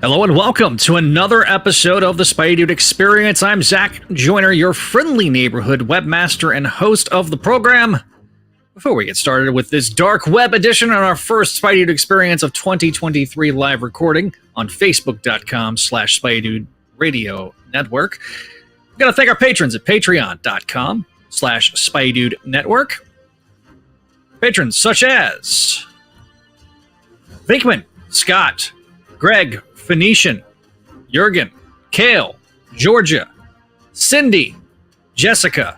Hello and welcome to another episode of the Spideydude Experience. I'm Zach Joyner, your friendly neighborhood webmaster and host of the program. Before we get started with this dark web edition on our first Spideydude Experience of 2023 live recording on Facebook.com/Spideydude Radio Network, we've got to thank our patrons at Patreon.com/Spideydude Network. Patrons such as Vinkman, Scott, Greg, Phoenician, Jurgen, Kale, Georgia, Cindy, Jessica,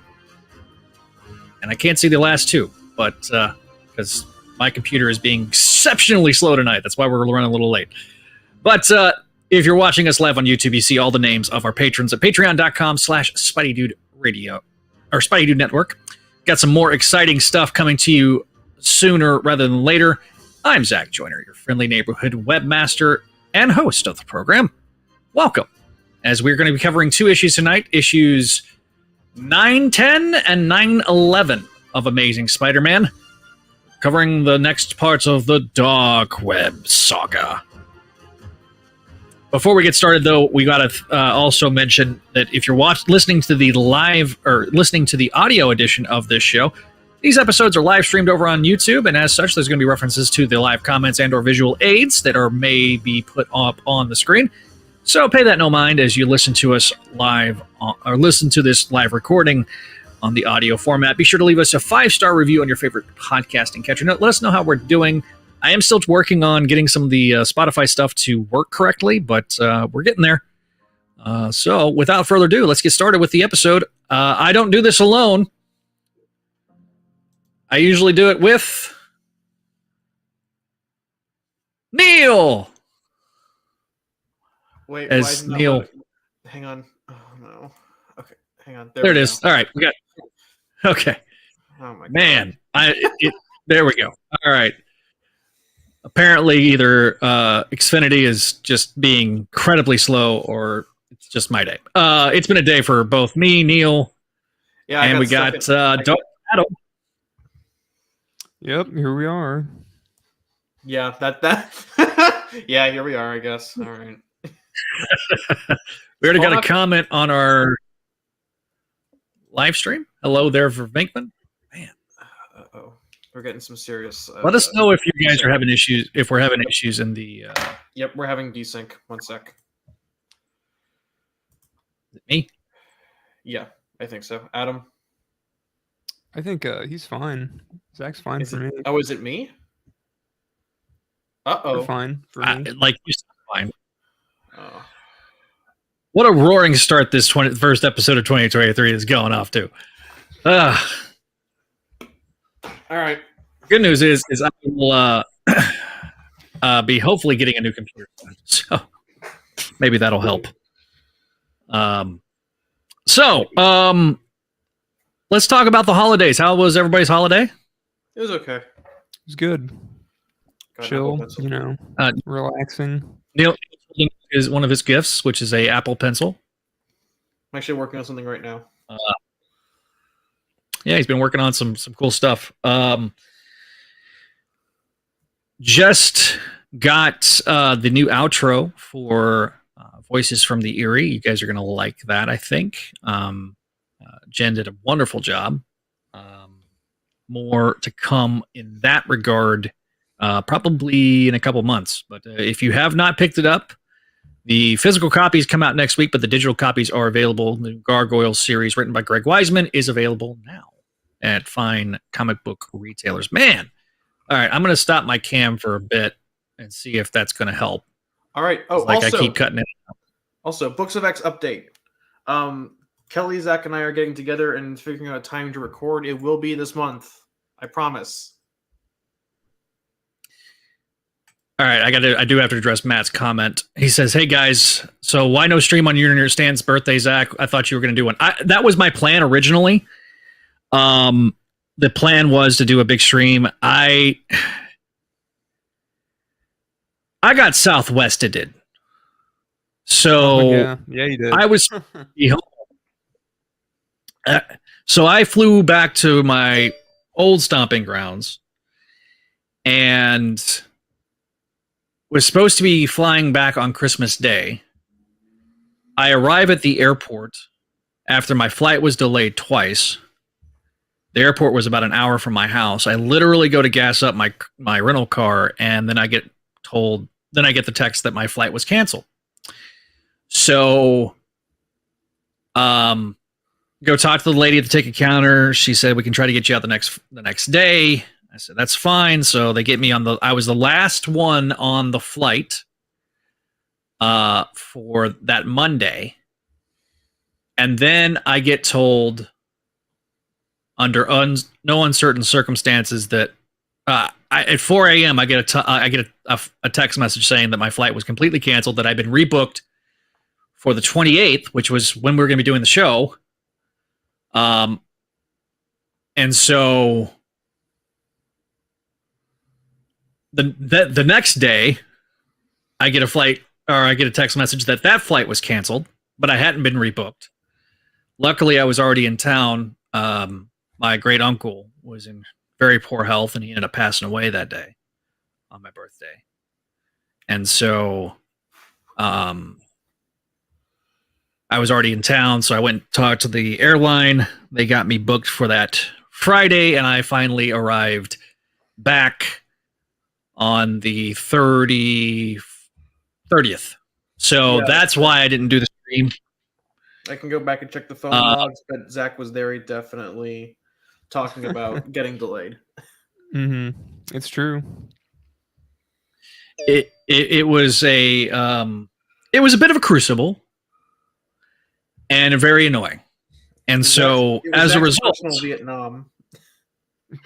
and I can't see the last two, but because my computer is being exceptionally slow tonight, that's why we're running a little late. But if you're watching us live on YouTube, you see all the names of our patrons at Patreon.com/Spideydude Radio or Spideydude Network. Got some more exciting stuff coming to you sooner rather than later. I'm Zach Joyner, your friendly neighborhood webmaster and host of the program. Welcome, as we're going to be covering two issues tonight, issues 910 and 911 of Amazing Spider-Man, covering the next parts of the Dark Web Saga. Before we get started, though, we got to also mention that if you're listening to the live or listening to the audio edition of this show, these episodes are live streamed over on YouTube, and as such, there's going to be references to the live comments and or visual aids that may be put up on the screen. So pay that no mind as you listen to us live, or listen to this live recording on the audio format. Be sure to leave us a 5-star review on your favorite podcasting catcher. Let us know how we're doing. I am still working on getting some of the Spotify stuff to work correctly, but we're getting there. So without further ado, let's get started with the episode. I don't do this alone. I usually do it with Neil. Wait, as Neil. Hang on. Oh no. Okay, hang on. There it is. All right, we got. Okay. Oh my man, there we go. All right. Apparently, either Xfinity is just being incredibly slow, or it's just my day. It's been a day for both me, Neil, and we got Adam. Yep, here we are. Yeah, that. Yeah, here we are, I guess. All right. We already got a comment on our live stream. Hello there for Vinkman. Man. Uh-oh. We're getting some serious... Let us know if you guys are having issues, if we're having issues in the... Yep, we're having desync. One sec. Is it me? Yeah, I think so. Adam? I think he's fine. Zach's fine for me. Oh, is it me? Uh-oh. You're fine for me. Like, you're fine. Oh. What a roaring start this first episode of 2023 is going off to. All right. Good news is I will be hopefully getting a new computer. So maybe that'll help. Let's talk about the holidays. How was everybody's holiday? It was okay. It was good. Chill, relaxing. Neil is one of his gifts, which is a Apple Pencil. I'm actually working on something right now. Yeah, he's been working on some cool stuff. Just got the new outro for Voices from the Eerie. You guys are going to like that, I think. Jen did a wonderful job. More to come in that regard, probably in a couple months. But if you have not picked it up, the physical copies come out next week, but the digital copies are available. The Gargoyle series, written by Greg Weisman, is available now at fine comic book retailers. Man, all right, I'm going to stop my cam for a bit and see if that's going to help. All right. Oh, I keep cutting it. Also, Books of X update. Kelly, Zach, and I are getting together and figuring out a time to record. It will be this month. I promise. All right, I do have to address Matt's comment. He says, "Hey guys, so why no stream on Junior Stan's birthday, Zach? I thought you were going to do one. That was my plan originally. The plan was to do a big stream. I got Southwested, so yeah, you did. I was so I flew back to my old stomping grounds and was supposed to be flying back on Christmas Day. I arrive at the airport after my flight was delayed twice. The airport was about an hour from my house. I literally go to gas up my rental car, and then I get the text that my flight was canceled. So, go talk to the lady at the ticket counter. She said, we can try to get you out the next day. I said, that's fine. So they get me I was the last one on the flight for that Monday. And then I get told under no uncertain circumstances that at 4 a.m. I get a text message saying that my flight was completely canceled, that I'd been rebooked for the 28th, which was when we were going to be doing the show. And so the next day I get a text message that flight was canceled, but I hadn't been rebooked. Luckily, I was already in town. My great uncle was in very poor health, and he ended up passing away that day on my birthday. And so, I was already in town, so I went and talked to the airline. They got me booked for that Friday, and I finally arrived back on the 30th. So that's why I didn't do the stream. I can go back and check the phone logs, but Zach was very definitely talking about getting delayed. Mm-hmm. It's true. It was a bit of a crucible. And very annoying. And so, as a result, Vietnam.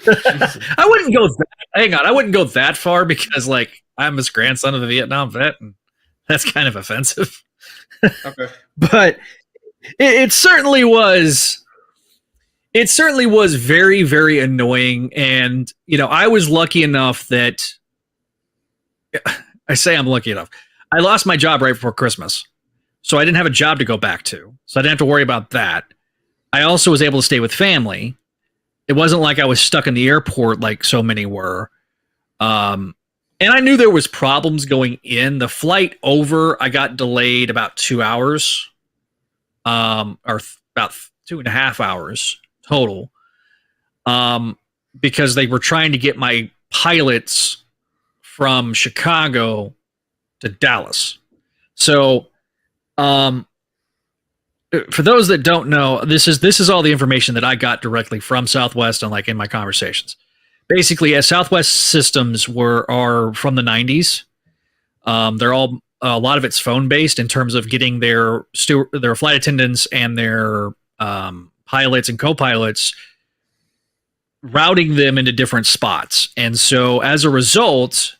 I wouldn't go that far, because I'm his grandson of a Vietnam vet, and that's kind of offensive. Okay. But it certainly was very, very annoying. And, I was lucky enough that I'm lucky enough. I lost my job right before Christmas. So I didn't have a job to go back to. So I didn't have to worry about that. I also was able to stay with family. It wasn't like I was stuck in the airport like so many were. And I knew there was problems going in. The flight over, I got delayed about 2 hours. Or about 2.5 hours total. Because they were trying to get my pilots from Chicago to Dallas. So... for those that don't know, this is all the information that I got directly from Southwest and in my conversations. Basically, as Southwest systems are from the 90s, they're all a lot of it's phone based in terms of getting their flight attendants and their pilots and co-pilots, routing them into different spots. And so as a result,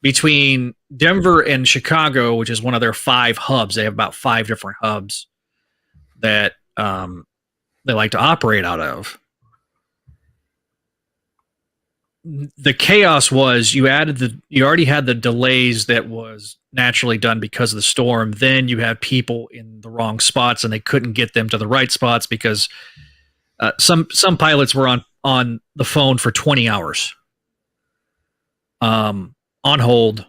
between Denver and Chicago, which is one of their 5 hubs, they have about 5 different hubs that they like to operate out of. The chaos was you already had the delays that was naturally done because of the storm. Then you had people in the wrong spots, and they couldn't get them to the right spots because some pilots were on the phone for 20 hours, on hold,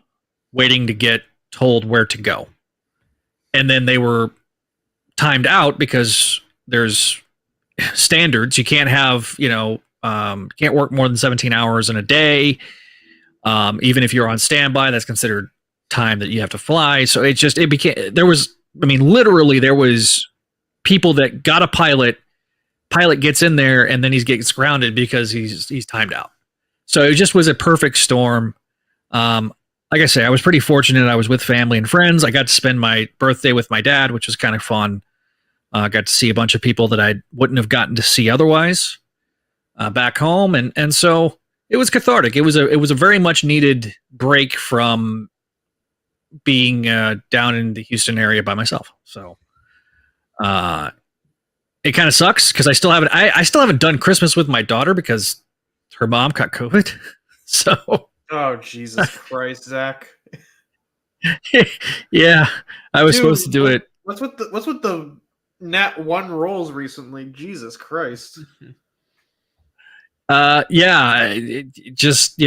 waiting to get told where to go, and then they were timed out because there's standards. You can't have can't work more than 17 hours in a day. Even if you're on standby, that's considered time that you have to fly. So there was people that got a pilot gets in there and then he gets grounded because he's timed out. So it just was a perfect storm. Like I say, I was pretty fortunate. I was with family and friends. I got to spend my birthday with my dad, which was kind of fun. Got to see a bunch of people that I wouldn't have gotten to see otherwise. Back home, and so it was cathartic. It was a very much needed break from being down in the Houston area by myself. So it kind of sucks because I still haven't done Christmas with my daughter because her mom caught COVID. So oh Jesus Christ, Zach. Yeah, I was supposed to do it. What's with the Nat 1 rolls recently? Jesus Christ. Yeah, it just,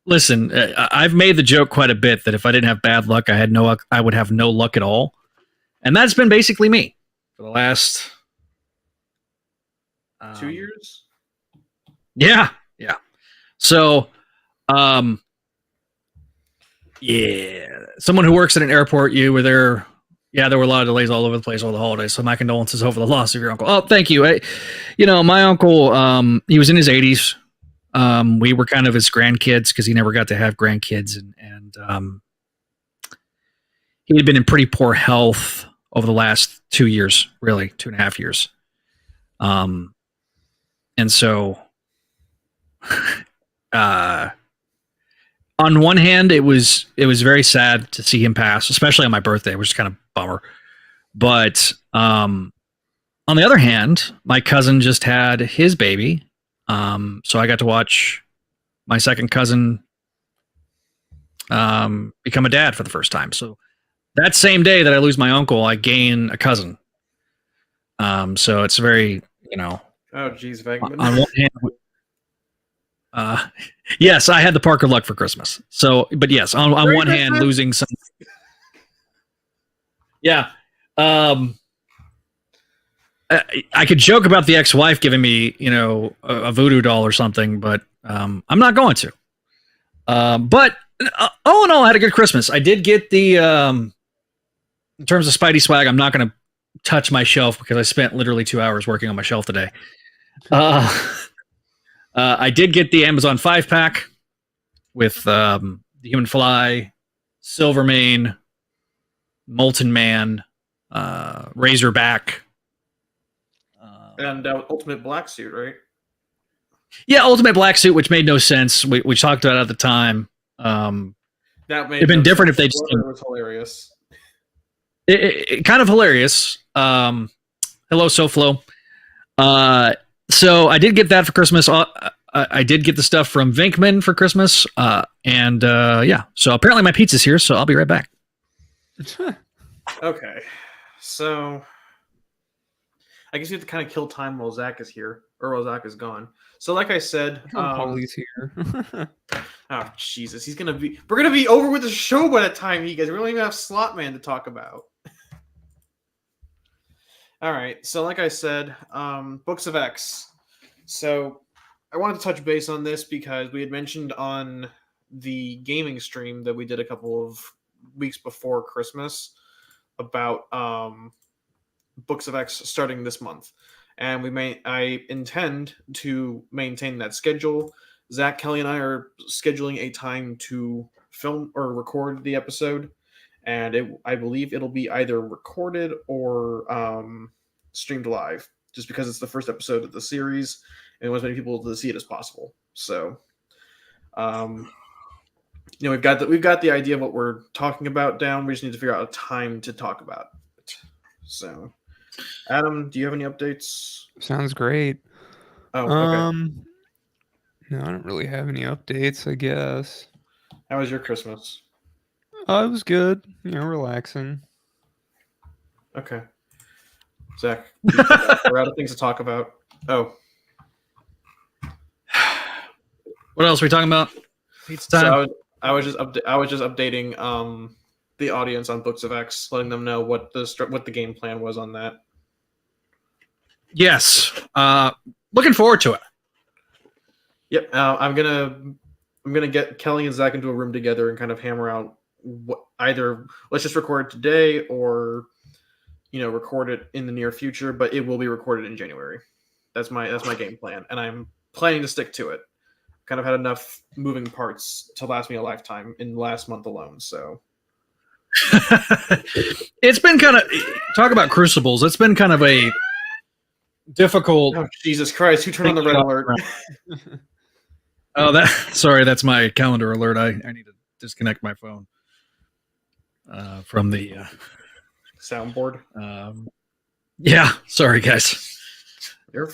listen, I've made the joke quite a bit that if I didn't have bad luck, I would have no luck at all, and that's been basically me for the last 2 years. Yeah. So, yeah, someone who works at an airport, you were there. Yeah, there were a lot of delays all over the place over the holidays. So my condolences over the loss of your uncle. Oh, thank you. My uncle, he was in his 80s. We were kind of his grandkids because he never got to have grandkids, and he had been in pretty poor health over the last 2 years, really 2.5 years. And so, on one hand, it was very sad to see him pass, especially on my birthday, which is kind of a bummer. But on the other hand, my cousin just had his baby, so I got to watch my second cousin become a dad for the first time. So that same day that I lose my uncle, I gain a cousin. So it's very, Oh, geez, Venkman. on one hand, yes, I had the Parker Luck for Christmas. So, but yes, on one hand, losing some. Yeah. I could joke about the ex-wife giving me, a voodoo doll or something, but I'm not going to. But all in all, I had a good Christmas. I did get the, in terms of Spidey swag, I'm not going to touch my shelf because I spent literally 2 hours working on my shelf today. I did get the Amazon 5-pack with the Human Fly, Silvermane, Molten Man, Razorback, and Ultimate Black Suit, right? Yeah, Ultimate Black Suit, which made no sense. We talked about it at the time. That made it'd been different if they just. It was hilarious. It kind of hilarious. Hello, SoFlo. So I did get that for Christmas. I did get the stuff from Venkman for Christmas. And yeah, so apparently my pizza's here, so I'll be right back. Okay, so I guess you have to kind of kill time while Zach is here, or while Zach is gone. So like I said, Paulie's here. Oh Jesus, we're gonna be over with the show by the time he gets. We don't even have Slotman to talk about. All right, so like I said, Books of X. So I wanted to touch base on this because we had mentioned on the gaming stream that we did a couple of weeks before Christmas about Books of X starting this month, and I intend to maintain that schedule. Zach, Kelly, and I are scheduling a time to film or record the episode, and I believe it'll be either recorded or streamed live, just because it's the first episode of the series and we want as many people to see it as possible. So, we've got the idea of what we're talking about down. We just need to figure out a time to talk about it. So, Adam, do you have any updates? Sounds great. Oh, okay. No, I don't really have any updates, I guess. How was your Christmas? It was good. Relaxing. Okay. Zach, we're out of things to talk about. Oh. What else are we talking about? Pizza time. So I was just updating the audience on Books of X, letting them know what the game plan was on that. Yes. Looking forward to it. Yep. I'm gonna get Kelly and Zach into a room together and kind of hammer out either let's just record it today or record it in the near future, but it will be recorded in January. That's my game plan, and I'm planning to stick to it. Kind of had enough moving parts to last me a lifetime in the last month alone, so it's been kind of talk about crucibles. It's been kind of a difficult. Oh, Jesus Christ! Who turned on the red alert? Oh, sorry, that's my calendar alert. I need to disconnect my phone from the soundboard. Yeah, sorry guys.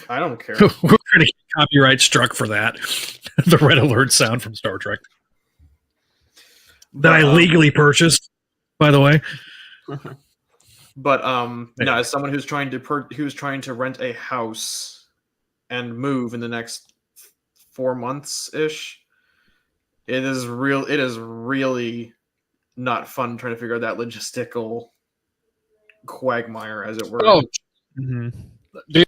I don't care. We're going to get copyright struck for that. The red alert sound from Star Trek that I legally purchased, by the way. But as someone who's trying to rent a house and move in the next 4 months ish, It is real. It is really not fun trying to figure out that logistical quagmire, as it were. Oh, Mhm. dude.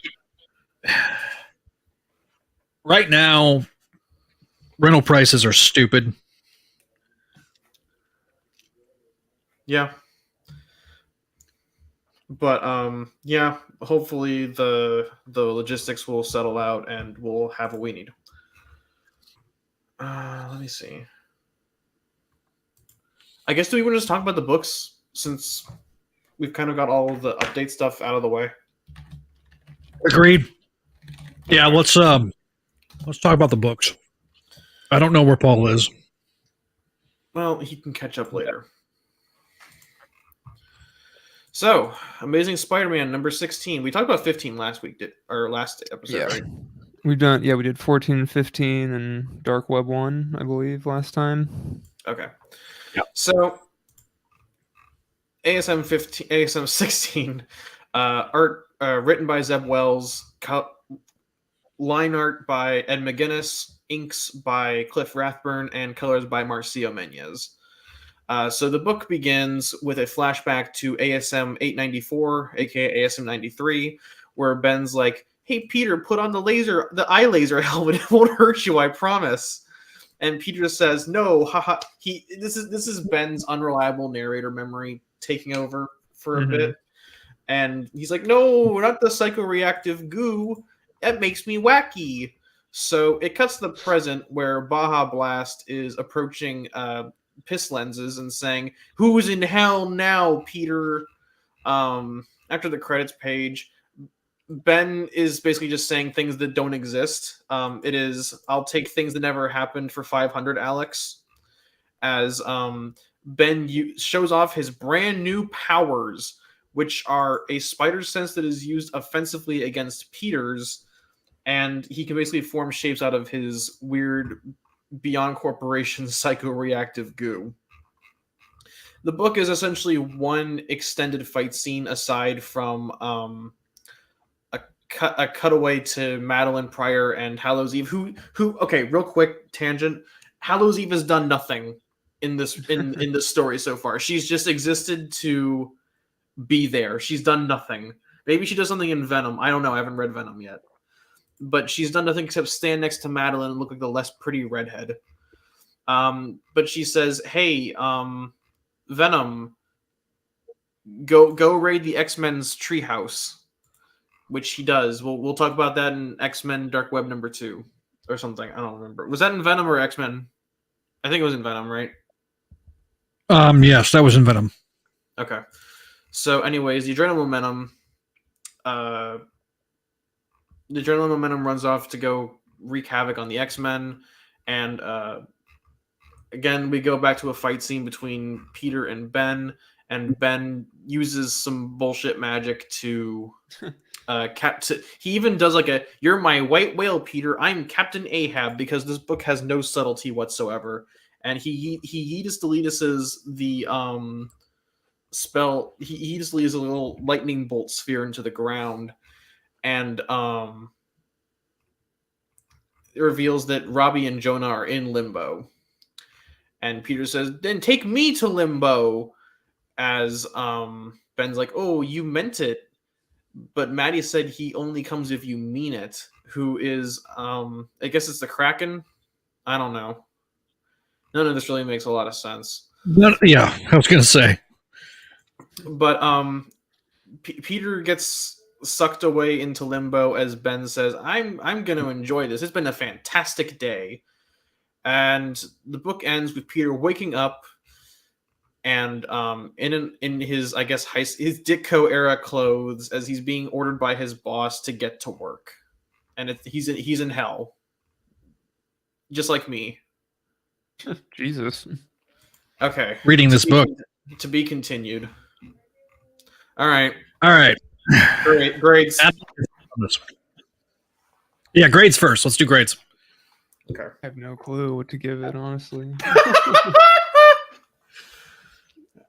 Right now, rental prices are stupid. Yeah. But yeah, hopefully the logistics will settle out and we'll have what we need. Let me see. I guess do we want to just talk about the books since we've kind of got all of the update stuff out of the way? Agreed. Yeah, let's talk about the books. I don't know where Paul is. Well, he can catch up later. So, Amazing Spider-Man number 16. We talked about 15 last week, or last episode, Yeah. right? We did 14, 15, and Dark Web 1, I believe, last time. Okay. Yeah. So, ASM 16, art written by Zeb Wells, line art by Ed McGuinness, inks by Cliff Rathburn, and colors by Marcio Menez. So the book begins with a flashback to ASM 894, aka ASM 93, where Ben's like, "Hey Peter, put on the eye laser helmet. It won't hurt you, I promise." And Peter says, "No, haha." This is Ben's unreliable narrator memory taking over for a bit, and he's like, "No, not the psychoreactive goo. That makes me wacky." So it cuts to the present where Baja Blast is approaching piss lenses and saying, "Who's in hell now, Peter?" After the credits page, Ben is basically just saying things that don't exist. It is, "I'll take things that never happened for 500, Alex." As Ben shows off his brand new powers, which are a spider sense that is used offensively against Peter's, and he can basically form shapes out of his weird Beyond Corporation psychoreactive goo. The book is essentially one extended fight scene aside from a cutaway to Madeline Pryor and Hallows Eve, who okay, real quick tangent. Hallows Eve has done nothing in this story so far. She's just existed to be there. She's done nothing. Maybe she does something in Venom. I don't know. I haven't read Venom yet. But she's done nothing except stand next to Madeline and look like the less pretty redhead. But she says, "Hey, Venom, go raid the X-Men's treehouse," which he does. We'll talk about that in X-Men Dark Web number 2 or something. I don't remember. Was that in Venom or X-Men? I think it was in Venom, right? Yes, that was in Venom. Okay. So, anyways, the adrenal momentum runs off to go wreak havoc on the X-Men, and again we go back to a fight scene between Peter and Ben uses some bullshit magic to he even does like a, "You're my white whale, Peter. I'm Captain Ahab," because this book has no subtlety whatsoever, and he just deletes the spell. He just leaves a little lightning bolt sphere into the ground. And it reveals that Robbie and Jonah are in limbo. And Peter says, "Then take me to limbo." As Ben's like, "Oh, you meant it." But Maddie said he only comes if you mean it. Who is, I guess it's the Kraken? I don't know. None of this really makes a lot of sense. Yeah, I was going to say. But Peter gets sucked away into limbo as Ben says, I'm going to enjoy this. It's been a fantastic day." And the book ends with Peter waking up and in his, I guess, his Ditko era clothes as he's being ordered by his boss to get to work. And he's in hell. Just like me. Jesus. Okay. Reading this book. To be continued. All right. Great. Grades. Yeah, grades first. Let's do grades. Okay. I have no clue what to give it, honestly.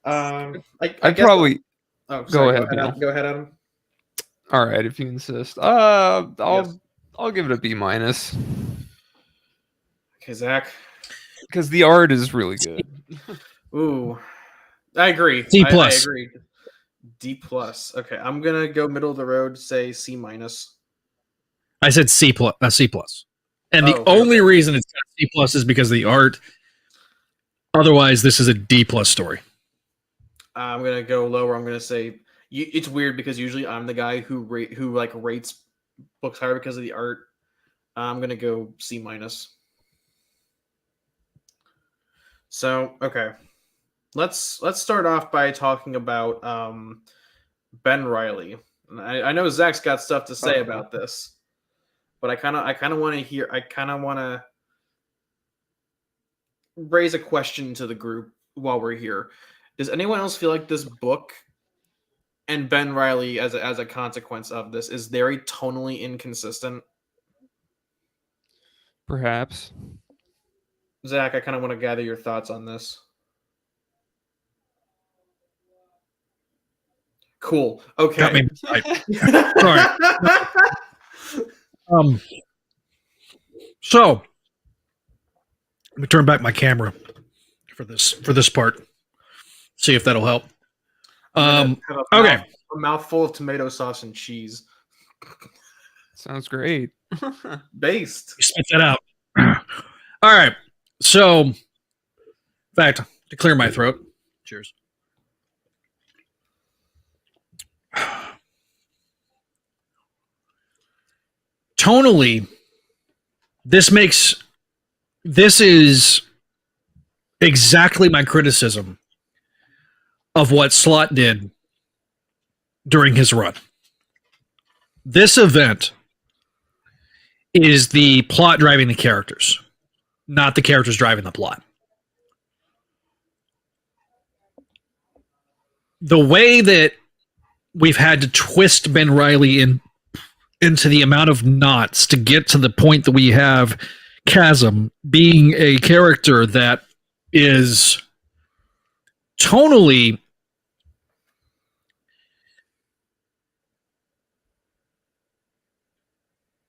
I guess probably. Oh, Go sorry, ahead, Neil. Go ahead, Adam. All right, if you insist. I'll Yes. give it a B-. Okay, Zach. because the art is really good. Ooh, I agree. C+. I agree. D+. Okay, I'm gonna go middle of the road. Say C-. I said C+. And the Oh, only okay. reason it's got C+ is because of the art. Otherwise, this is a D+ story. I'm gonna go lower. I'm gonna say it's weird because usually I'm the guy who rates books higher because of the art. I'm gonna go C-. So okay, let's start off by talking about Ben Reilly. I know Zach's got stuff to say about this, but I kind of want to hear. I kind of want to raise a question to the group while we're here. Does anyone else feel like this book and Ben Reilly, as a consequence of this, is very tonally inconsistent? Perhaps. Zach, I kind of want to gather your thoughts on this. Cool. Okay. Got me. Sorry. So let me turn back my camera for this part. See if that'll help. Okay. A mouthful of tomato sauce and cheese. Sounds great. Based. Spit that out. All right. So, in fact, to clear my throat. Cheers. Tonally, this is exactly my criticism of what Slott did during his run. This event is the plot driving the characters, not the characters driving the plot. The way that we've had to twist Ben Reilly into the amount of knots to get to the point that we have Chasm being a character that is tonally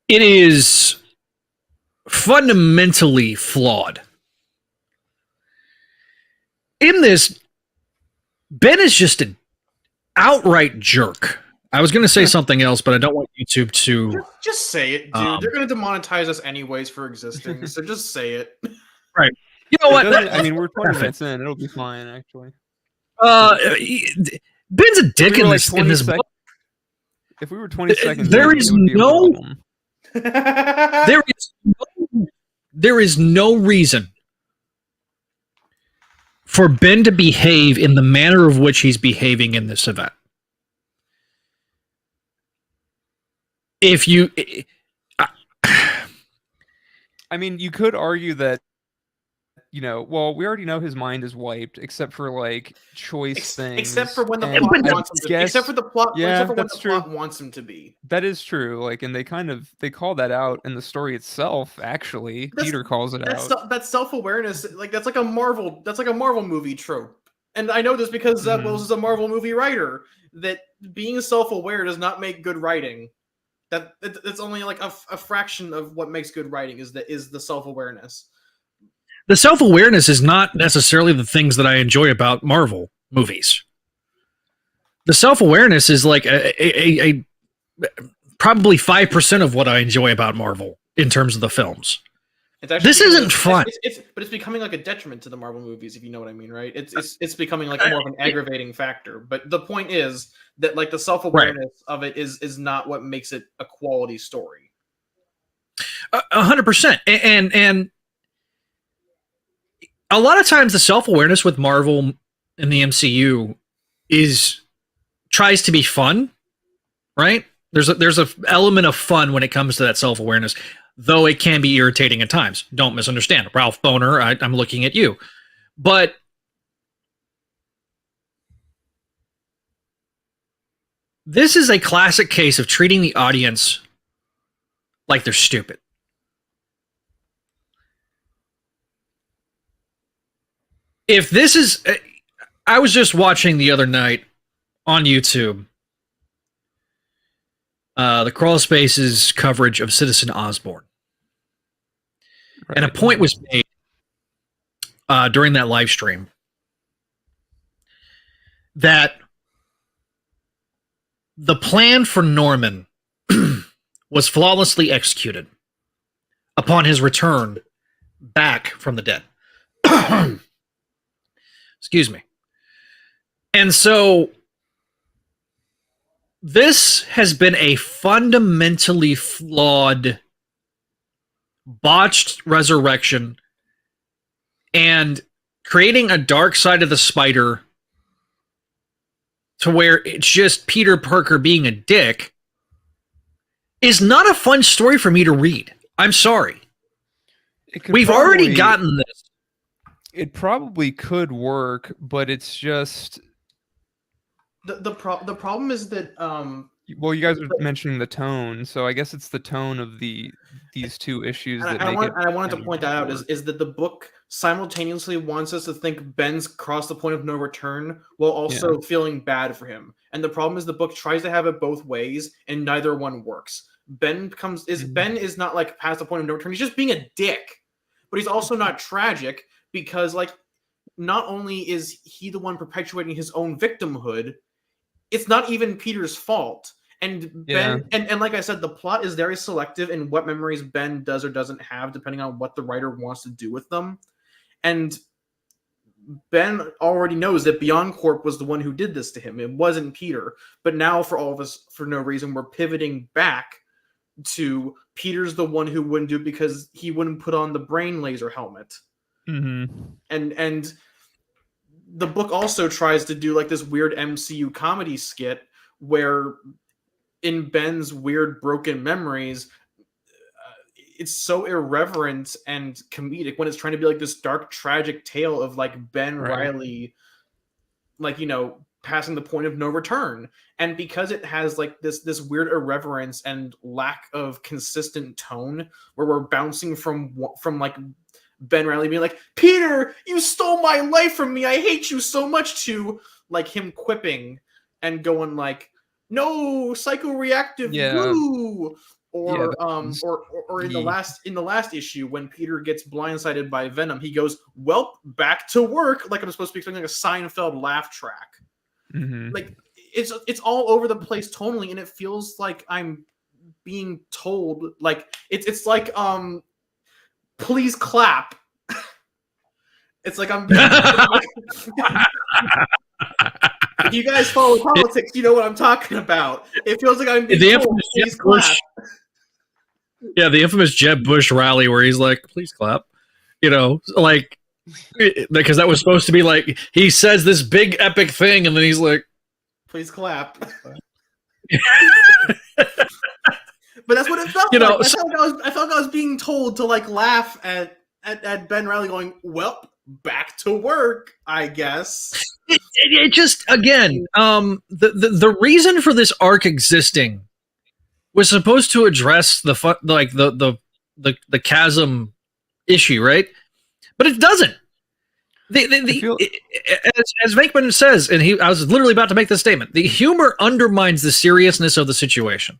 it is fundamentally flawed. In this, Ben is just an outright jerk. I was going to say something else, but I don't want YouTube to... Just say it, dude. They're going to demonetize us anyways for existing, so just say it. Right. You know what? I mean, we're 20 minutes in. It'll be fine, actually. Ben's a dick in this book. If we were 20 seconds there is no reason for Ben to behave in the manner of which he's behaving in this event. If you... I mean, you could argue that, well, we already know his mind is wiped, except for like choice things. Except for when the plot wants him to be. Except for the plot. Yeah, except for when that's the true. plot wants him to be. That is true. Like, and they call that out in the story itself. Actually, Peter calls it out. That self-awareness, that's like a Marvel movie trope. And I know this because Zeb Wells is a Marvel movie writer. That being self-aware does not make good writing. That it's only like a fraction of what makes good writing is the self-awareness. The self-awareness is not necessarily the things that I enjoy about Marvel movies. The self-awareness is like a probably 5% of what I enjoy about Marvel in terms of the films. This isn't fun. But it's becoming like a detriment to the Marvel movies, if you know what I mean, right? It's becoming like more of an aggravating factor. But the point is that like the self-awareness of it is not what makes it a quality story. 100%. And a lot of times the self-awareness with Marvel and the MCU tries to be fun, right? There's a element of fun when it comes to that self-awareness, though it can be irritating at times. Don't misunderstand. Ralph Boner, I'm looking at you. But this is a classic case of treating the audience like they're stupid. If this is... I was just watching the other night on YouTube the Crawl Space's coverage of Citizen Osborn. Right. And a point was made during that live stream that the plan for Norman was flawlessly executed upon his return back from the dead. Excuse me. And so this has been a fundamentally flawed, botched resurrection, and creating a dark side of the spider to where it's just Peter Parker being a dick is not a fun story for me to read. I'm sorry. We've already gotten this. It probably could work, but it's just the problem is that well, you guys are mentioning the tone, so I guess it's the tone of these two issues that make it. I wanted to point that out is that the book simultaneously wants us to think Ben's crossed the point of no return while also feeling bad for him. And the problem is the book tries to have it both ways, and neither one works. Ben is not like past the point of no return. He's just being a dick, but he's also not tragic because like not only is he the one perpetuating his own victimhood, it's not even Peter's fault. And Ben, and like I said, the plot is very selective in what memories Ben does or doesn't have, depending on what the writer wants to do with them. And Ben already knows that Beyond Corp was the one who did this to him. It wasn't Peter. But now, for all of us, for no reason, we're pivoting back to Peter's the one who wouldn't do it because he wouldn't put on the brain laser helmet. Mm-hmm. And the book also tries to do like this weird MCU comedy skit where in Ben's weird broken memories, it's so irreverent and comedic when it's trying to be like this dark, tragic tale of like Ben Reilly, like, you know, passing the point of no return. And because it has like this weird irreverence and lack of consistent tone where we're bouncing from like Ben Reilly being like, Peter, you stole my life from me. I hate you so much, to like him quipping and going like, no, psychoreactive woo. Or or in the last issue when Peter gets blindsided by Venom, he goes, "Well, back to work." Like I'm supposed to be expecting a Seinfeld laugh track. Mm-hmm. Like it's all over the place tonally, and it feels like I'm being told like it's like please clap. It's like I'm. If you guys follow politics, you know what I'm talking about. It feels like I'm being told, please clap. Yeah, the infamous Jeb Bush rally where he's like, please clap. You know, like, because that was supposed to be like, he says this big epic thing, and then he's like, please clap. But that's what it felt like. I felt like I was being told to like laugh at Ben Reilly going, well, back to work, I guess. It just, again, the reason for this arc existing was supposed to address the chasm issue, right? But it doesn't. As Venkman says, and I was literally about to make this statement, the humor undermines the seriousness of the situation.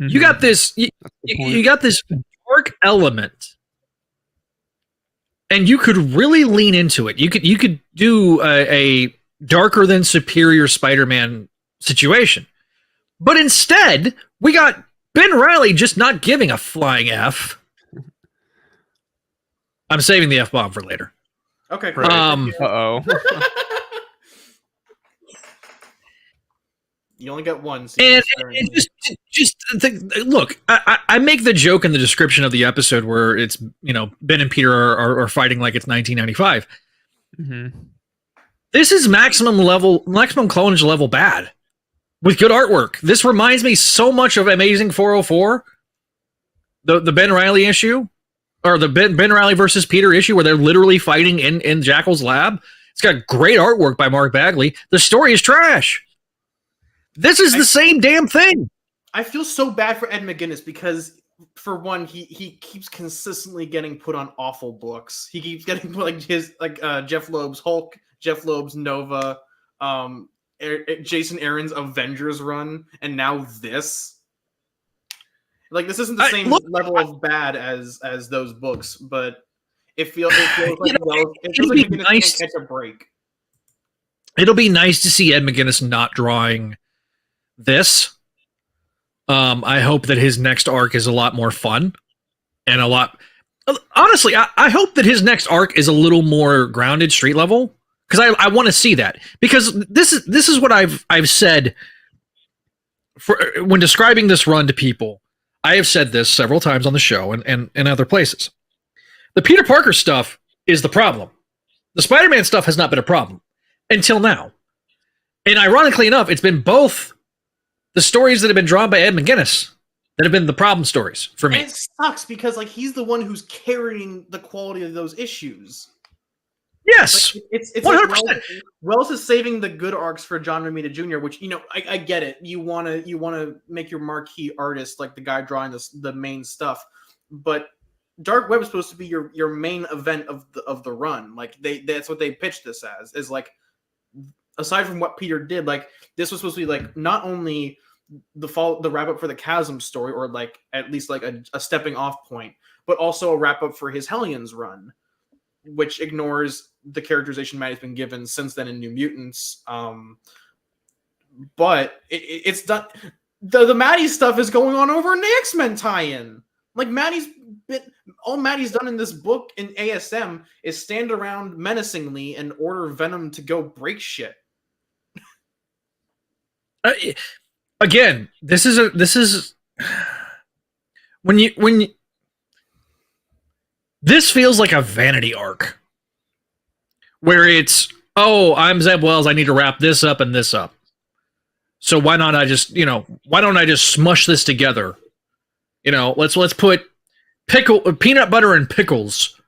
Mm-hmm. You got this. You got this dark element, and you could really lean into it. You could do a darker than Superior Spider-Man situation. But instead, we got Ben Reilly just not giving a flying F. I'm saving the F-bomb for later. Okay, great. Uh-oh. You only get one. So and just look, I make the joke in the description of the episode where it's, you know, Ben and Peter are fighting like it's 1995. Mm-hmm. This is maximum clonage level bad. With good artwork. This reminds me so much of Amazing 404, the Ben Reilly issue, or the Ben Reilly versus Peter issue, where they're literally fighting in Jackal's lab. It's got great artwork by Mark Bagley. The story is trash. This is the same damn thing. I feel so bad for Ed McGuinness because, for one, he keeps consistently getting put on awful books. He keeps getting like Jeff Loeb's Hulk, Jeff Loeb's Nova, Jason Aaron's Avengers run, and now this. Like, this isn't the same level of bad as those books, but It feels like McGinnis can't catch a break. It'll be nice to see Ed McGuinness not drawing this. I hope that his next arc is a lot more fun and a lot. Honestly, I hope that his next arc is a little more grounded, street level, because I want to see that. Because this is what I've said when describing this run to people. I have said this several times on the show and other places. The Peter Parker stuff is the problem. The Spider-Man stuff has not been a problem until now. And ironically enough, it's been both the stories that have been drawn by Ed McGuinness that have been the problem stories for me. And it sucks because like he's the one who's carrying the quality of those issues. Yes, like, it's 100%. Like Wells is saving the good arcs for John Romita Jr., which I get it. You wanna make your marquee artist like the guy drawing the main stuff, but Dark Web is supposed to be your main event of the run. Like that's what they pitched this as, is like, aside from what Peter did, like this was supposed to be like not only the wrap up for the Chasm story, or like at least like a stepping off point, but also a wrap up for his Hellions run, which ignores the characterization Maddie's been given since then in New Mutants. But it's done. The Maddie stuff is going on over in the X-Men tie-in. Like all Maddie's done in this book in ASM is stand around menacingly and order Venom to go break shit. Again, this is when you this feels like a vanity arc where it's, oh, I'm Zeb Wells, I need to wrap this up and this up. So why don't I just smush this together? Let's put peanut butter and pickles,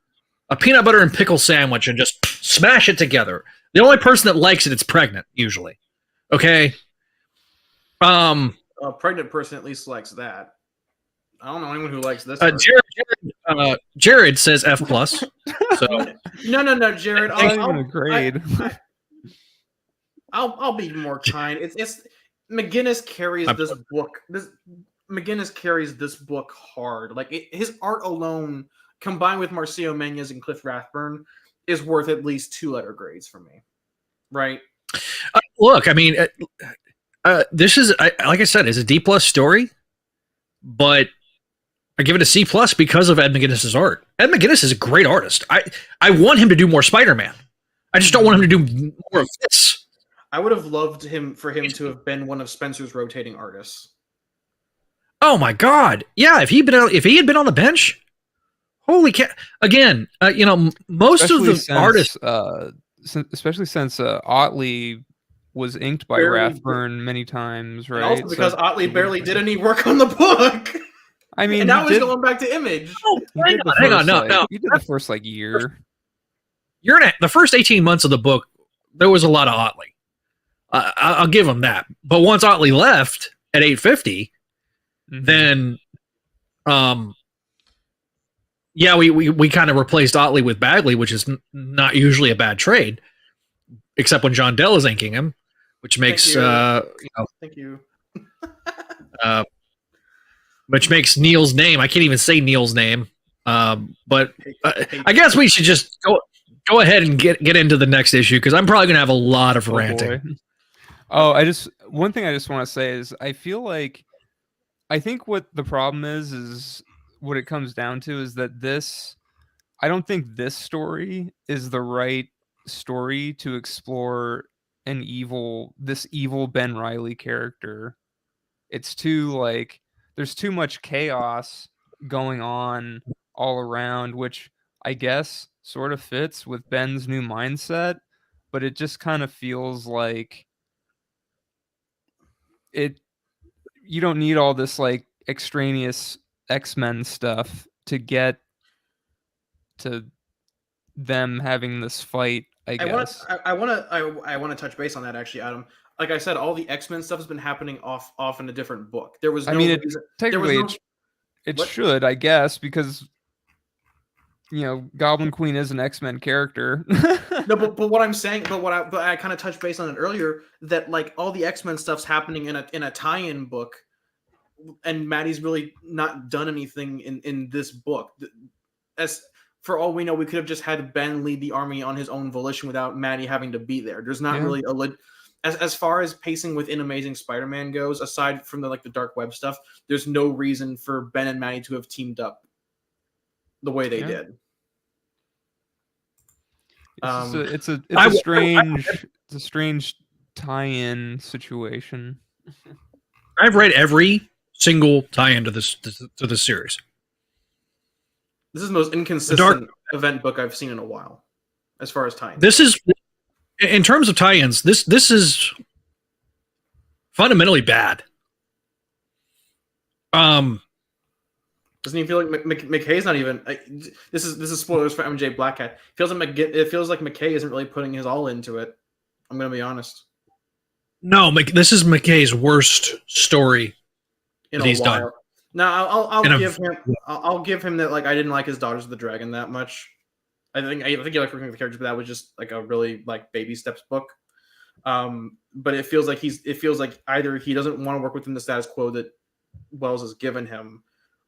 a peanut butter and pickle sandwich, and just smash it together. The only person that likes it, it's pregnant, usually. Okay. A pregnant person at least likes that. I don't know anyone who likes this. Jared says F+. So no, Jared. I'll grade. I'll be more kind. It's McGinnis carries this book. McGinnis carries this book hard. Like his art alone, combined with Marcio Menyes and Cliff Rathburn, is worth at least 2-letter grades for me. Right? Look, I mean, this is like I said, is a D+ story, but I give it a C+ because of Ed McGuinness's art. Ed McGuinness is a great artist. I want him to do more Spider-Man. I just don't want him to do more of this. I would have loved for him to have been one of Spencer's rotating artists. Oh my God! Yeah, if he had been on the bench, holy cow! Again, most especially of the artists, especially since Otley was inked by Rathburn many times, right? And also because Otley barely did any work on the book. I mean, and now he's going back to Image. Oh, hang on, no. He did the first year. The first 18 months of the book, there was a lot of Otley. I'll give him that. But once Otley left at 850, then, we kind of replaced Otley with Bagley, which is not usually a bad trade, except when John Dell is inking him, which makes thank you. Which makes Neil's name. I can't even say Neil's name. But I guess we should just go ahead and get into the next issue, because I'm probably gonna have a lot of ranting. One thing I just want to say is I think what the problem is what it comes down to is that I don't think this story is the right story to explore this evil Ben Reilly character. It's too there's too much chaos going on all around, which I guess sort of fits with Ben's new mindset, but it just kind of feels like you don't need all this extraneous X-Men stuff to get to them having this fight, I guess. I want to touch base on that, actually, Adam. Like I said, all the X-Men stuff has been happening off in a different book. There was no technically it should, I guess, because Goblin Queen is an X-Men character. No, but what I'm saying, but I kind of touched base on it earlier, that all the X-Men stuff's happening in a tie-in book, and Maddie's really not done anything in this book. As for all we know, we could have just had Ben lead the army on his own volition without Maddie having to be there. There's not really as far as pacing within Amazing Spider-Man goes, aside from the dark web stuff, there's no reason for Ben and Maddie to have teamed up the way they did. It's a strange tie-in situation. I've read every single tie-in to this series. This is the most inconsistent event book I've seen in a while, as far as tie-ins. This is, in terms of tie-ins, this is fundamentally bad. Doesn't even feel like McKay's not even. This is spoilers for MJ Black Cat. It feels like McKay isn't really putting his all into it. I'm gonna be honest. No, this is McKay's worst story that he's done. Now I'll give him that. Like, I didn't like his Daughters of the Dragon that much. I think I like working with the characters, but that was just like a really like baby steps book. But it feels like either he doesn't want to work within the status quo that Wells has given him,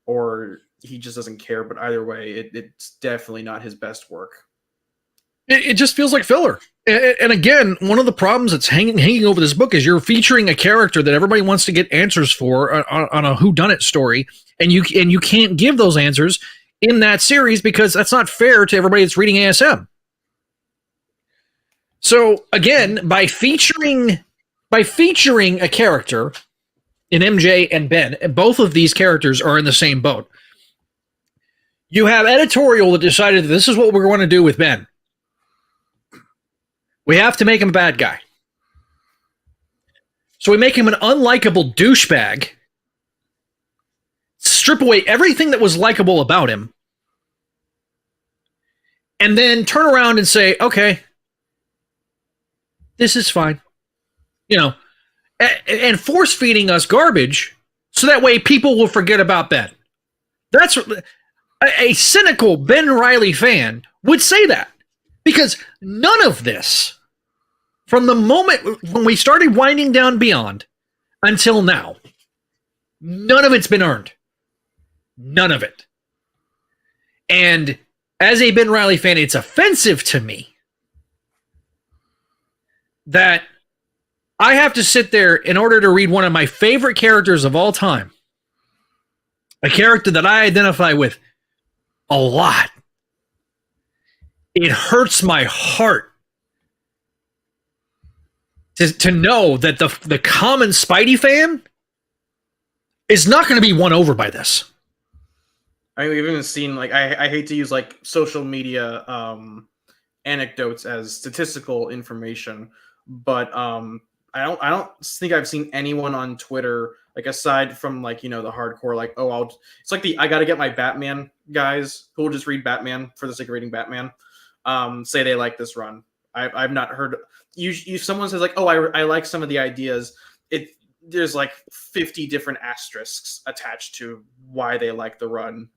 or he just doesn't care. But either way, it's definitely not his best work. It just feels like filler. And again, one of the problems that's hanging over this book is you're featuring a character that everybody wants to get answers for on a whodunit story, and you can't give those answers in that series because that's not fair to everybody that's reading ASM. So again, by featuring a character in MJ and Ben, and both of these characters are in the same boat. You have editorial that decided that this is what we're going to do with Ben. We have to make him a bad guy. So we make him an unlikable douchebag, strip away everything that was likable about him, and then turn around and say, okay, this is fine. And force feeding us garbage so that way people will forget about Ben. That's a cynical Ben Reilly fan would say that, because none of this, from the moment when we started winding down Beyond until now, none of it's been earned. None of it. And as a Ben Reilly fan, it's offensive to me that I have to sit there in order to read one of my favorite characters of all time, a character that I identify with a lot. It hurts my heart to know that the common Spidey fan is not going to be won over by this. I mean, we've even seen, like, I hate to use like social media anecdotes as statistical information, but I don't think I've seen anyone on Twitter, like, aside from like, the hardcore, like, it's like I gotta get my Batman guys who will just read Batman for the sake of reading Batman, say they like this run. I've not heard. If someone says like, I like some of the ideas, there's like 50 different asterisks attached to why they like the run.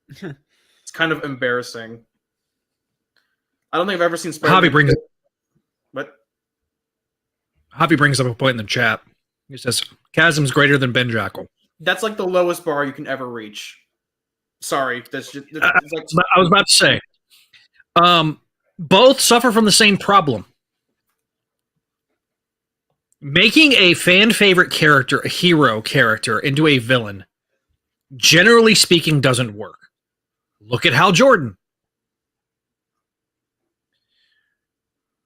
It's kind of embarrassing. I don't think I've ever seen Spider-Man. Javi brings up a point in the chat. He says, Chasm's greater than Ben Jackal. That's like the lowest bar you can ever reach. Sorry. I was about to say. Both suffer from the same problem. Making a fan favorite character, a hero character, into a villain, generally speaking, doesn't work. Look at Hal Jordan.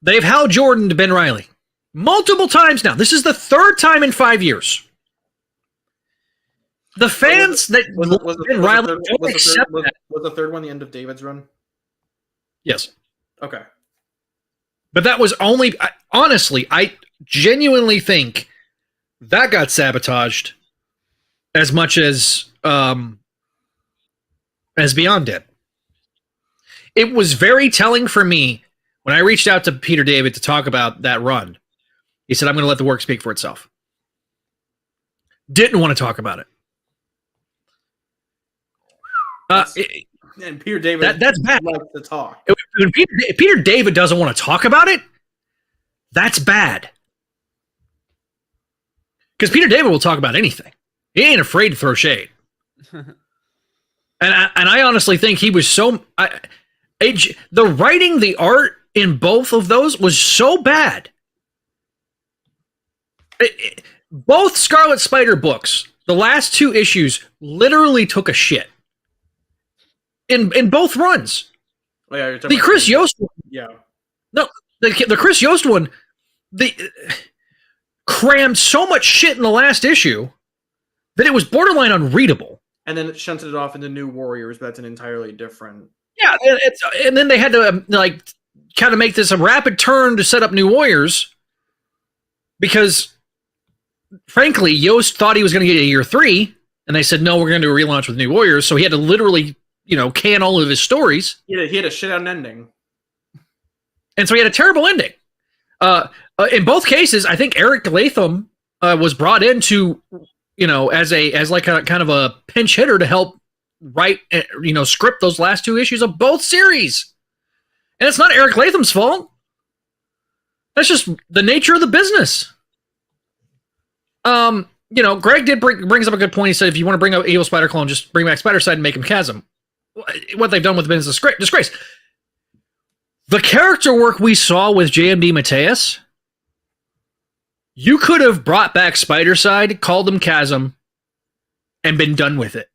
They've Hal Jordan to Ben Reilly multiple times now. This is the third time in 5 years. The fans that Ben Reilly don't accept that. Was the third one the end of David's run? Yes. Okay. But that was only, honestly, I genuinely think that got sabotaged as much as Beyond did. It was very telling for me when I reached out to Peter David to talk about that run. He said, I'm going to let the work speak for itself. Didn't want to talk about it. And Peter David that's bad. Likes to talk. When Peter David doesn't want to talk about it, that's bad. Because Peter David will talk about anything. He ain't afraid to throw shade. And I honestly think he was so... the writing, the art in both of those was so bad. Both Scarlet Spider books, the last 2 issues, literally took a shit. In both runs. Oh, yeah, you're the Chris Yost one... Yeah. No, the Chris Yost one, crammed so much shit in the last issue that it was borderline unreadable. And then it shunted it off into New Warriors, but that's an entirely different... Yeah, and then they had to kind of make this a rapid turn to set up New Warriors because, frankly, Yost thought he was going to get a year 3, and they said, no, we're going to do a relaunch with New Warriors, so he had to literally, can all of his stories. He had a shit-out ending. And so he had a terrible ending. In both cases, I think Eric Latham was brought in to, as like a kind of a pinch hitter to help write, script those last 2 issues of both series. And it's not Eric Latham's fault. That's just the nature of the business. Greg brings up a good point. He said, if you want to bring up Evil Spider clone, just bring back Spider-Side and make him Chasm. What they've done with Ben is a disgrace. The character work we saw with JMD Mateus, you could have brought back Spider-Side, called him Chasm, and been done with it.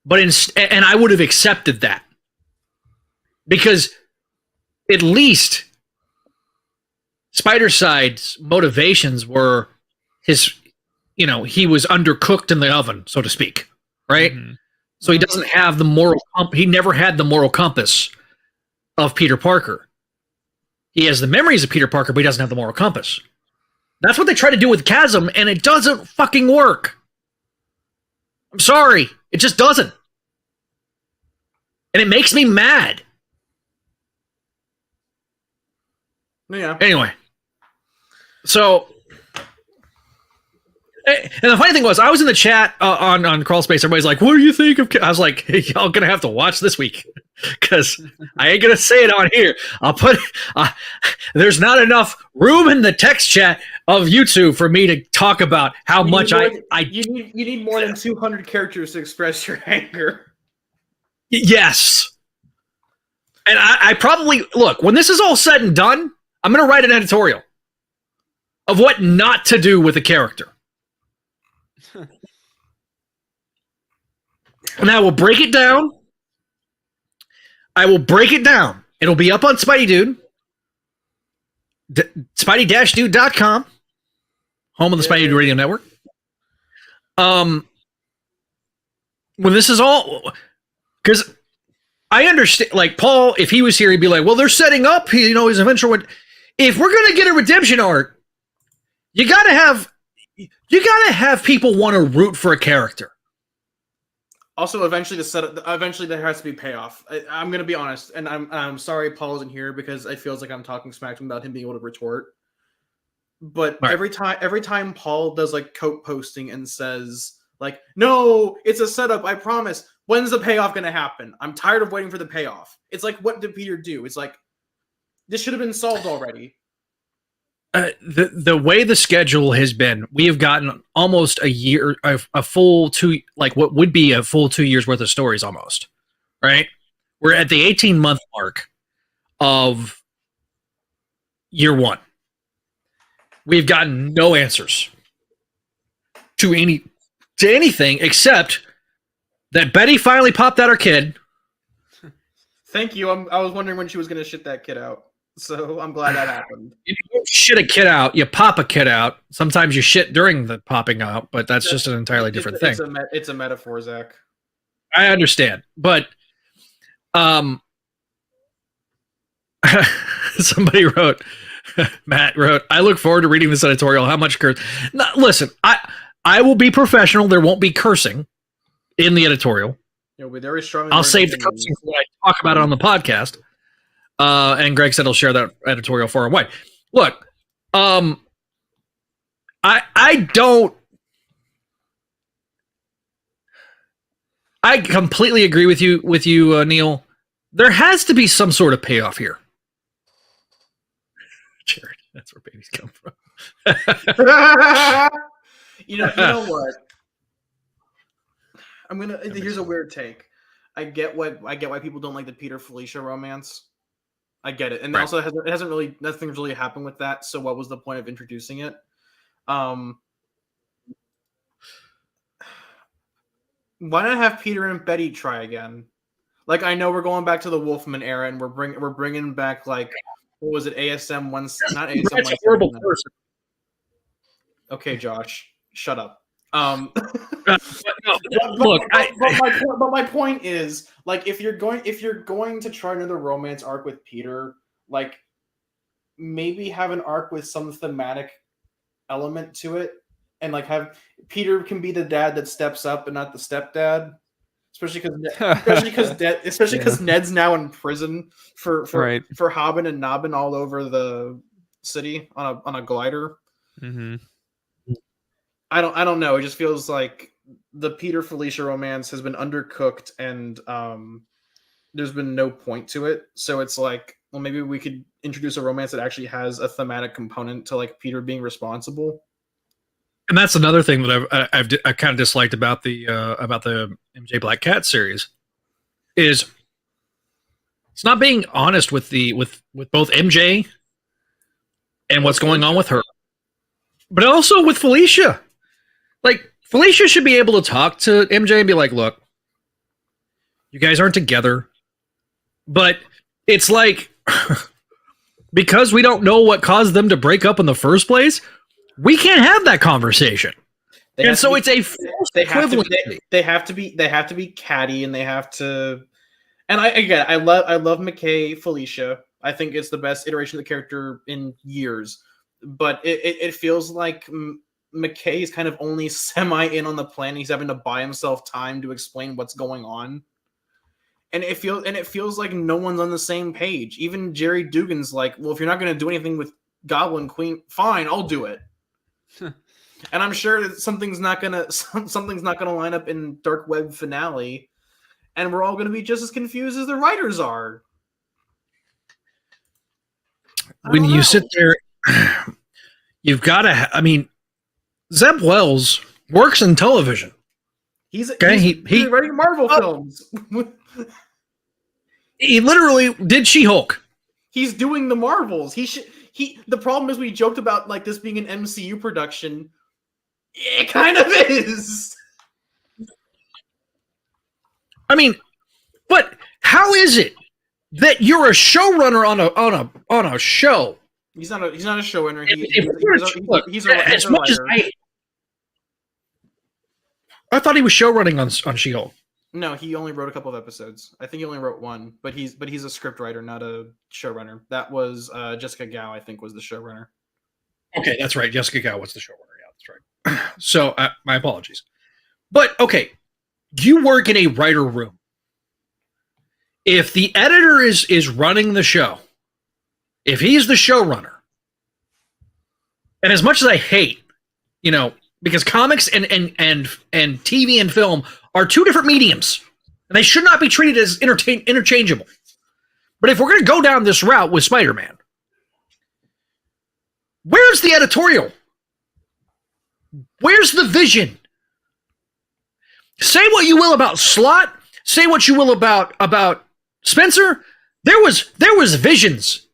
But and I would have accepted that. Because at least Spider-Side's motivations were his, he was undercooked in the oven, so to speak, right? Mm-hmm. So he doesn't have the moral he never had the moral compass of Peter Parker. He has the memories of Peter Parker, but he doesn't have the moral compass. That's what they try to do with Chasm, and it doesn't fucking work. I'm sorry. It just doesn't. And it makes me mad. Yeah. Anyway. So... And the funny thing was, I was in the chat on Crawl Space. Everybody's like, what do you think of... I was like, hey, y'all going to have to watch this week. Because I ain't going to say it on here. I'll put... there's not enough room in the text chat of YouTube for me to talk about how much You need more than 200 characters to express your anger. Yes. And I probably... Look, when this is all said and done, I'm going to write an editorial of what not to do with a character. And I will break it down. It'll be up on Spideydude. Spidey-dude.com. Home of the Spideydude Radio Network. When this is all... Because I understand... Like, Paul, if he was here, he'd be like, well, they're setting up, his eventual... If we're going to get a redemption arc, you got to have people want to root for a character. Also, eventually there has to be payoff. I'm gonna be honest, and I'm sorry Paul isn't here because it feels like I'm talking smack to him about him being able to retort. But right. every time Paul does like coat posting and says like, "No, it's a setup, I promise." When's the payoff gonna happen? I'm tired of waiting for the payoff. It's like, what did Peter do? It's like this should have been solved already. The way the schedule has been, we have gotten almost a year, a full 2, like what would be a full 2 years worth of stories almost, right? We're at the 18-month mark of year 1. We've gotten no answers to anything except that Betty finally popped out her kid. Thank you. I was wondering when she was going to shit that kid out. So I'm glad that happened. You don't shit a kid out, you pop a kid out. Sometimes you shit during the popping out, but that's just an entirely different thing. It's a metaphor, Zach. I understand, but somebody wrote, Matt wrote, I look forward to reading this editorial. How much curse? No, listen, I will be professional. There won't be cursing in the editorial. It'll be very strong. I'll save the cursing when I talk about it on the podcast. And Greg said he'll share that editorial far away. Look, I completely agree with you, Neil. There has to be some sort of payoff here. Jared, that's where babies come from. You know what? Here's a weird take. I get why people don't like the Peter Felicia romance. I get it, and Right. also nothing's really happened with that. So what was the point of introducing it? Why not have Peter and Betty try again? Like, I know we're going back to the Wolfman era, and we're bringing back, like, what was it, ASM once? Not ASM. That's a horrible person. Okay, Josh, shut up. Look, But my point is, like, if you're going to try another romance arc with Peter, like, maybe have an arc with some thematic element to it, and like have Peter can be the dad that steps up and not the stepdad, especially because Ned's now in prison for hobbing and knobbing all over the city on a glider. Mm-hmm. I don't know. It just feels like the Peter Felicia romance has been undercooked, and there's been no point to it. So it's like, well, maybe we could introduce a romance that actually has a thematic component to, like, Peter being responsible. And that's another thing that I've kind of disliked about the MJ Black Cat series is it's not being honest with both MJ and what's going on with her, but also with Felicia. Like, Felicia should be able to talk to MJ and be like, look, you guys aren't together. But it's like, because we don't know what caused them to break up in the first place, we can't have that conversation. And so it's a false equivalency. They have to be catty, and they have to. And I love McKay Felicia. I think it's the best iteration of the character in years. But it feels like McKay is kind of only semi in on the plan. He's having to buy himself time to explain what's going on. And it feels like no one's on the same page. Even Jerry Dugan's like, well, if you're not going to do anything with Goblin Queen, fine, I'll do it. And I'm sure that something's not gonna line up in Dark Web finale, and we're all gonna be just as confused as the writers are. When you sit there, you've got to. I mean, Zeb Wells works in television. He's writing Marvel films. He literally did She-Hulk. He's doing the Marvels. The problem is we joked about, like, this being an MCU production. It kind of is. I mean, but how is it that you're a showrunner on a show? He's not a showrunner. He's as a much writer. as I thought he was showrunning on She-Hulk. No, he only wrote a couple of episodes. I think he only wrote one, but he's a scriptwriter, not a showrunner. That was Jessica Gao, I think, was the showrunner. Okay, that's right. Jessica Gao was the showrunner. Yeah, that's right. So, my apologies. But, okay, you work in a writer room. If the editor is running the show, if he's the showrunner, and as much as I hate, because comics and TV and film are two different mediums, and they should not be treated as interchangeable. But if we're going to go down this route with Spider-Man, where's the editorial? Where's the vision? Say what you will about Slott. Say what you will about Spencer. There was visions.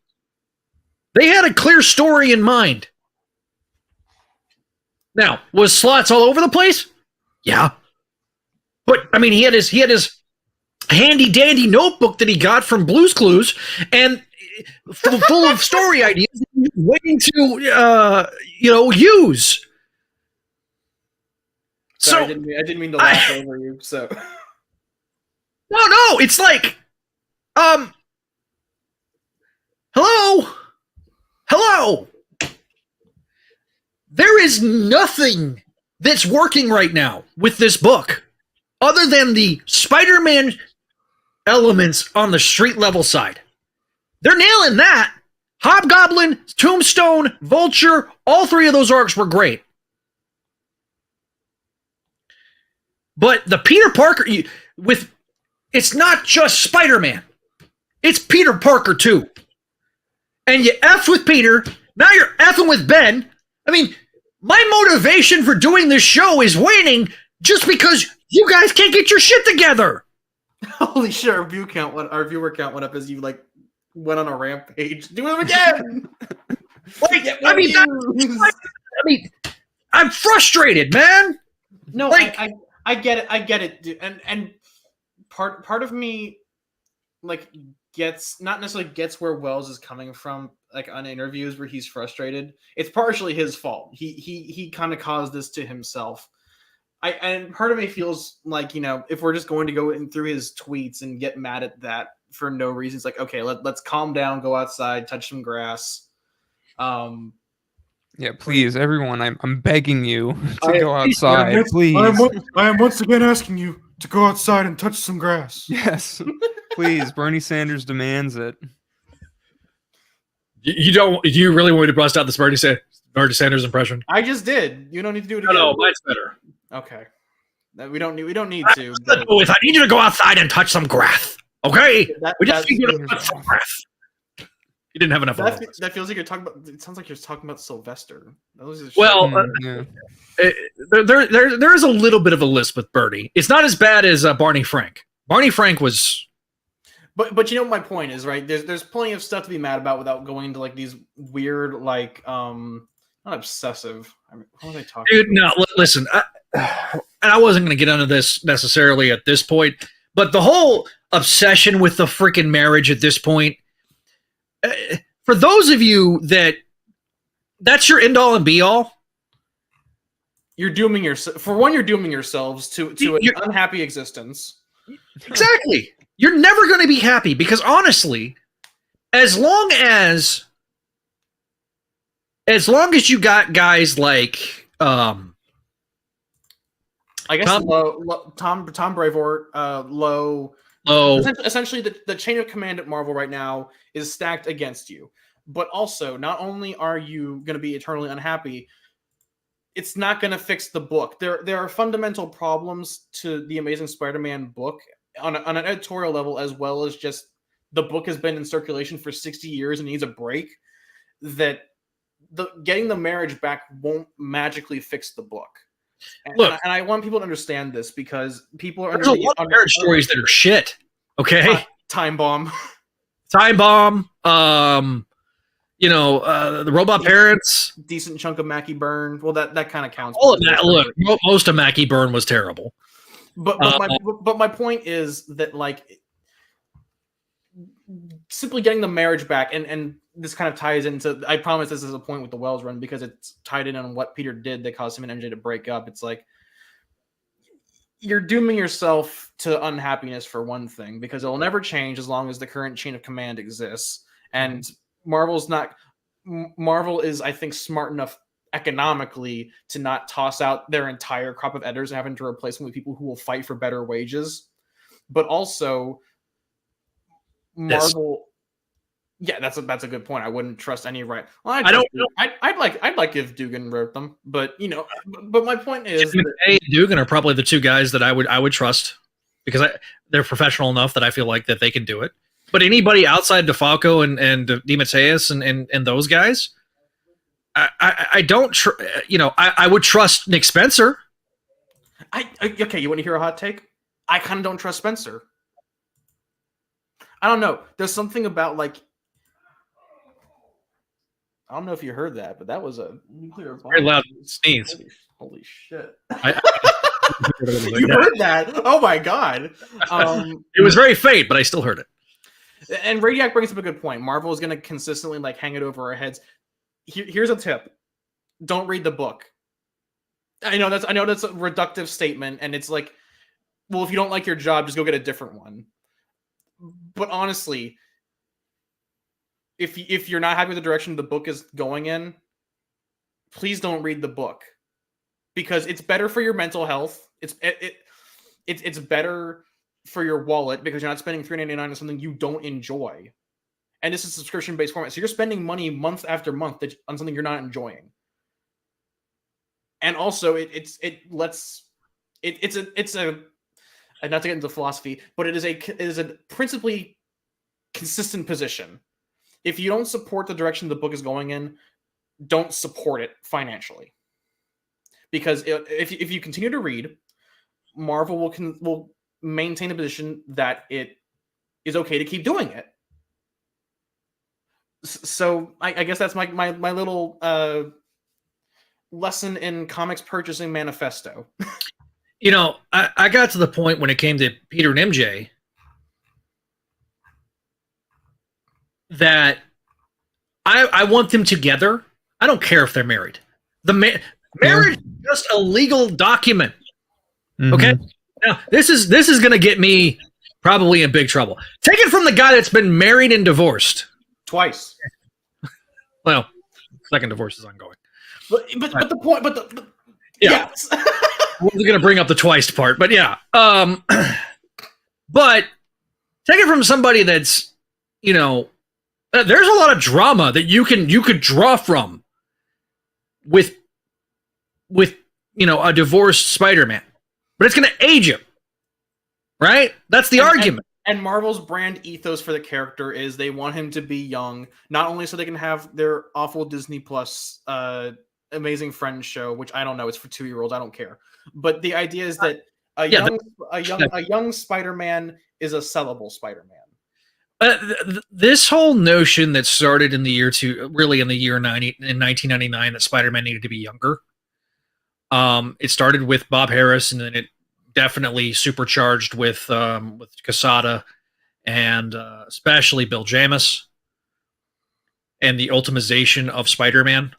They had a clear story in mind. Now, was Slott's all over the place? Yeah. But, I mean, he had his handy dandy notebook that he got from Blue's Clues, and full of story ideas that he was waiting to, use. Sorry, I didn't mean to laugh over you. So, no, it's like, hello. There is nothing that's working right now with this book other than the Spider-Man elements on the street level side. They're nailing that. Hobgoblin, Tombstone, Vulture, all three of those arcs were great. But the Peter Parker, it's not just Spider-Man. It's Peter Parker too. And you effed with Peter, now you're effing with Ben. I mean, my motivation for doing this show is waning just because you guys can't get your shit together. Holy shit! Our viewer count went up as you like went on a rampage. Do it again. Like, I mean, I'm frustrated, man. No, Like- I get it, dude. And part of me like not necessarily gets where Wells is coming from, like on interviews where he's frustrated. It's partially his fault. He kind of caused this to himself. And part of me feels like, if we're just going to go in through his tweets and get mad at that for no reason, it's like, okay, let's calm down, go outside, touch some grass. Yeah, please, everyone, I'm begging you to go outside, please. I am once again asking you to go outside and touch some grass. Yes, please. Bernie Sanders demands it. You don't? Do you really want me to bust out this Bernie Sanders impression? I just did. You don't need to do it again. No, mine's better. Okay. We don't need to. But I need you to go outside and touch some grass. Okay, we just need you to touch some grass. You didn't have enough. That feels like you're talking about. It sounds like you're talking about Sylvester. There is a little bit of a list with Bernie. It's not as bad as Barney Frank. Barney Frank was. But you know what my point is, right? There's plenty of stuff to be mad about without going into like these weird like not obsessive. I mean, what are they talking? Dude, about? no, listen. And I wasn't going to get into this necessarily at this point, but the whole obsession with the freaking marriage at this point. For those of you that's your end all and be all. You're dooming yourself. For one, you're dooming yourselves to an unhappy existence. Exactly. You're never going to be happy because honestly, as long as you got guys like I guess Tom Brevoort, Low. Essentially, the chain of command at Marvel right now is stacked against you. But also, not only are you going to be eternally unhappy, it's not going to fix the book. There are fundamental problems to the Amazing Spider-Man book on an editorial level, as well as just the book has been in circulation for 60 years and needs a break. That getting the marriage back won't magically fix the book. And I want people to understand this because people are. There's a lot of marriage stories that are shit. Okay, Time Bomb, the Robot Parents, decent chunk of Mackie Byrne. Well, that kind of counts. All of that. Look, most of Mackie Byrne was terrible. But my point is that like simply getting the marriage back, and this kind of ties into. I promise this is a point with the Wells run because it's tied in on what Peter did that caused him and MJ to break up. It's like you're dooming yourself to unhappiness for one thing because it will never change as long as the current chain of command exists. And Marvel is, I think, smart enough economically to not toss out their entire crop of editors and having to replace them with people who will fight for better wages. But also, Marvel. Yeah, that's a good point. I wouldn't trust any right. Well, I don't know. I'd like if Dugan wrote them, but but my point is, and Dugan are probably the two guys that I would trust because they're professional enough that I feel like that they can do it. But anybody outside DeFalco and DeMatteis and those guys, I don't. I would trust Nick Spencer. Okay, you want to hear a hot take? I kind of don't trust Spencer. I don't know. There's something about like. I don't know if you heard that, but that was a nuclear bomb. Very loud sneeze. Holy shit. You heard that? Oh my god. It was very faint, but I still heard it. And Radiac brings up a good point. Marvel is going to consistently like hang it over our heads. Here's a tip. Don't read the book. I know that's a reductive statement, and it's like, well, if you don't like your job, just go get a different one. But honestly, if you're not happy with the direction the book is going in, please don't read the book because it's better for your mental health. It's better for your wallet because you're not spending $3.99 on something you don't enjoy, and this is a subscription-based format, so you're spending money month after month on something you're not enjoying. And also, it's a not to get into philosophy, but it is a principally consistent position. If you don't support the direction the book is going in, don't support it financially. Because if you continue to read, Marvel will maintain a position that it is okay to keep doing it. So I guess that's my little lesson in comics purchasing manifesto. You know, I got to the point when it came to Peter and MJ that I want them together. I don't care if they're married. Marriage is just a legal document. Mm-hmm. Okay? Now, this is going to get me probably in big trouble. Take it from the guy that's been married and divorced. Twice. Well, second divorce is ongoing. But the point, yeah. Yes. I wasn't going to bring up the twice part, but yeah. But take it from somebody that's, you know, there's a lot of drama that you could draw from with you know, a divorced Spider-Man, but it's going to age him, right? That's the argument. And Marvel's brand ethos for the character is they want him to be young, not only so they can have their awful Disney Plus Amazing Friends show, which I don't know, it's for 2-year-olds, I don't care. But the idea is that a young Spider-Man is a sellable Spider-Man. This whole notion that started in the year 1999, that Spider-Man needed to be younger. It started with Bob Harris, and then it definitely supercharged with Quesada and especially Bill Jamis and the ultimization of Spider-Man.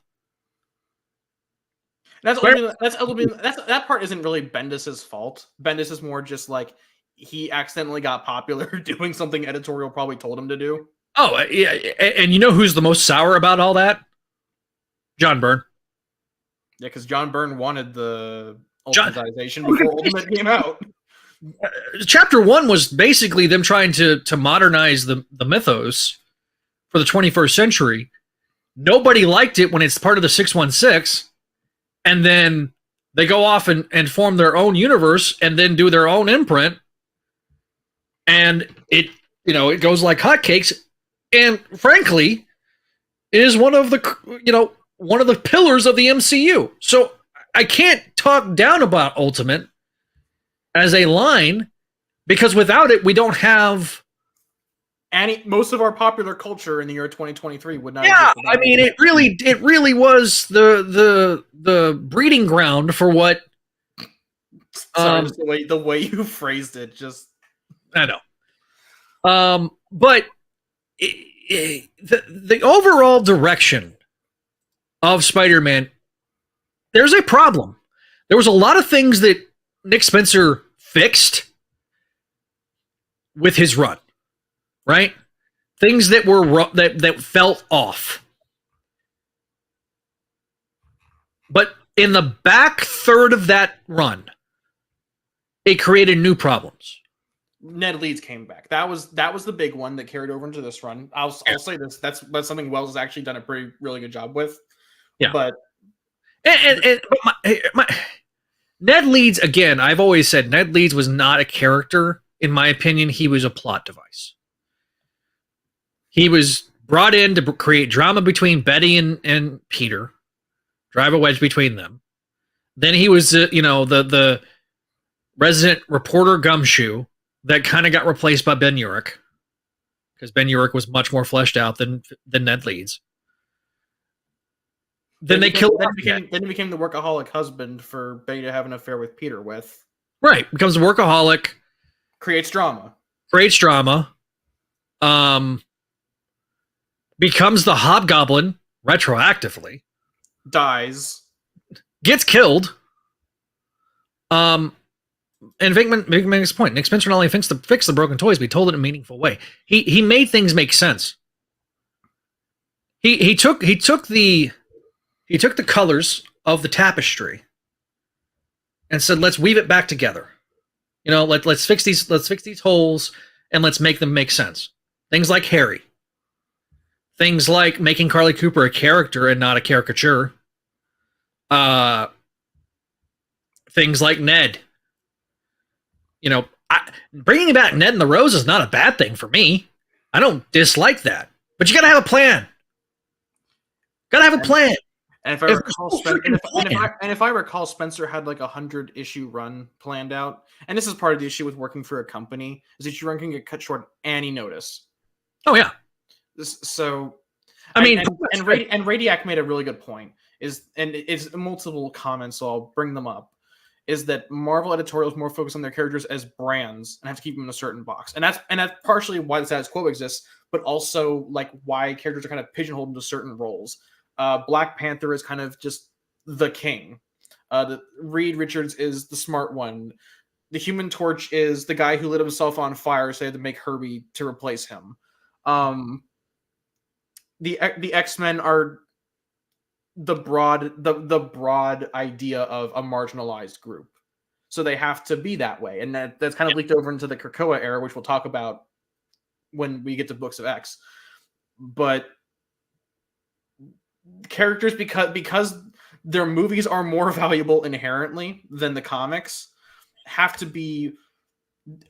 That part isn't really Bendis's fault. Bendis is more just like he accidentally got popular doing something editorial probably told him to do. Oh, yeah, and you know who's the most sour about all that? John Byrne. Yeah, because John Byrne wanted the ultimatization before Ultimate came out. Chapter 1 was basically them trying to modernize the mythos for the 21st century. Nobody liked it when it's part of the 616. And then they go off and form their own universe and then do their own imprint. And it goes like hotcakes. And frankly, is one of the pillars of the MCU. So I can't talk down about Ultimate as a line, because without it, we don't have. And most of our popular culture in the year 2023 would not. Yeah, I mean, it really was the breeding ground for what. Sorry, the way you phrased it, just. I know. But the overall direction of Spider-Man, there's a problem. There was a lot of things that Nick Spencer fixed with his run. Right? Things that were that felt off. But in the back third of that run, it created new problems. Ned Leeds came back. That was the big one that carried over into this run. I'll say this. That's something Wells has actually done a really good job with. Yeah. But Ned Leeds, again, I've always said Ned Leeds was not a character. In my opinion, he was a plot device. He was brought in to create drama between Betty and Peter, drive a wedge between them. Then he was, the resident reporter gumshoe that kind of got replaced by Ben Urich, because Ben Urich was much more fleshed out than Ned Leeds. Then he became the workaholic husband for Betty to have an affair with Peter with. Right, becomes a workaholic, creates drama. Becomes the Hobgoblin retroactively. Dies. Gets killed. And Vickman makes a point. Nick Spencer not only fixed the broken toys, but he told it in a meaningful way. He made things make sense. He took the colors of the tapestry and said, let's weave it back together. Let's fix these holes and let's make them make sense. Things like Harry. Things like making Carly Cooper a character and not a caricature. Things like Ned. Bringing back Ned and the Rose is not a bad thing for me. I don't dislike that. But you got to have a plan. And if I recall, if I recall, Spencer had like 100-issue run planned out. And this is part of the issue with working for a company, is that your run can get cut short any notice. Oh yeah. So, I mean, and Radiac made a really good point. It's multiple comments, so I'll bring them up. Is that Marvel editorials more focused on their characters as brands and have to keep them in a certain box, and that's partially why the status quo exists, but also like why characters are kind of pigeonholed into certain roles. Black Panther is kind of just the king. Reed Richards is the smart one. The Human Torch is the guy who lit himself on fire, so they had to make Herbie to replace him. The X-Men are the broad idea of a marginalized group, so they have to be that way, and that's kind of leaked over into the Krakoa era, which we'll talk about when we get to Books of X. But characters, because their movies are more valuable inherently than the comics,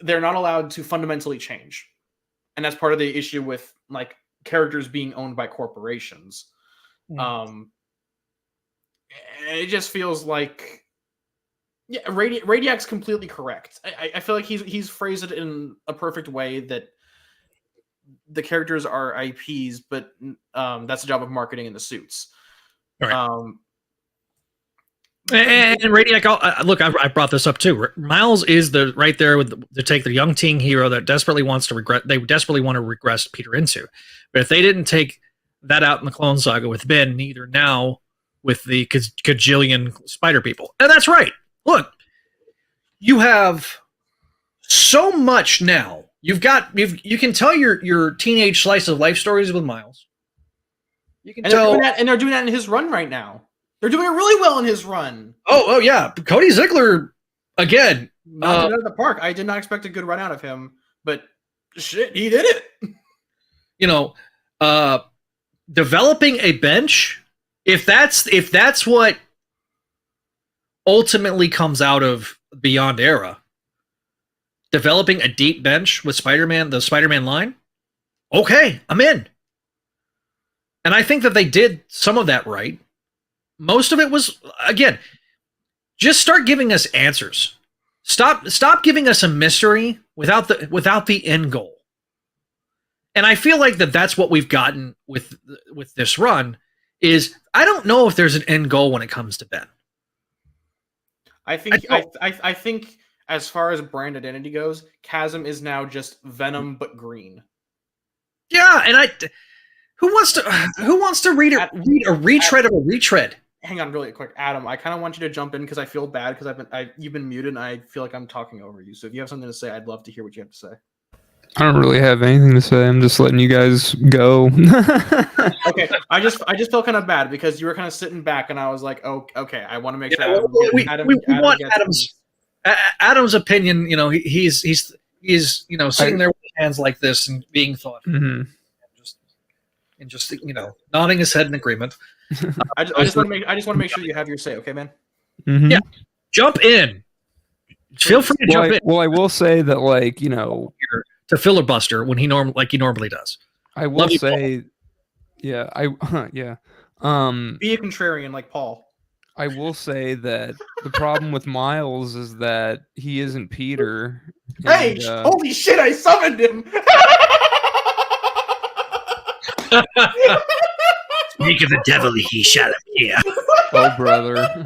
they're not allowed to fundamentally change, and that's part of the issue with like characters being owned by corporations. It just feels like, yeah, Radiac's completely correct. I feel like he's phrased it in a perfect way, that the characters are IPs, but that's the job of marketing in the suits. Right. And Radiac, look, I brought this up too. Miles is right there to take the young teen hero that desperately want to regress Peter into. But if they didn't take that out in the Clone Saga with Ben, neither now with the cajillion spider people. And that's right. Look, you have so much now. You can tell your teenage slice of life stories with Miles. You can tell, they're doing that in his run right now. They're doing it really well in his run. Oh yeah, Cody Ziegler again. Knocked it out of the park. I did not expect a good run out of him, but shit, he did it. Developing a bench. If that's what ultimately comes out of Beyond Era, developing a deep bench with Spider-Man, the Spider-Man line, okay, I'm in. And I think that they did some of that right. Most of it was, again, just start giving us answers. Stop giving us a mystery without the end goal. And I feel like that's what we've gotten with this run. Is I don't know if there's an end goal when it comes to Ben. I think as far as brand identity goes, Chasm is now just Venom but green. Yeah, and who wants to read a retread of a retread? Hang on, really quick, Adam. I kind of want you to jump in because I feel bad because you've been muted and I feel like I'm talking over you. So if you have something to say, I'd love to hear what you have to say. I don't really have anything to say. I'm just letting you guys go. Okay, I just felt kind of bad because you were kind of sitting back, and I was like, "Oh, okay." I want to make sure we want Adam's opinion. He's sitting there with his hands like this and being thoughtful, and just nodding his head in agreement. I just want to make sure you have your say, okay, man? Mm-hmm. Yeah, jump in. Feel free to jump in. Well, I will say that, to filibuster when he normally does. I will say, Be a contrarian like Paul. I will say that the problem with Miles is that he isn't Peter. Hey, holy shit! I summoned him. Speak of the devil, he shall appear. Oh, brother.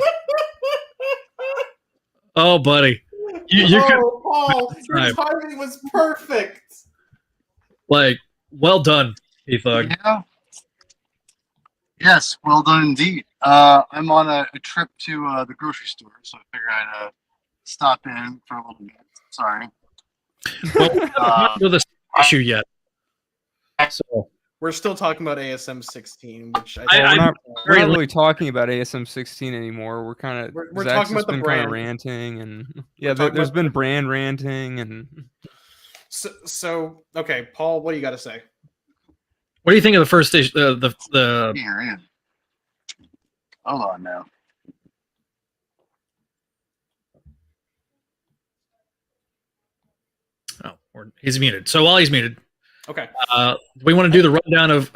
Oh, buddy. Paul, your timing was perfect. Well done, P-Thug. Yeah. Yes, well done indeed. I'm on a trip to the grocery store, so I figured I'd stop in for a little bit. Sorry. Well, not with this issue yet. So we're still talking about ASM 16, which we're not really talking about ASM 16 anymore. We're kind of we're talking about the brand. Kind of ranting, and there's been brand ranting, and so okay, Paul, what do you got to say? What do you think of the first issue? The Here, in. Hold on now. Oh, he's muted. So while he's muted, okay. We want to do the rundown of.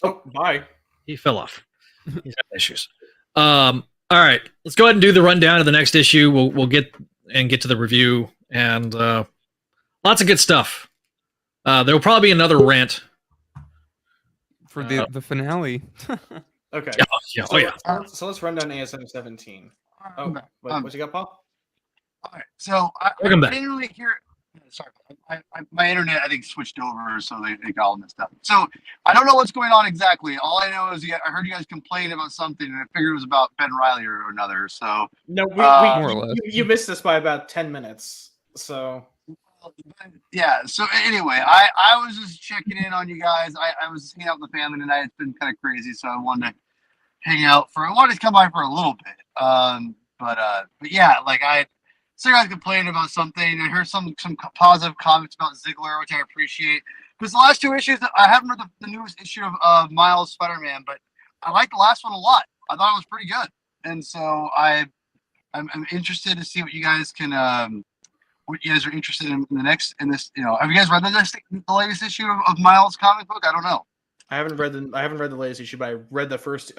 Oh, bye. He fell off. He's got issues. All right, let's go ahead and do the rundown of the next issue. We'll get to the review and lots of good stuff. There will probably be another rant for the finale. Okay. So let's run down ASM 17. Oh, what you got, Paul? All right. So I Welcome back. didn't really hear. Sorry, my internet I think switched over, so they got all messed up. So I don't know what's going on exactly. All I know is I heard you guys complain about something, and I figured it was about Ben Riley or another. So No, more or less. you missed this by about 10 minutes. So yeah. So anyway, I was just checking in on you guys. I was hanging out with the family tonight. It's been kind of crazy, so I wanted to hang out I wanted to come by for a little bit. But yeah, like so you guys complaining about something. I heard some positive comments about Ziggler, which I appreciate. Because the last two issues, I haven't read the newest issue of Miles Spider-Man, but I liked the last one a lot. I thought it was pretty good, and so I'm interested to see what you guys can what you guys are interested in in this. Have you guys read the latest issue of Miles comic book? I don't know. I haven't read the latest issue, but I read the first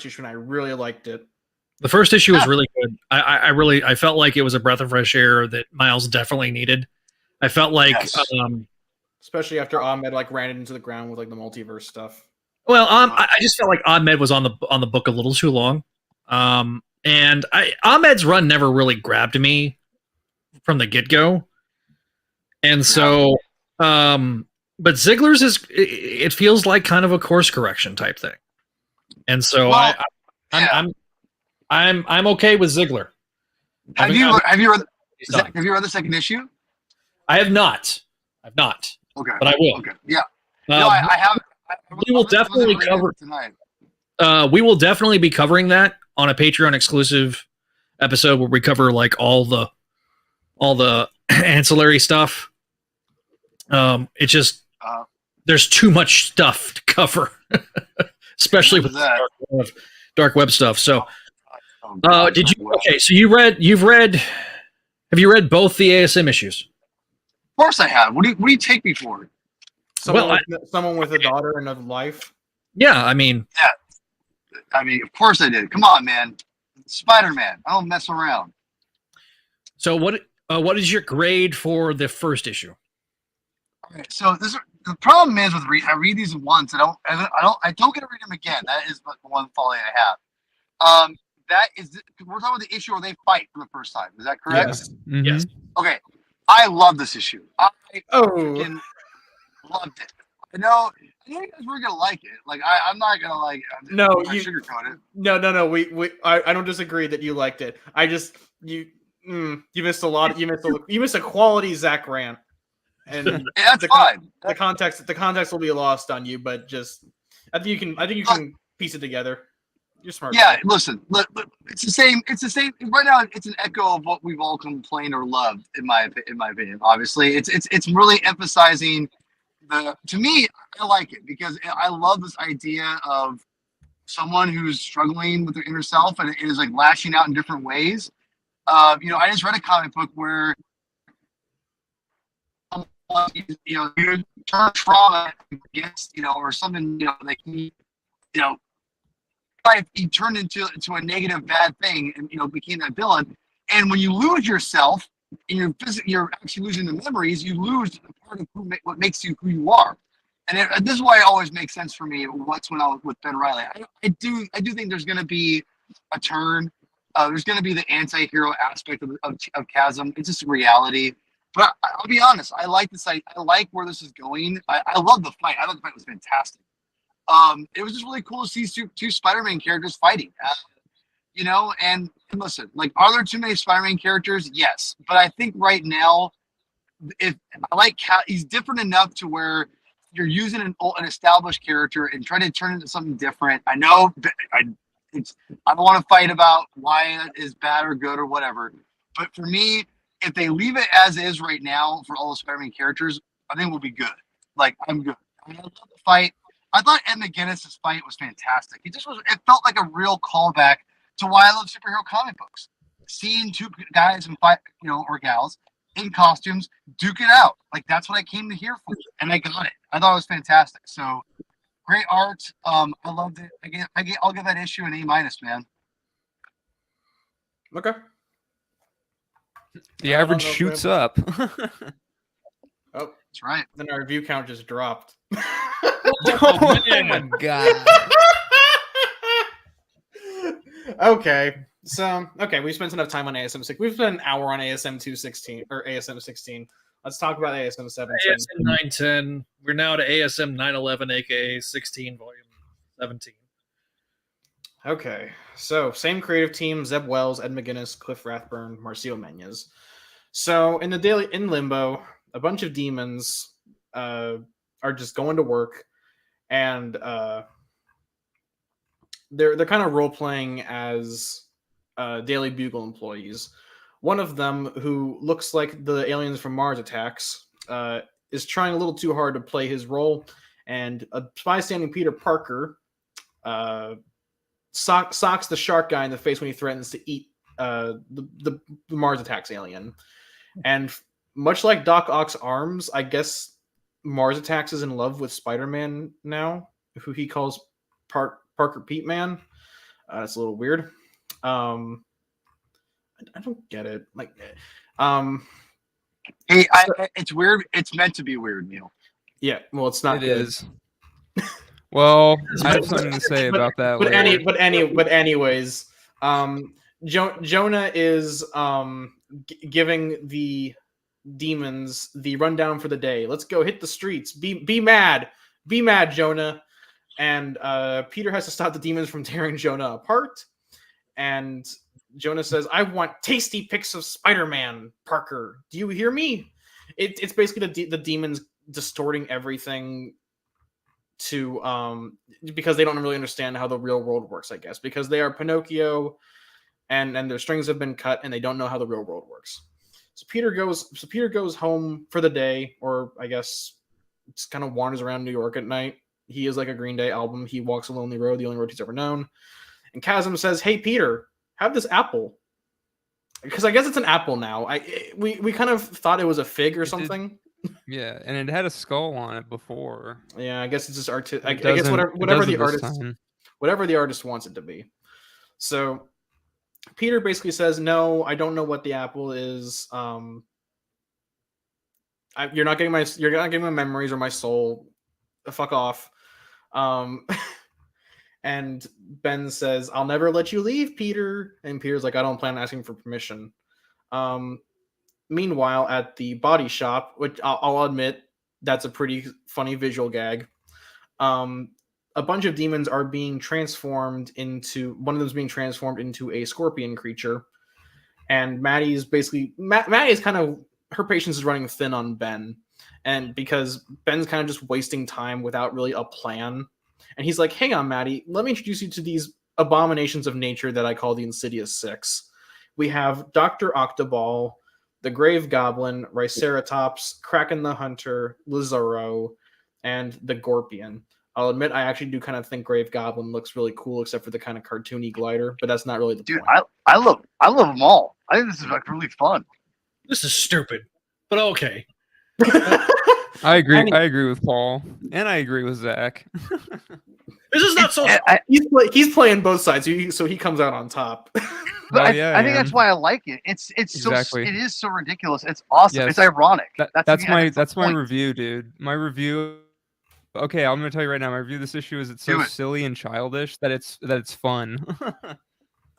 issue and I really liked it. The first issue was really good. I felt like it was a breath of fresh air that Miles definitely needed. I felt like, especially after Ahmed ran it into the ground with the multiverse stuff. Well, I just felt like Ahmed was on the book a little too long, and Ahmed's run never really grabbed me from the get go, and so, but Ziggler's it feels like kind of a course correction type thing, and so I'm okay with Ziggler. Have you read the second issue? I have not. I've not. Okay. But I will. Okay. Yeah. I have. We will definitely cover tonight. We will definitely be covering that on a Patreon exclusive episode where we cover all the ancillary stuff. It's just there's too much stuff to cover, especially with dark web stuff. So. Did you? Okay, so have you read both the ASM issues? Of course I have. What do you take me for? Someone with a daughter and a life. Yeah, I mean, of course I did. Come on, man. Spider-Man. I don't mess around. So what is your grade for the first issue? Okay, so the problem is with I read these once. I don't get to read them again. That is the one folly I have. We're talking about the issue where they fight for the first time. Is that correct? Yes. Mm-hmm. Yes. Okay. I love this issue. I Oh. loved it. I know you guys were gonna like it. I'm not gonna sugarcoat it. No. I don't disagree that you liked it. I just you missed a lot. You missed a quality Zach rant, and that's fine. The context will be lost on you. But just I think you can piece it together. You're smart. Yeah, listen, look, it's the same. It's the same. Right now, it's an echo of what we've all complained or loved, in my opinion. Obviously, it's really emphasizing to me, I like it because I love this idea of someone who's struggling with their inner self and is lashing out in different ways. I just read a comic book where you turn trauma against or something life he turned into a negative bad thing and became that villain. And when you lose yourself and you're actually losing the memories, you lose a part of what makes you who you are. And this is why it always makes sense for me what's when I was with Ben Riley. I do think there's going to be a turn. There's going to be the anti-hero aspect of Chasm. It's just reality. But I'll be honest, I like this. I like where this is going. I love the fight. I thought the fight was fantastic. It was just really cool to see two Spider-Man characters fighting, and listen, are there too many Spider-Man characters? Yes. But I think right now, if I like he's different enough to where you're using an established character and trying to turn it into something different. I know I don't want to fight about why it is bad or good or whatever. But for me, if they leave it as is right now for all the Spider-Man characters, I think we'll be good. I'm good. I love the fight. I thought Ed McGuinness' fight was fantastic. It felt like a real callback to why I love superhero comic books. Seeing two guys and fight, or gals in costumes, duke it out. That's what I came to here for. And I got it. I thought it was fantastic. So Great art. I loved it. I'll give that issue an A-, man. Okay. The I don't average know if shoots we up. Oh, That's right. then our view count just dropped. Oh my god. Okay. So, we spent enough time on ASM 6. We've spent an hour on ASM 216 or ASM 16. Let's talk about ASM 17. ASM 910. We're now to ASM 911, aka 16, volume 17. Okay. So, same creative team: Zeb Wells, Ed McGuinness, Cliff Rathburn, Marcio Menez. So, in Limbo, a bunch of demons are just going to work, and they're kind of role playing as Daily Bugle employees. One of them, who looks like the aliens from Mars Attacks, is trying a little too hard to play his role, and a bystanding Peter Parker socks the shark guy in the face when he threatens to eat the Mars Attacks alien. And much like Doc Ock's arms, I guess Mars Attacks is in love with Spider-Man now, who he calls Parker Pete Man. It's a little weird. I don't get it. Like, Hey, it's weird. It's meant to be weird, Neil. yeah. Well, it's not. It good. is. Well, I have something to say about that. But anyways, Jonah is giving the demons the rundown for the day. Let's go hit the streets. Be mad, Jonah. And Peter has to stop the demons from tearing Jonah apart. And Jonah says, "I want tasty pics of Spider-Man, Parker. Do you hear me?" It's basically the demons distorting everything to because they don't really understand how the real world works, I guess, because they are Pinocchio and their strings have been cut and they don't know how the real world works. So Peter goes home for the day, or I guess just kind of wanders around New York at night. He is like a Green Day album. He walks a lonely road, the only road he's ever known. And Chasm says, "Hey Peter, have this apple." Because I guess it's an apple now. We kind of thought it was a fig or something. Yeah, and it had a skull on it before. Yeah, I guess it's just art. I guess doesn't- whatever it the doesn't this artist time. whatever the artist wants it to be. So Peter basically says, "No, I don't know what the apple is. You're not getting my memories or my soul. Fuck off." And Ben says, "I'll never let you leave, Peter." And Peter's like, "I don't plan on asking for permission." Meanwhile, at the body shop, which I'll admit, that's a pretty funny visual gag. A bunch of demons are being transformed into, one of them's being transformed into a scorpion creature. And Maddie's kind of, her patience is running thin on Ben. And because Ben's kind of just wasting time without really a plan. And he's like, "Hang on, Maddie, let me introduce you to these abominations of nature that I call the Insidious Six. We have Dr. Octoball, the Grave Goblin, Triceratops, Kraken the Hunter, Lizarro, and the Gorpion." I'll admit, I actually do kind of think Grave Goblin looks really cool, except for the kind of cartoony glider, but that's not really the Dude, point. I love them all. I think this is like really fun. This is stupid, but okay. I agree with Paul, and I agree with Zach. This is not so. He's playing both sides, so he comes out on top. But Oh, yeah, I think man. that's why I like it. It's Exactly. it is so ridiculous. It's awesome. Yes. It's ironic. That's my point. review, dude. My review. Okay, I'm gonna tell you right now. My review of this issue is it's so silly and childish that it's fun.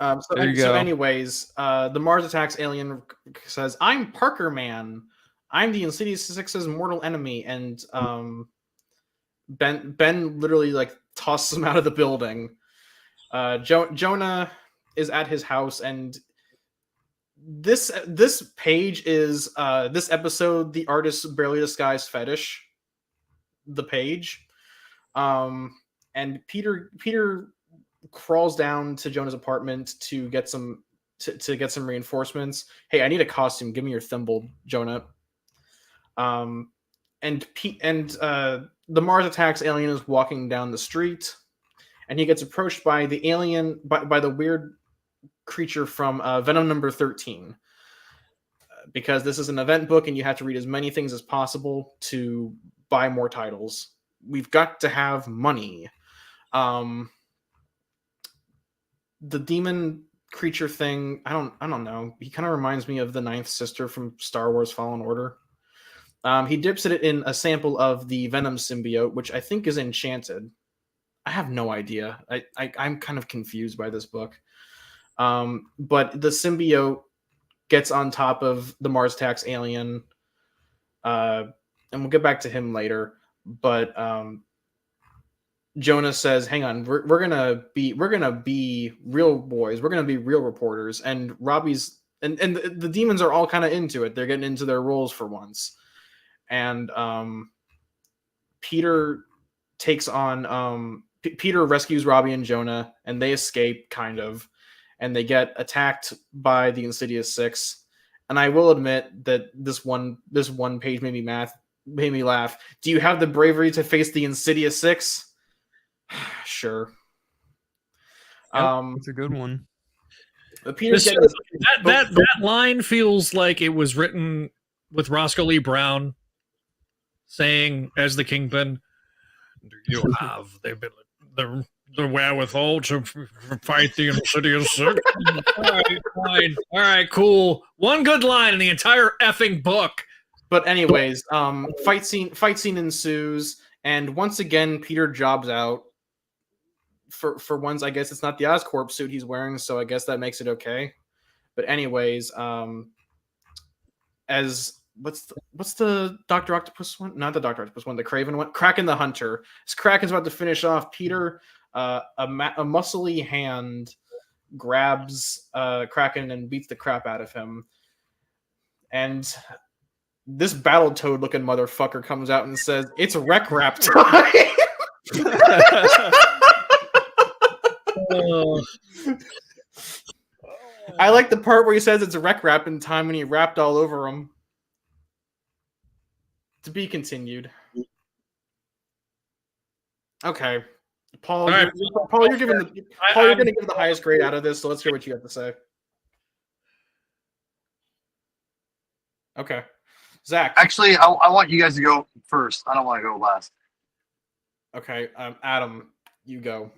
There you go. So anyways, the Mars Attacks alien says, "I'm Parker Man. I'm the Insidious Six's mortal enemy." And Ben literally like tosses him out of the building. Jonah is at his house, and this page is this episode, the artist's barely disguised fetish. The page, and Peter crawls down to Jonah's apartment to get some reinforcements. "Hey, I need a costume. Give me your thimble, Jonah." And the Mars Attacks alien is walking down the street, and he gets approached by the alien by the weird creature from Venom number 13. Because this is an event book, and you have to read as many things as possible to buy more titles. we've got to have money. The demon creature thing, I don't know. He kind of reminds me of the Ninth Sister from Star Wars Fallen Order. He dips it in a sample of the Venom symbiote, which I think is enchanted. I have no idea. I'm kind of confused by this book. But the symbiote gets on top of the Mars Attacks alien. And we'll get back to him later. But Jonah says, "Hang on, we're gonna be real boys. We're gonna be real reporters." And Robbie's and the demons are all kind of into it. They're getting into their roles for once. And Peter takes on Peter rescues Robbie and Jonah, and they escape kind of, and they get attacked by the Insidious Six. And I will admit that this one page made me laugh. Do you have the bravery to face the Insidious Six? Sure. It's a good one. Peter that line feels like it was written with Roscoe Lee Brown saying, as the Kingpin, "Do you have the wherewithal to fight the Insidious Six?" All right, fine. All right, cool. One good line in the entire effing book. But anyways, fight scene ensues, and once again Peter jobs out. For once, I guess it's not the Oscorp suit he's wearing, so I guess that makes it okay. But anyways, as what's the Dr. Octopus one? Not the Dr. Octopus one, the Kraven one. Kraken the Hunter. As Kraken's about to finish off, Peter, a muscly hand grabs Kraken and beats the crap out of him. And this Battletoad looking motherfucker comes out and says, "It's REK-RAP time." I like the part where he says it's REK-RAP in time when he rapped all over him. To be continued. Okay, Paul. All right. Paul, you're going to give the highest grade out of this. So let's hear what you have to say. Okay, Zach. Actually, I want you guys to go first. I don't want to go last. Okay, Adam, you go.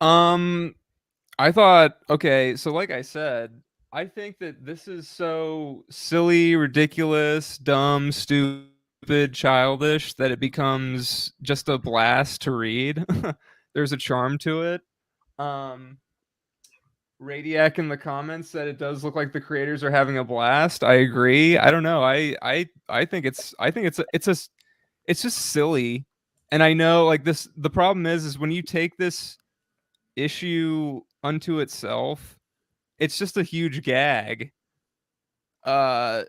I thought, okay, so like I said, I think that this is so silly, ridiculous, dumb, stupid, childish that it becomes just a blast to read. There's a charm to it. Radiac in the comments said it does look like the creators are having a blast. I agree. I don't know. I think it's just silly. And I know like this, the problem is when you take this issue unto itself, it's just a huge gag. I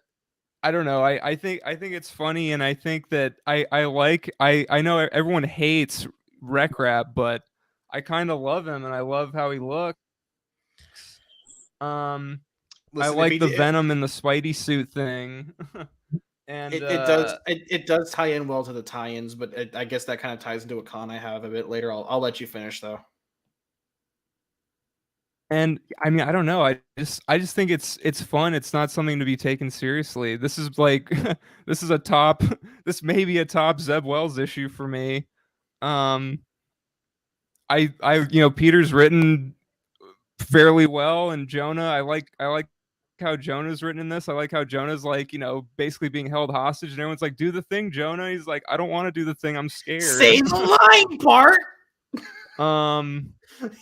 don't know. I think it's funny, and I think that I know everyone hates REK-RAP, but I kind of love him, and I love how he looks. Listen, I like the Venom in the Spidey suit thing. And it does tie in well to the tie-ins, but I guess that kind of ties into a con I have a bit later. I'll let you finish though. And I mean, I don't know. I just think it's fun. It's not something to be taken seriously. This is like this may be a top Zeb Wells issue for me. Peter's written fairly well, and Jonah, I like how Jonah's written in this. I like how Jonah's like, basically being held hostage, and everyone's like, "Do the thing, Jonah." He's like, "I don't want to do the thing. I'm scared." Say the line, Bart.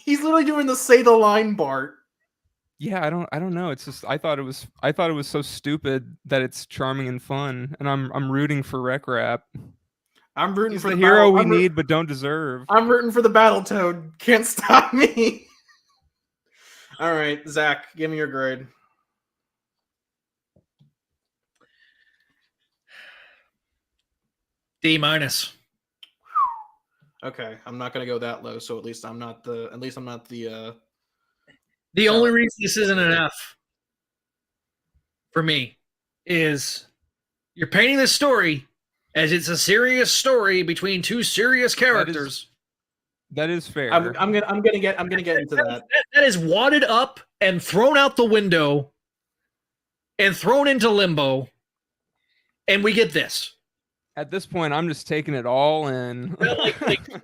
He's literally doing the say the line, Bart. Yeah, I don't know. It's just I thought it was so stupid that it's charming and fun, and I'm rooting for REK-RAP. I'm rooting He's for the hero we need but don't deserve. I'm rooting for the Battletoad. Can't stop me. All right, Zach, give me your grade. D-. Okay, I'm not gonna go that low, so at least I'm not the. The only reason this isn't an F for me is you're painting this story as it's a serious story between two serious characters. That is fair. I'm gonna get into that. That is wadded up and thrown out the window and thrown into limbo, and we get this. At this point, I'm just taking it all in.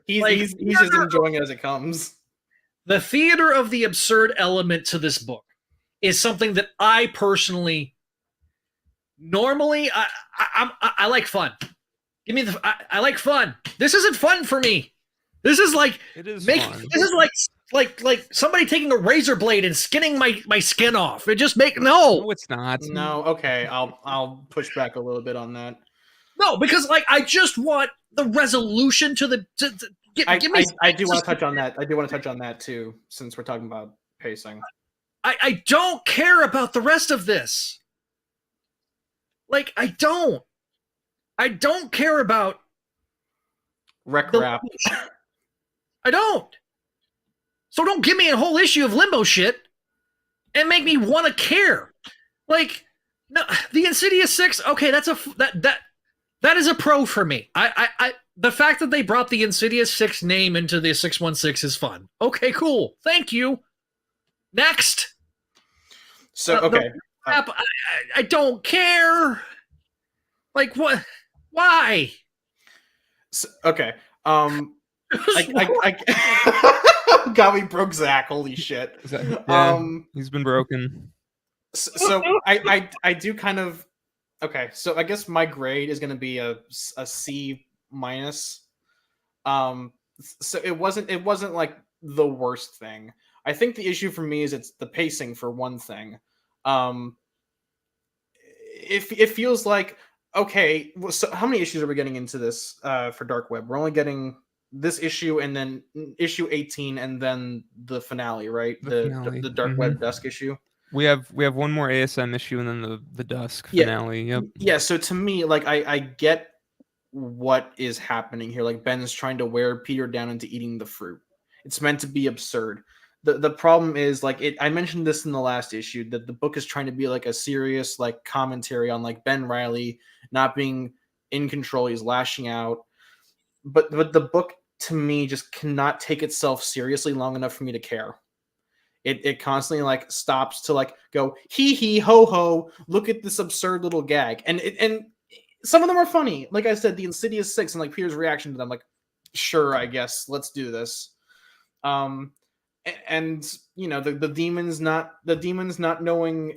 He's just enjoying it as it comes. The theater of the absurd element to this book is something that I personally normally I like fun. Give me I like fun. This isn't fun for me. This is like It is fun. This is like somebody taking a razor blade and skinning my skin off. It just No, it's not. No, okay, I'll push back a little bit on that. No, because like I just want the resolution to the give me. I do want to touch on that. I do want to touch on that too, since we're talking about pacing. I don't care about the rest of this. Like I don't care about REK-RAP. I don't. So don't give me a whole issue of limbo shit and make me want to care. Like no, the Insidious 6. Okay, that's that is a pro for me. I the fact that they brought the Insidious 6 name into the 616 is fun. Okay, cool. Thank you. Next. So okay. I don't care. Like what? Why? So, okay. I God, we broke Zach. Holy shit. He's been broken. So I do kind of. Okay, so I guess my grade is going to be a C minus. So it wasn't like the worst thing. I think the issue for me is it's the pacing for one thing. It feels like, okay, so how many issues are we getting into this for Dark Web? We're only getting this issue and then issue 18 and then the finale, right? The Dark Web Dusk issue. We have one more ASM issue and then the Dusk finale. Yep. Yeah, so to me, like I get what is happening here. Like Ben's trying to wear Peter down into eating the fruit. It's meant to be absurd. The problem is, like, I mentioned this in the last issue, that the book is trying to be like a serious like commentary on like Ben Reilly not being in control. He's lashing out. But the book to me just cannot take itself seriously long enough for me to care. It constantly like stops to like go hee hee ho ho, look at this absurd little gag, and some of them are funny. Like I said, the Insidious 6 and like Peter's reaction to them, like, sure, I guess let's do this. And you know the demons not knowing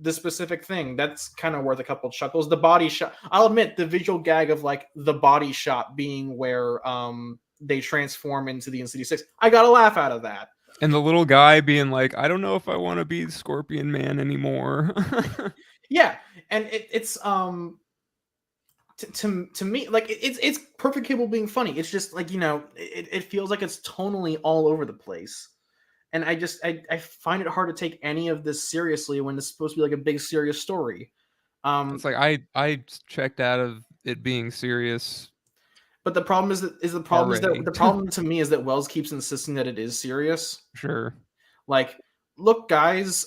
the specific thing, that's kind of worth a couple chuckles. The body shot, I'll admit, the visual gag of like the body shot being where they transform into the Insidious 6, I got a laugh out of that. And the little guy being like, I don't know if I want to be Scorpion Man anymore. Yeah, and it's to me, like it's perfect capable of being funny. It's just like, you know, it feels like it's tonally all over the place. And I find it hard to take any of this seriously when it's supposed to be like a big serious story. It's like I checked out of it being serious. But the problem the problem to me is that Wells keeps insisting that it is serious. Sure. Like, look, guys,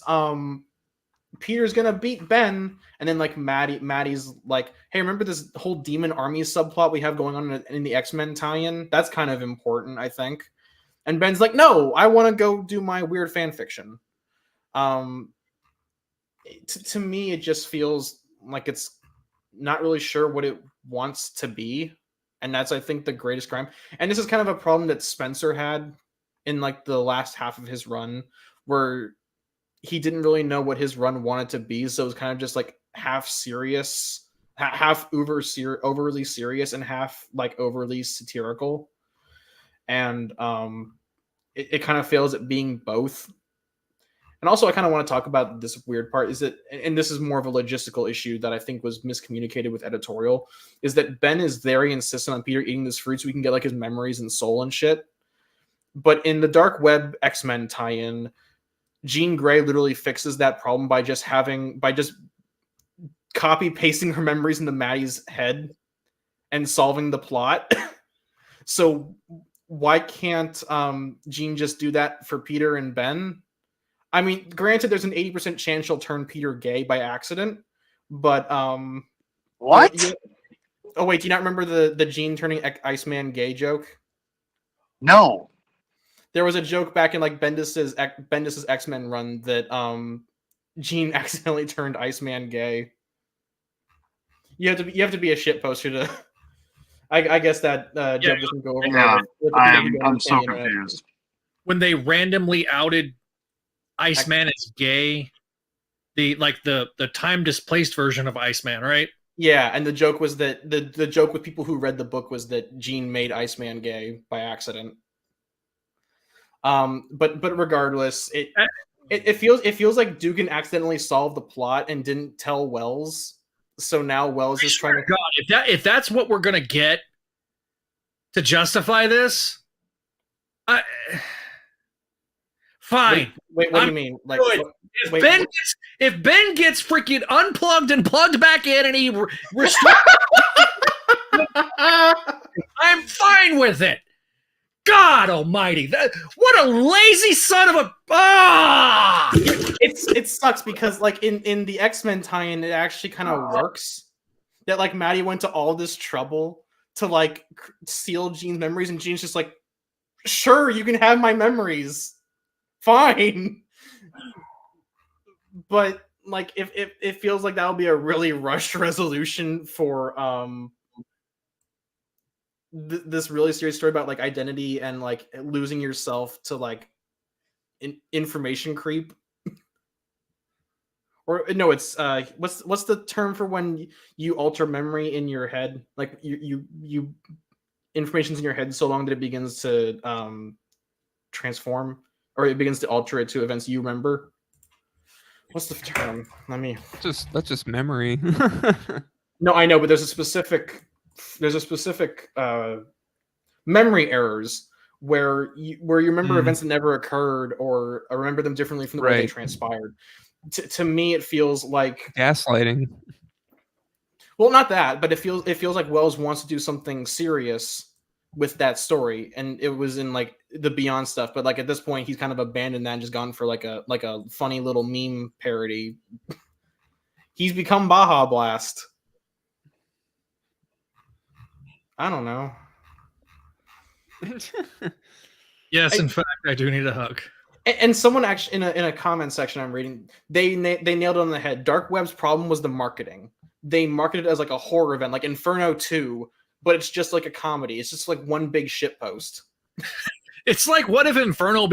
Peter's gonna beat Ben, and then like Maddie's like, hey, remember this whole demon army subplot we have going on in the X-Men tie-in? That's kind of important, I think. And Ben's like, no, I want to go do my weird fan fiction. To me, it just feels like it's not really sure what it wants to be. And that's, I think, the greatest crime. And this is kind of a problem that Spencer had in like the last half of his run, where he didn't really know what his run wanted to be. So it was kind of just like half serious, half overly serious, and half like overly satirical. And it kind of fails at being both. And also, I kind of want to talk about this weird part, is that, and this is more of a logistical issue that I think was miscommunicated with editorial, is that Ben is very insistent on Peter eating this fruit so we can get like his memories and soul and shit. But in the Dark Web X-Men tie-in, Jean Grey literally fixes that problem by just copy pasting her memories into Maddie's head and solving the plot. So why can't Jean just do that for Peter and Ben? I mean, granted, there's an 80% chance she'll turn Peter gay by accident, but what? Oh wait, do you not remember the Jean turning Iceman gay joke? No. There was a joke back in like Bendis's X-Men run that Jean accidentally turned Iceman gay. You have to be a shit poster I guess that joke doesn't go over Yeah, well with the people who don't I'm understand so the internet. confused. When they randomly outed Iceman as gay, the time displaced version of Iceman, right? Yeah, and the joke was that the joke with people who read the book was that Jean made Iceman gay by accident. But regardless, it feels like Dugan accidentally solved the plot and didn't tell Wells. So now Wells is trying to. God, if that's what we're gonna get to justify this, fine. Wait, what do you mean? Like, good. If Ben gets freaking unplugged and plugged back in, and he I'm fine with it. God Almighty! What a lazy son of a! It sucks because like in the X-Men tie-in, it actually kind of works. That like Maddie went to all this trouble to like seal Jean's memories, and Jean's just like, "Sure, you can have my memories, fine." But like, if it feels like that would be a really rushed resolution for this really serious story about like identity and like losing yourself to like information creep. Or no, it's what's the term for when you alter memory in your head? Like you information's in your head so long that it begins to transform, or it begins to alter it to events you remember. What's the term? That's just memory. No, I know, but there's a specific memory errors where you remember events that never occurred, or remember them differently from the way they transpired. To me, it feels like gaslighting. Well, not that, but it feels like Wells wants to do something serious with that story, and it was in like the Beyond stuff. But like at this point, he's kind of abandoned that and just gone for like a funny little meme parody. He's become Baja Blast. I don't know. Yes, in fact, I do need a hug. And someone actually in a comment section I'm reading, they nailed it on the head. Dark Web's problem was the marketing. They marketed it as like a horror event, like Inferno 2, but it's just like a comedy. It's just like one big shit post. It's like, what if Inferno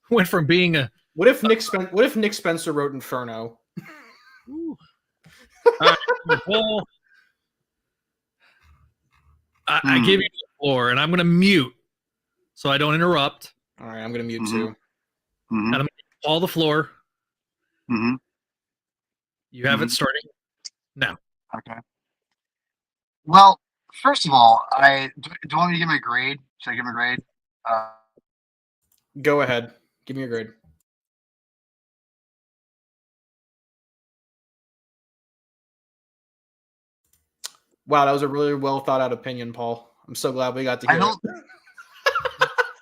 went from being a... What if Nick Spencer wrote Inferno? Well, I give you the floor, and I'm going to mute so I don't interrupt. All right, I'm going to mute too. And I'm going to call the floor. You have it starting now. Okay. Well, first of all, do you want me to give my grade? Should I give my grade? Go ahead. Give me your grade. Wow, that was a really well thought out opinion, Paul. I'm so glad we got to hear it.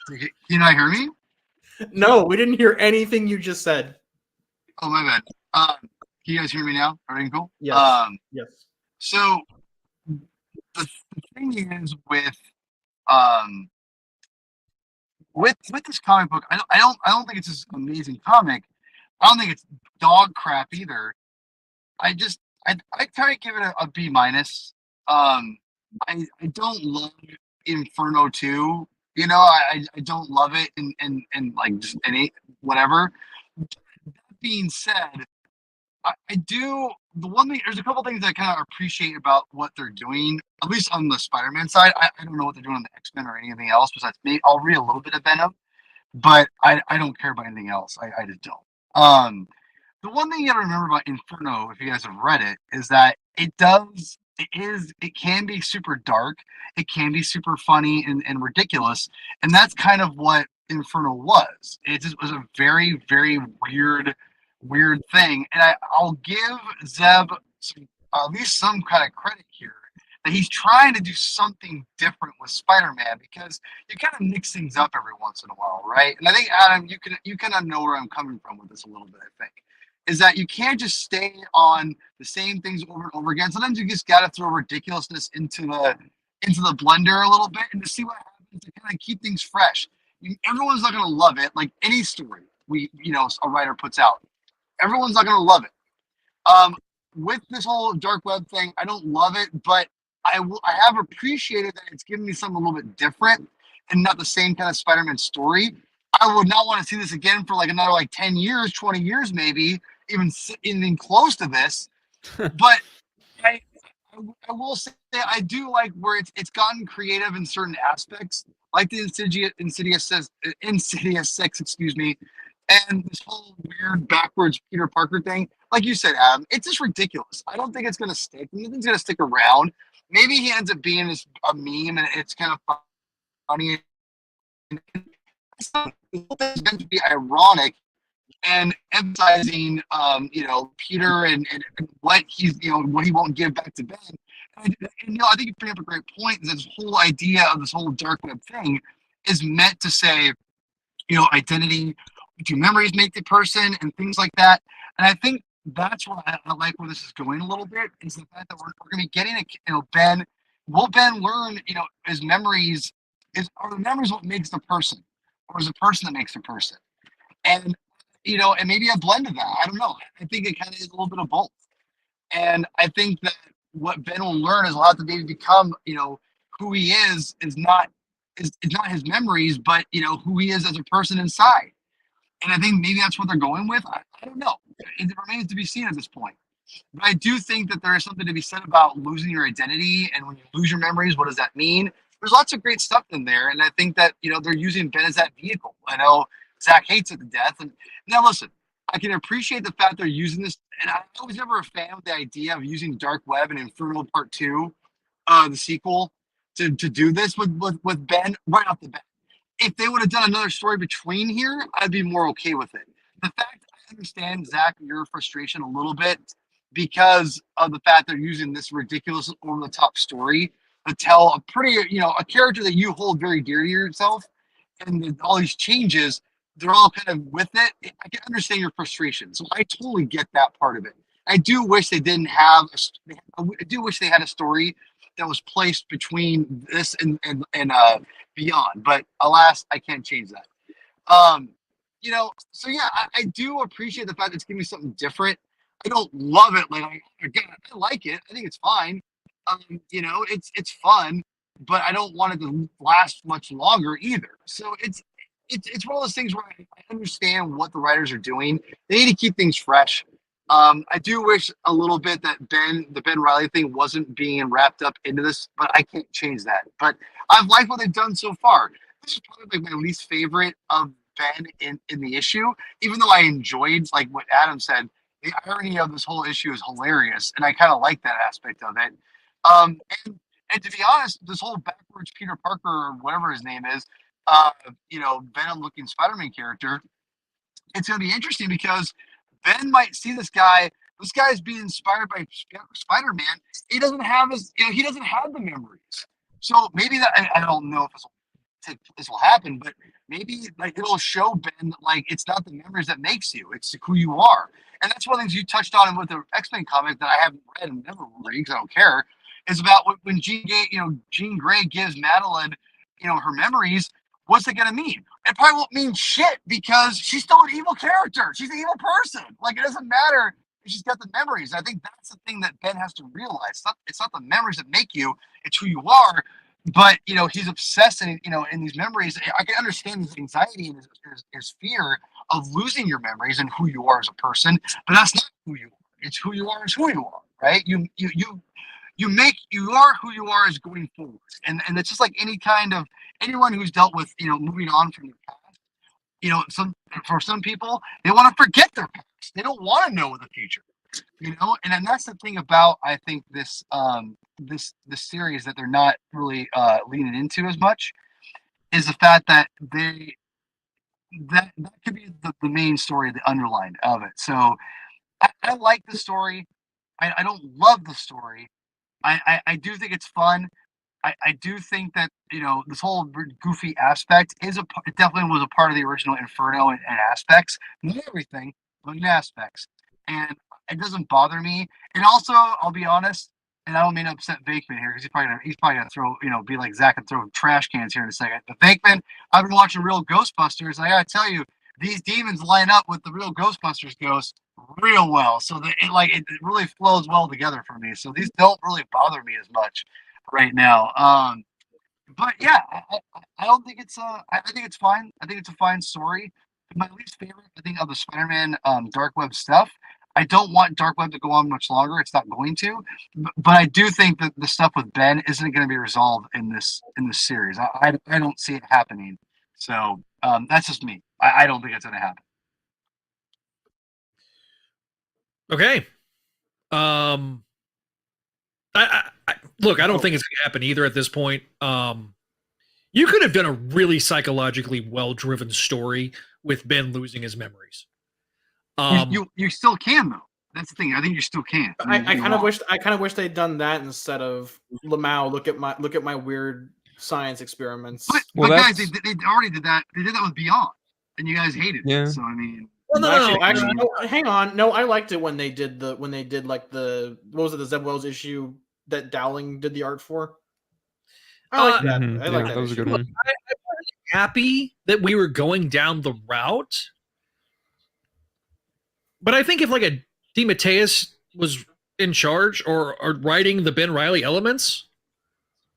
Can you not hear me? No, we didn't hear anything you just said. Oh, my bad. Can you guys hear me now? Everything cool? Yes. Yes. So the thing is with this comic book, I don't think it's this amazing comic. I don't think it's dog crap either. I kind of give it a B-. I don't love Inferno 2. You know, I don't love it and like just any whatever. That being said, I do the one thing. There's a couple things I kind of appreciate about what they're doing, at least on the Spider-Man side. I don't know what they're doing on the X-Men or anything else. Besides, maybe I'll read a little bit of Venom, but I don't care about anything else. I just don't. The one thing you got to remember about Inferno, if you guys have read it, is that it can be super dark, it can be super funny and ridiculous, and that's kind of what Inferno was. It just was a very, very weird thing, and I'll give Zeb at least some kind of credit here that he's trying to do something different with Spider-Man, because you kind of mix things up every once in a while, right? And I think, Adam, you kind of know where I'm coming from with this a little bit, I think. Is that you can't just stay on the same things over and over again. Sometimes you just gotta throw ridiculousness into the blender a little bit and to see what happens to kind of keep things fresh. Everyone's not gonna love it, like any story a writer puts out. Everyone's not gonna love it. With this whole dark web thing, I don't love it, but I have appreciated that it's given me something a little bit different and not the same kind of Spider-Man story. I would not want to see this again for like another like 10 years, 20 years, maybe even close to this. But I will say I do like where it's gotten creative in certain aspects, like the Insidious 6, excuse me, and this whole weird backwards Peter Parker thing. Like you said, Adam, it's just ridiculous. I don't think it's gonna stick. Nothing's gonna stick around. Maybe he ends up being a meme, and it's kind of funny. It's meant to be ironic and emphasizing, Peter and what he's, what he won't give back to Ben. And I think you bring up a great point. Is this whole idea of this whole dark web thing is meant to say, identity, do memories make the person, and things like that. And I think that's what I like where this is going a little bit, is the fact that we're going to be getting Ben. Will Ben learn, his memories are the memories what makes the person, or is the person that makes the person? And and maybe a blend of that. I don't know. I think it kind of is a little bit of both. And I think that what Ben will learn is a lot to maybe become, who he is not his memories, but who he is as a person inside. And I think maybe that's what they're going with. I don't know. It remains to be seen at this point. But I do think that there is something to be said about losing your identity, and when you lose your memories, what does that mean? There's lots of great stuff in there, and I think that they're using Ben as that vehicle. I know Zach hates it to death, and now listen, I can appreciate the fact they're using this, and I was never a fan of the idea of using Dark Web and Inferno Part 2, the sequel, to do this with Ben right off the bat. If they would have done another story between here, I'd be more okay with it. The fact, I understand, Zach, your frustration a little bit because of the fact they're using this ridiculous over-the-top story to tell a pretty, a character that you hold very dear to yourself, and all these changes, they're all kind of with it. I can understand your frustration, so I totally get that part of it. I do wish they didn't have. I do wish they had a story that was placed between this and beyond, but alas, I can't change that. So yeah, I do appreciate the fact that it's giving me something different. I don't love it. Like, again, I like it. I think it's fine. It's fun, but I don't want it to last much longer either. So it's one of those things where I understand what the writers are doing. They need to keep things fresh. I do wish a little bit that the Ben Reilly thing wasn't being wrapped up into this, but I can't change that. But I've liked what they've done so far. This is probably my least favorite of Ben in the issue, even though I enjoyed, like what Adam said, the irony of this whole issue is hilarious, and I kind of like that aspect of it. And to be honest, this whole backwards Peter Parker, or whatever his name is, Venom-looking Spider-Man character, it's going to be interesting because Ben might see this guy. This guy's being inspired by Spider-Man. He doesn't have he doesn't have the memories. So maybe that, I don't know if this will happen, but maybe like it'll show Ben that like it's not the memories that makes you, it's who you are. And that's one of the things you touched on with the X-Men comic that I haven't read and never will read because I don't care. Is about when Jean Grey gives Madeline, her memories. What's it gonna mean? It probably won't mean shit because she's still an evil character. She's an evil person. Like, it doesn't matter if she's got the memories. I think that's the thing that Ben has to realize. It's not the memories that make you, it's who you are. But he's obsessed in these memories. I can understand his anxiety and his fear of losing your memories and who you are as a person, but that's not who you are. It's who you are as who you are, right? You are who you are as going forward. And it's just like anyone who's dealt with, moving on from the past, for some people, they want to forget their past. They don't want to know the future, and then that's the thing about, I think, this series that they're not really leaning into as much is the fact that that could be the main story, the underline of it. So I like the story. I don't love the story. I do think it's fun. I do think that this whole goofy aspect it definitely was a part of the original Inferno and aspects, not everything, but in aspects, and it doesn't bother me. And also, I'll be honest, and I don't mean to upset Vakeman here because he's probably gonna throw be like Zach and throw trash cans here in a second. But Vakeman, I've been watching real Ghostbusters, and I gotta tell you, these demons line up with the real Ghostbusters ghosts real well, so that it really flows well together for me. So these don't really bother me as much. right now. But yeah, I don't think it's I think it's fine. I think it's a fine story. My least favorite, I think, of the Spider-Man Dark Web stuff. I don't want Dark Web to go on much longer. It's not going to, but I do think that the stuff with Ben isn't going to be resolved in this series. I don't see it happening. So that's just me. I don't think it's going to happen. Okay. I look, I don't think it's gonna happen either at this point. You could have done a really psychologically well-driven story with Ben losing his memories. You still can though. That's the thing. I think you still can. I kind of wish they'd done that instead of Lamau. Look at my weird science experiments. But guys, they already did that. They did that with Beyond, and you guys hated it. So I mean. Well, actually, hang on. No, I liked it when they did like the what was it, the Zeb Wells issue that Dowling did the art for. I like that. I like that. That was a good one. I wasn't happy that we were going down the route, but I think if like a DeMatteis was in charge or writing the Ben Reilly elements,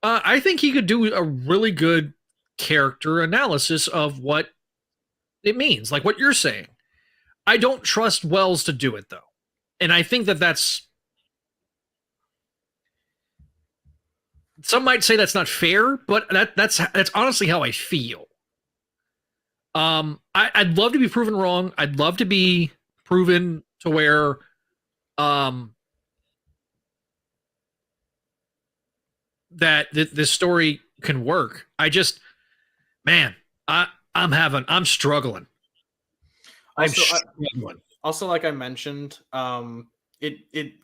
I think he could do a really good character analysis of what it means, like what you're saying. I don't trust Wells to do it, though. And I think that's... Some might say that's not fair, but that's honestly how I feel. I'd love to be proven wrong. I'd love to be proven to where... that this story can work. I just... Man, I'm struggling. Also, like I mentioned, I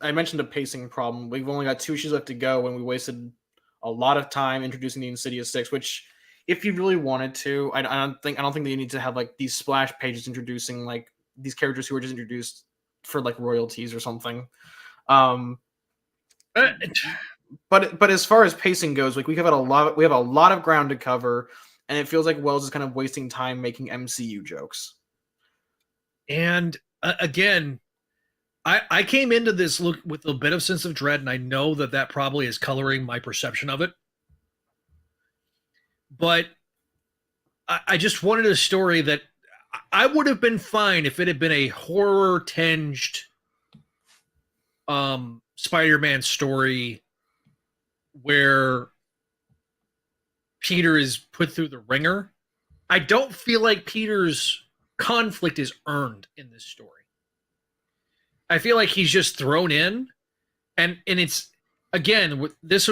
mentioned a pacing problem. We've only got 2 issues left to go, and we wasted a lot of time introducing the Insidious Six. Which, if you really wanted to, I don't think that you need to have like these splash pages introducing like these characters who were just introduced for like royalties or something. But as far as pacing goes, like we have a lot of ground to cover, and it feels like Wells is kind of wasting time making MCU jokes. And again, I came into this look with a bit of sense of dread, and I know that probably is coloring my perception of it. But I just wanted a story that I would have been fine if it had been a horror-tinged Spider-Man story where Peter is put through the ringer. I don't feel like Peter's conflict is earned in this story. I feel like he's just thrown in, and it's again this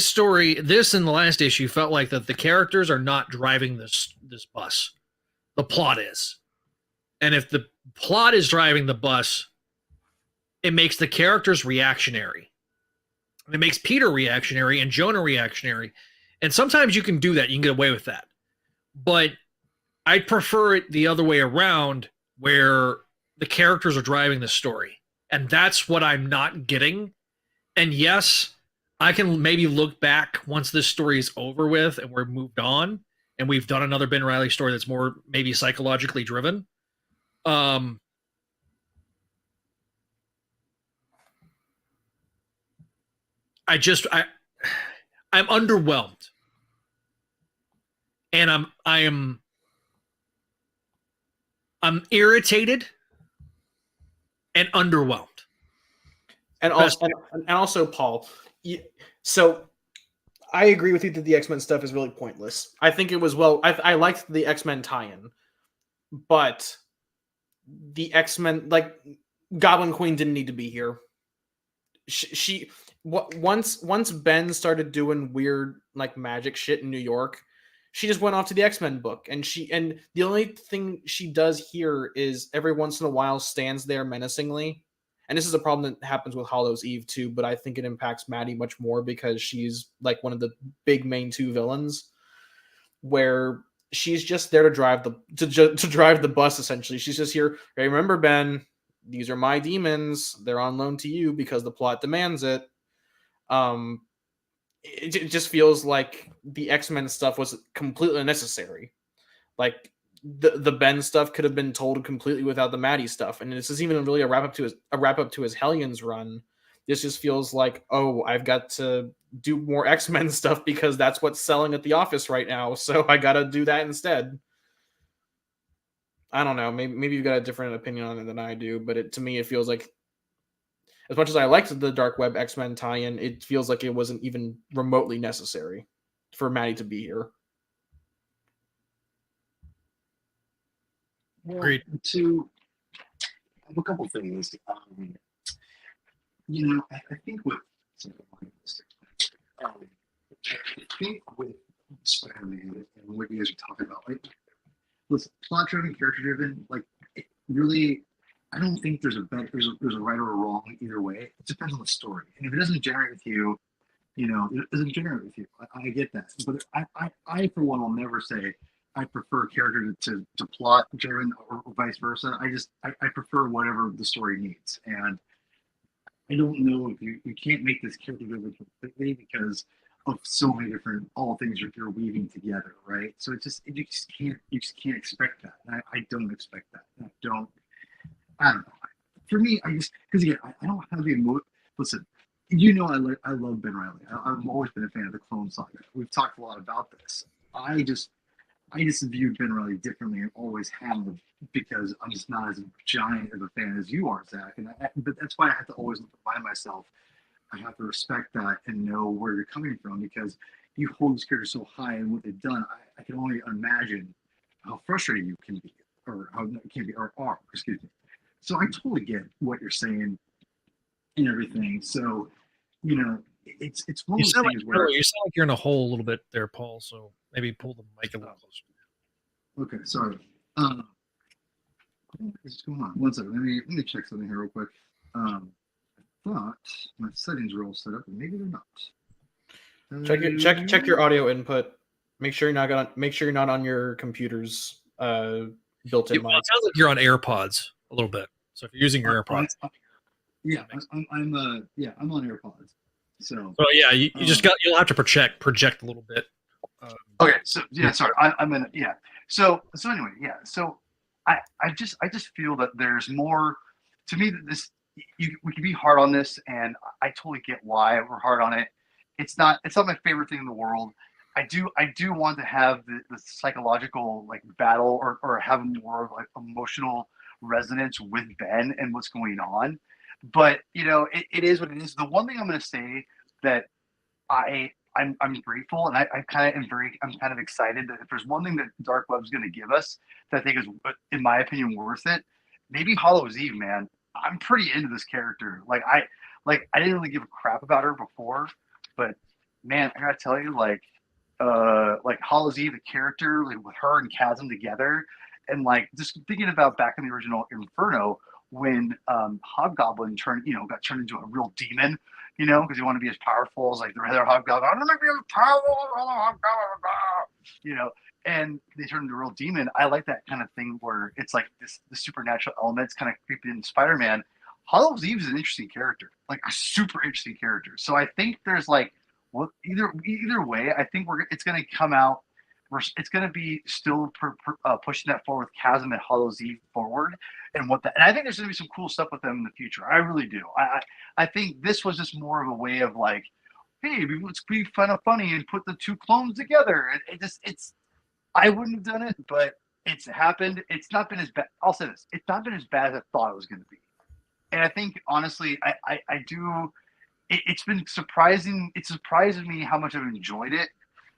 story and the last issue felt like that the characters are not driving this bus. The plot is, and if the plot is driving the bus, it makes the characters reactionary. It makes Peter reactionary and Jonah reactionary, and sometimes you can do that. You can get away with that, but I prefer it the other way around, where the characters are driving the story. And that's what I'm not getting. And yes, I can maybe look back once this story is over with and we're moved on and we've done another Ben Reilly story that's more maybe psychologically driven. I'm underwhelmed. And I'm irritated and underwhelmed. And also, Paul. So I agree with you that the X-Men stuff is really pointless. I think it was I liked the X-Men tie-in, but the X-Men, like Goblin Queen, didn't need to be here. Once Ben started doing weird like magic shit in New York, she just went off to the X-Men book, and the only thing she does here is every once in a while stands there menacingly. And this is a problem that happens with Hollow's Eve too, but I think it impacts Maddie much more because she's like one of the big main 2 villains, where she's just there to drive the bus. Essentially, she's just here. Hey, remember, Ben, these are my demons. They're on loan to you because the plot demands it. It just feels like the X-Men stuff was completely unnecessary. Like the Ben stuff could have been told completely without the Maddie stuff, and this is even really a wrap up to his Hellions run. This just feels like, oh, I've got to do more X-Men stuff because that's what's selling at the office right now, so I gotta do that instead. I don't know. Maybe you've got a different opinion on it than I do, but to me, it feels like, as much as I liked the Dark Web X-Men tie-in, it feels like it wasn't even remotely necessary for Maddie to be here. Agreed. To have a couple things. I think with Spider-Man and what you guys are talking about, like, listen, plot-driven, character-driven, like, it really, I don't think there's a right or a wrong either way. It depends on the story, and if it doesn't generate with you, it doesn't generate with you. I get that, but I for one will never say I prefer character to plot driven or vice versa. I prefer whatever the story needs, and I don't know if you can't make this character driven completely because of so many different things you're weaving together, right? So you just can't expect that. And I don't expect that. I don't know. For me, because again, I don't have the emotion. Listen, I love Ben Reilly. I've always been a fan of the Clone Saga. We've talked a lot about this. I just view Ben Reilly differently and always have, because I'm just not as giant of a fan as you are, Zach. But that's why I have to always remind myself I have to respect that and know where you're coming from, because you hold this character so high and what they've done. I can only imagine how frustrating you can be, or how it can be, or are, excuse me. So I totally get what you're saying and everything. So, it's one of those things where you sound like you're in a hole a little bit there, Paul. So maybe pull the mic a little closer. Okay, sorry. What's going on? One second. Let me check something here real quick. I thought my settings are all set up, and maybe they're not. Check your audio input. Make sure you're not on your computer's built-in mic. Well, it sounds like you're on AirPods a little bit. So if you're using your AirPods, I'm on AirPods. So yeah, you'll have to project a little bit. Okay, so sorry, I'm in. Yeah, so anyway, yeah, so I just feel that there's more to me that this we can be hard on this, and I totally get why we're hard on it. It's not my favorite thing in the world. I do want to have the psychological like battle or have more of like emotional resonance with Ben and what's going on, but it is what it is. The one thing I'm going to say that I'm grateful, and I'm kind of excited that if there's one thing that Dark Web's going to give us that I think is, in my opinion, worth it, maybe Hollow's Eve, man. I'm pretty into this character. I didn't really give a crap about her before, but man, I gotta tell you, like Hollow's Eve, the character, like with her and Chasm together, and like just thinking about back in the original Inferno when Hobgoblin got turned into a real demon. Because you want to be as powerful as like the other Hobgoblin. I'm gonna be as powerful as the other Hobgoblin, and they turn into a real demon. I like that kind of thing where it's like the supernatural elements kind of creeping into Spider-Man. Hollow's Eve is an interesting character, like a super interesting character. So I think there's like, either way, I think it's gonna come out. It's gonna be still pushing that forward with Chasm and Hollow's Eve forward. And I think there's going to be some cool stuff with them in the future. I really do. I think this was just more of a way of like, hey, let's be funny and put the two clones together. I wouldn't have done it, but it's happened. It's not been as bad. I'll say this: it's not been as bad as I thought it was going to be. And I think honestly, I do. It's been surprising. It surprises me how much I've enjoyed it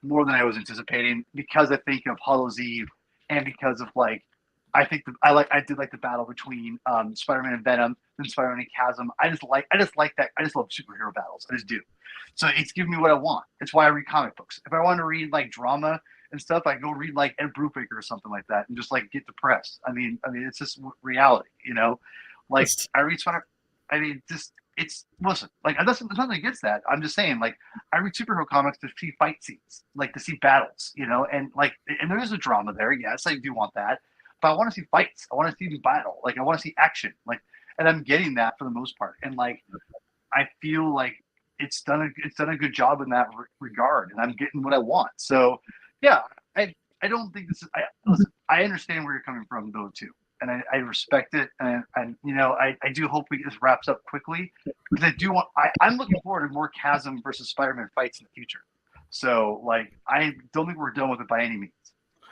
more than I was anticipating, because I think of Hollow's Eve and because of like. I think I did like the battle between Spider-Man and Venom, then Spider-Man and Chasm. I just like that. I just love superhero battles. I just do. So it's giving me what I want. It's why I read comic books. If I want to read like drama and stuff, I go read like Ed Brubaker or something like that, and just like get depressed. I mean, it's just reality, Like I read Spider. I mean, listen. Like there's nothing against that. I'm just saying, like I read superhero comics to see fight scenes, like to see battles, and there is a drama there. Yes, I do want that. But I want to see fights. I want to see the battle. Like I want to see action. And I'm getting that for the most part. And like, I feel like it's done a good job in that regard. And I'm getting what I want. So yeah, I don't think this is. Listen, I understand where you're coming from though too. and I respect it, and you know, I do hope this wraps up quickly, because I'm looking forward to more Chasm versus Spider-Man fights in the future. So like, I don't think we're done with it by any means.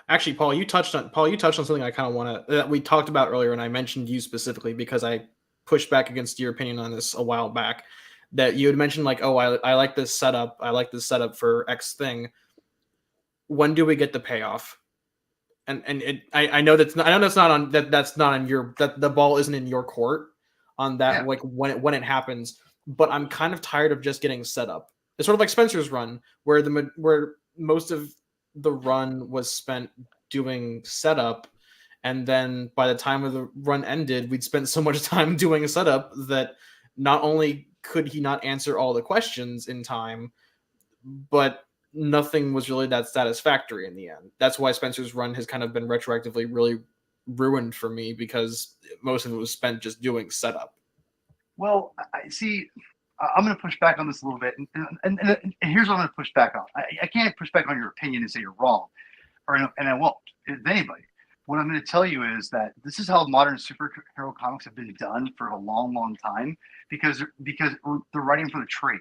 Actually, Paul, you touched on something I kind of want to that we talked about earlier, and I mentioned you specifically because I pushed back against your opinion on this a while back. That you had mentioned like, oh, I like this setup. I like this setup for X thing. When do we get the payoff? I know that's not on your, that the ball isn't in your court on that. Yeah. Like when it happens, but I'm kind of tired of just getting set up. It's sort of like Spencer's run, where most of the run was spent doing setup, and then by the time of the run ended, we'd spent so much time doing a setup that not only could he not answer all the questions in time, but nothing was really that satisfactory in the end. That's why Spencer's run has kind of been retroactively really ruined for me, because most of it was spent just doing setup. Well, I see. I'm going to push back on this a little bit, and here's what I'm going to push back on. I can't push back on your opinion and say you're wrong, and I won't. If anybody, what I'm going to tell you is that this is how modern superhero comics have been done for a long, long time, because they're writing for the trade.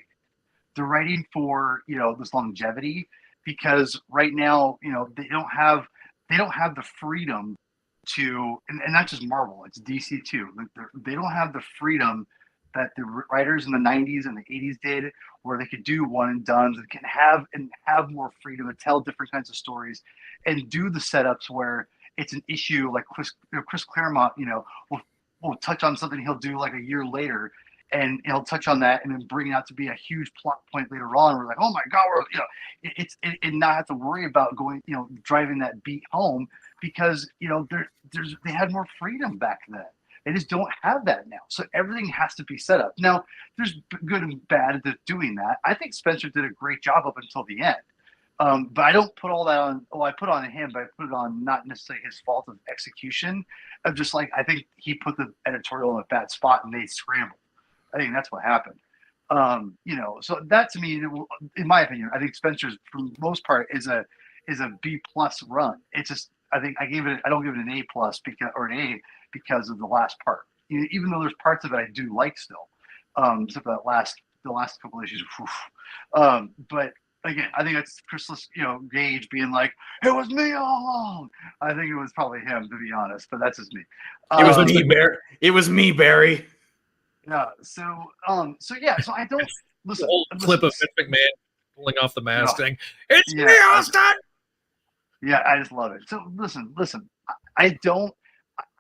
They're writing for, you know, this longevity, because right now, you know, they don't have the freedom to, and not just Marvel, it's DC too. They don't have the freedom that the writers in the 90s and the 80s did, where they could do one and dones and can have more freedom to tell different kinds of stories and do the setups where it's an issue like Chris Claremont, you know, will touch on something he'll do like a year later, and he'll touch on that and then bring it out to be a huge plot point later on. We're like, oh my God, we're, you know, and not have to worry about going, you know, driving that beat home, because, you know, they had more freedom back then. They just don't have that now. So everything has to be set up. Now, there's good and bad at doing that. I think Spencer did a great job up until the end. But I don't put all that on, well, I put it on him, but I put it on not necessarily his fault of execution. Of just like, I think he put the editorial in a bad spot and they scrambled. I think that's what happened. You know, so that to me, in my opinion, I think Spencer's for the most part is a B+ run. It's just, I think I don't give it an A+ or an A because of the last part. Even though there's parts of it I do like still, except for the last couple issues. But again, I think that's Chris, you know, Gage being like, "It was me all along." I think it was probably him, to be honest, but that's just me. It was me, Barry. It was me, Barry. Yeah. So I don't listen. The old clip of Vince McMahon pulling off the mask, saying, "It's me, Austin." Yeah, I just love it. So listen.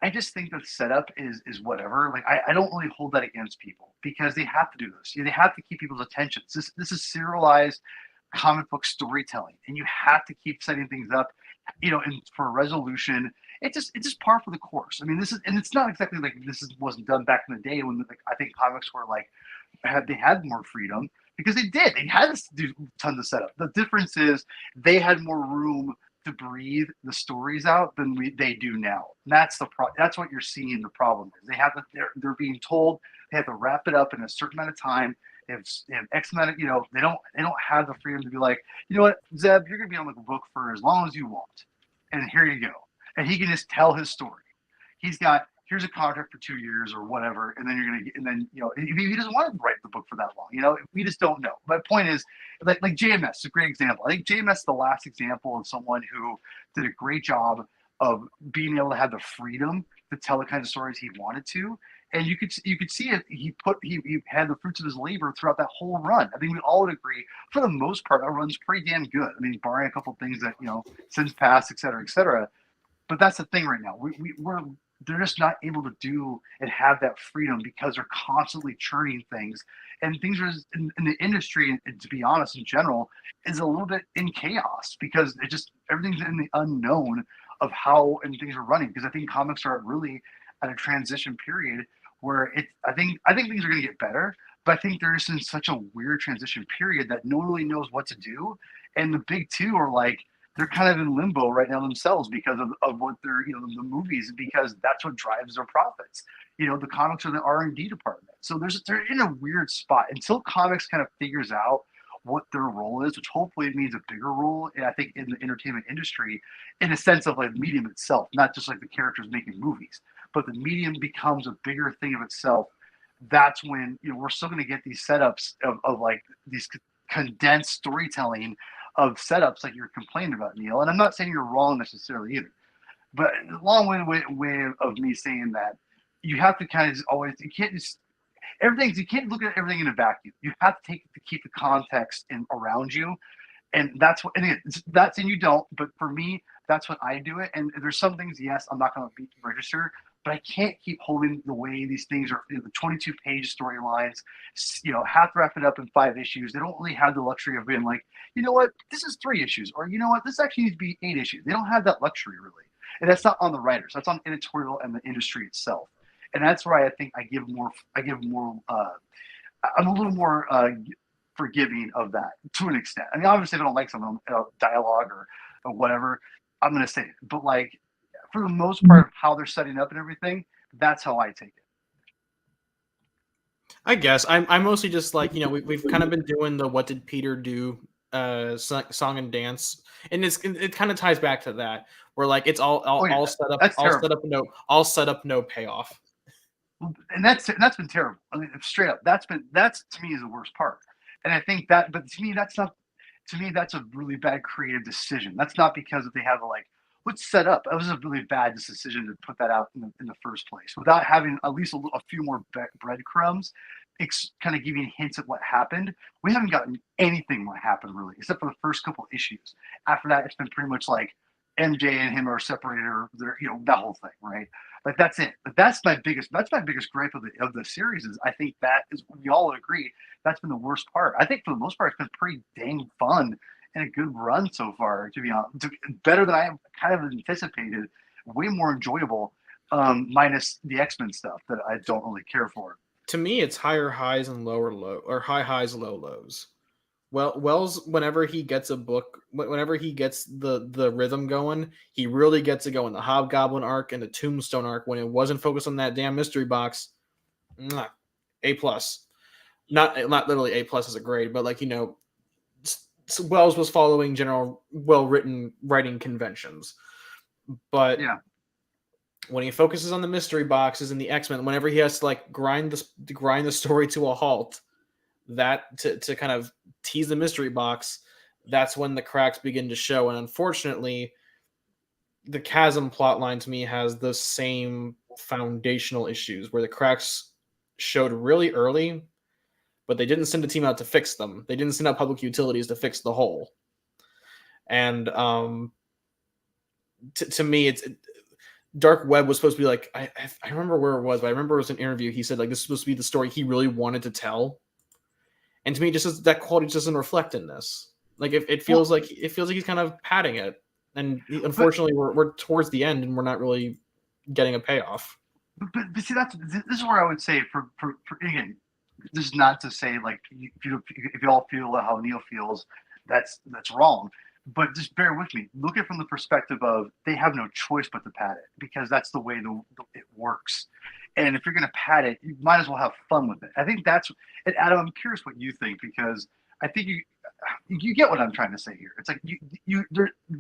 I just think that setup is whatever. Like I don't really hold that against people, because they have to do this. They have to keep people's attention. This is serialized comic book storytelling, and you have to keep setting things up, you know, and for a resolution. It's just par for the course. I mean, it's not exactly like wasn't done back in the day when I think comics were like they had more freedom, because they did. They had to do tons of setup. The difference is they had more room to breathe the stories out than they do now. And that's that's what you're seeing. The problem is they're being told they have to wrap it up in a certain amount of time. They have X amount of, you know, they don't have the freedom to be like, you know what, Zeb, you're gonna be on the book for as long as you want, and here you go. And he can just tell his story. Here's a contract for 2 years or whatever, and then you know, if he doesn't want to write the book for that long, you know, we just don't know. My point is, like JMS is a great example. I think JMS is the last example of someone who did a great job of being able to have the freedom to tell the kinds of stories he wanted to, and you could see it. He had the fruits of his labor throughout that whole run. I think we all would agree, for the most part, that run's pretty damn good. I mean, barring a couple of things that, you know, since passed, et cetera, et cetera. But that's the thing right now. They're just not able to do and have that freedom, because they're constantly churning things, and things are in the industry, and to be honest, in general, is a little bit in chaos, because everything's in the unknown of how and things are running. Because I think comics are really at a transition period where I think things are going to get better, but I think they're just in such a weird transition period that no one really knows what to do, and the big two are like, they're kind of in limbo right now themselves because of what they're, you know, the movies, because that's what drives their profits. You know, the comics are the R&D department. So they're in a weird spot until comics kind of figures out what their role is, which hopefully means a bigger role, I think, in the entertainment industry, in a sense of like medium itself, not just like the characters making movies. but the medium becomes a bigger thing of itself, that's when we're still going to get these setups of like these condensed storytelling of setups like you're complaining about, Neil. And I'm not saying you're wrong necessarily either, but a long way of me saying that you have to kind of always, you can't look at everything in a vacuum. You have to keep the context around you. And that's what, and that's, and you don't, but for me, that's what I do it. And there's some things, yes, I'm not going to register, but I can't keep holding the way these things are, the 22-page storylines, have to wrap it up in 5 issues. They don't really have the luxury of being like, you know what, this is 3 issues, or you know what, this actually needs to be 8 issues. They don't have that luxury really. And that's not on the writers, that's on editorial and the industry itself. And that's why I think I'm a little more forgiving of that to an extent. I mean, obviously, if I don't like some dialogue or whatever, I'm going to say it. But like, for the most part, how they're setting up and everything, that's how I take it. I guess I'm mostly just like, we've kind of been doing the "What did Peter do" song and dance, and it kind of ties back to that, where like it's all set up, no payoff. And that's been terrible. I mean, straight up, that's to me is the worst part. And I think that, but to me, that's a really bad creative decision. That's not because they have let's set up. That was a really bad decision to put that out in the first place without having at least a few more breadcrumbs, kind of giving hints at what happened. We haven't gotten anything what happened really, except for the first couple issues. After that, it's been pretty much like MJ and him are separated, or that whole thing, right? Like that's it. But that's my biggest gripe of the series is I think that is, we all agree, that's been the worst part. I think for the most part, it's been pretty dang fun and a good run so far, to be honest. Better than I kind of anticipated, way more enjoyable, minus the X-Men stuff that I don't really care for. To me, it's higher highs and lower low, or high highs, low lows. Well, Wells, whenever he gets a book, whenever he gets the rhythm going, he really gets it going. The Hobgoblin arc and the Tombstone arc, when it wasn't focused on that damn mystery box, A+. Not literally A+ as a grade, but Wells was following general well-written writing conventions. But yeah, when he focuses on the mystery boxes and the X-Men, whenever he has to grind the story to a halt, that to kind of tease the mystery box, that's when the cracks begin to show. And unfortunately, the Chasm plotline to me has the same foundational issues where the cracks showed really early, but they didn't send a team out to fix them. They didn't send out public utilities to fix the hole. And to me, Dark Web was supposed to be I remember where it was, but I remember it was an interview. He said this is supposed to be the story he really wanted to tell. And to me, just that quality just doesn't reflect in this. It feels like he's kind of padding it, and unfortunately, we're towards the end, and we're not really getting a payoff. But see, this is where I would say for again, this is not to say if you all feel how Neil feels, that's wrong. But just bear with me. Look at it from the perspective of they have no choice but to pad it, because that's the way it works. And if you're going to pad it, you might as well have fun with it. I think that's. And Adam, I'm curious what you think, because I think you get what I'm trying to say here. It's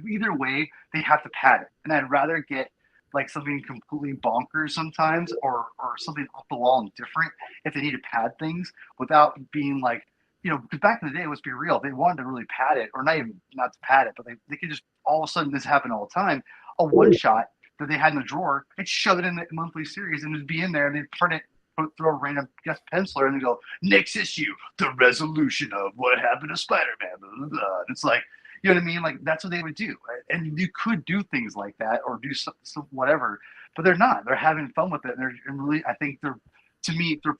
either way they have to pad it, and I'd rather get something completely bonkers sometimes, or something off the wall and different if they need to pad things without being because back in the day, let's be real, they wanted to really pad it, or not to pad it, but they could just all of a sudden, this happen all the time, a one shot that they had in the drawer, they'd shove it in the monthly series and it'd be in there, and they'd print it, throw a random guest penciler, and they go, next issue, the resolution of what happened to Spider-Man. Blah, blah, blah. It's you know what I mean? That's what they would do. And you could do things like that, or do some whatever, but they're not. They're having fun with it. And really, I think they're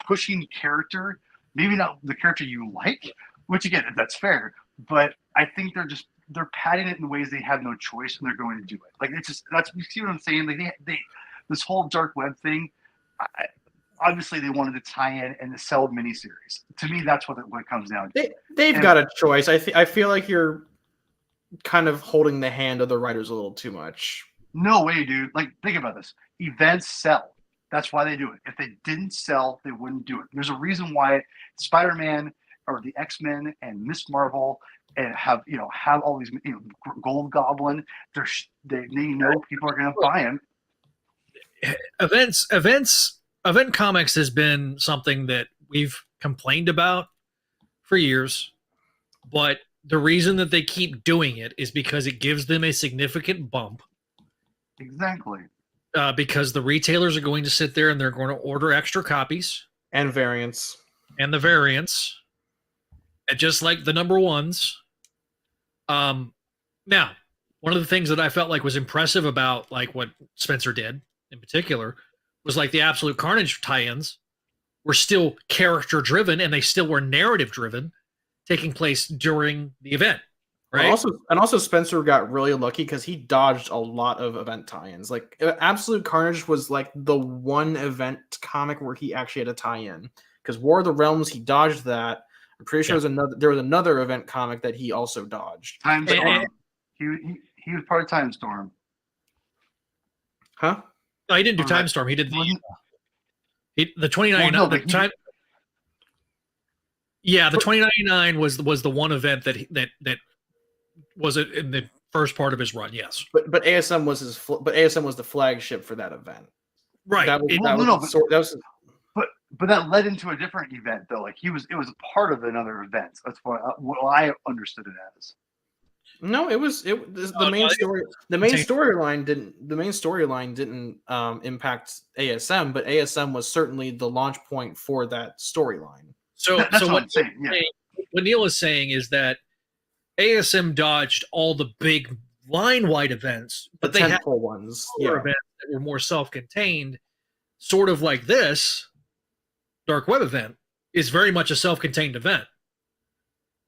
pushing character, maybe not the character you like, which again, that's fair, but I think they're padding it in ways they have no choice, and they're going to do it. It's just, you see what I'm saying? They this whole Dark Web thing, obviously they wanted to tie in and to sell miniseries. To me, that's what it comes down to. They've got a choice. I feel like you're kind of holding the hand of the writers a little too much. No way, dude. Think about this. Events sell. That's why they do it. If they didn't sell, they wouldn't do it. There's a reason why Spider-Man or the X-Men and Miss Marvel and have all these Gold Goblin. They know people are going to buy them. event comics has been something that we've complained about for years, but the reason that they keep doing it is because it gives them a significant bump. Exactly. Because the retailers are going to sit there and they're going to order extra copies And variants. and the variants, and just like the number ones. Now, one of the things that I felt like was impressive about like what Spencer did in particular was like the Absolute Carnage tie-ins were still character driven and they still were narrative driven, taking place during the event. Right. And also Spencer got really lucky because he dodged a lot of event tie-ins. Like Absolute Carnage was like the one event comic where he actually had a tie-in. Because War of the Realms, he dodged that. I'm pretty sure there was another event comic that he also dodged. Time Storm. He was part of Time Storm. Huh? No, he didn't do Time Storm. He did the 2099. Well, no, the time. Yeah, the 2099 was the one event that was it in the first part of his run. Yes, but ASM was ASM was the flagship for that event. Right. But that led into a different event though. Like it was a part of another event. That's what I understood it as. No, the main story. The main storyline didn't impact ASM, but ASM was certainly the launch point for that storyline. So what Neil is saying is that ASM dodged all the big line-wide events, but they had ones, events that were more self-contained, sort of like this Dark Web event is very much a self-contained event.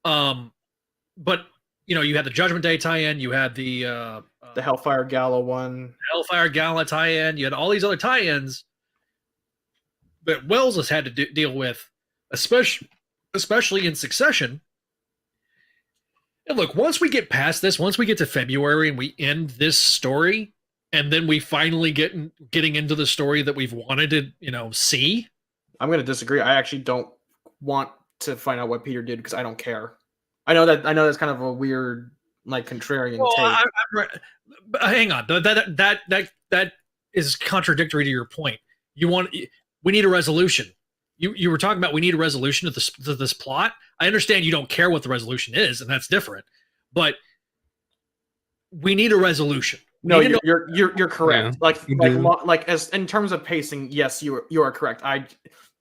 But you had the Judgment Day tie-in, you had the Hellfire Gala one, Hellfire Gala tie-in, you had all these other tie-ins that Wells has had to deal with, especially in succession. And look, once we get past this, once we get to February and we end this story, and then we finally getting into the story that we've wanted to, see. I'm going to disagree. I actually don't want to find out what Peter did because I don't care. I know that's kind of a weird, like, contrarian take. But hang on, that is contradictory to your point. We need a resolution. You were talking about we need a resolution to this plot. I understand you don't care what the resolution is, and that's different. But we need a resolution. No, you're correct. Yeah. Like as in terms of pacing, yes, you are correct.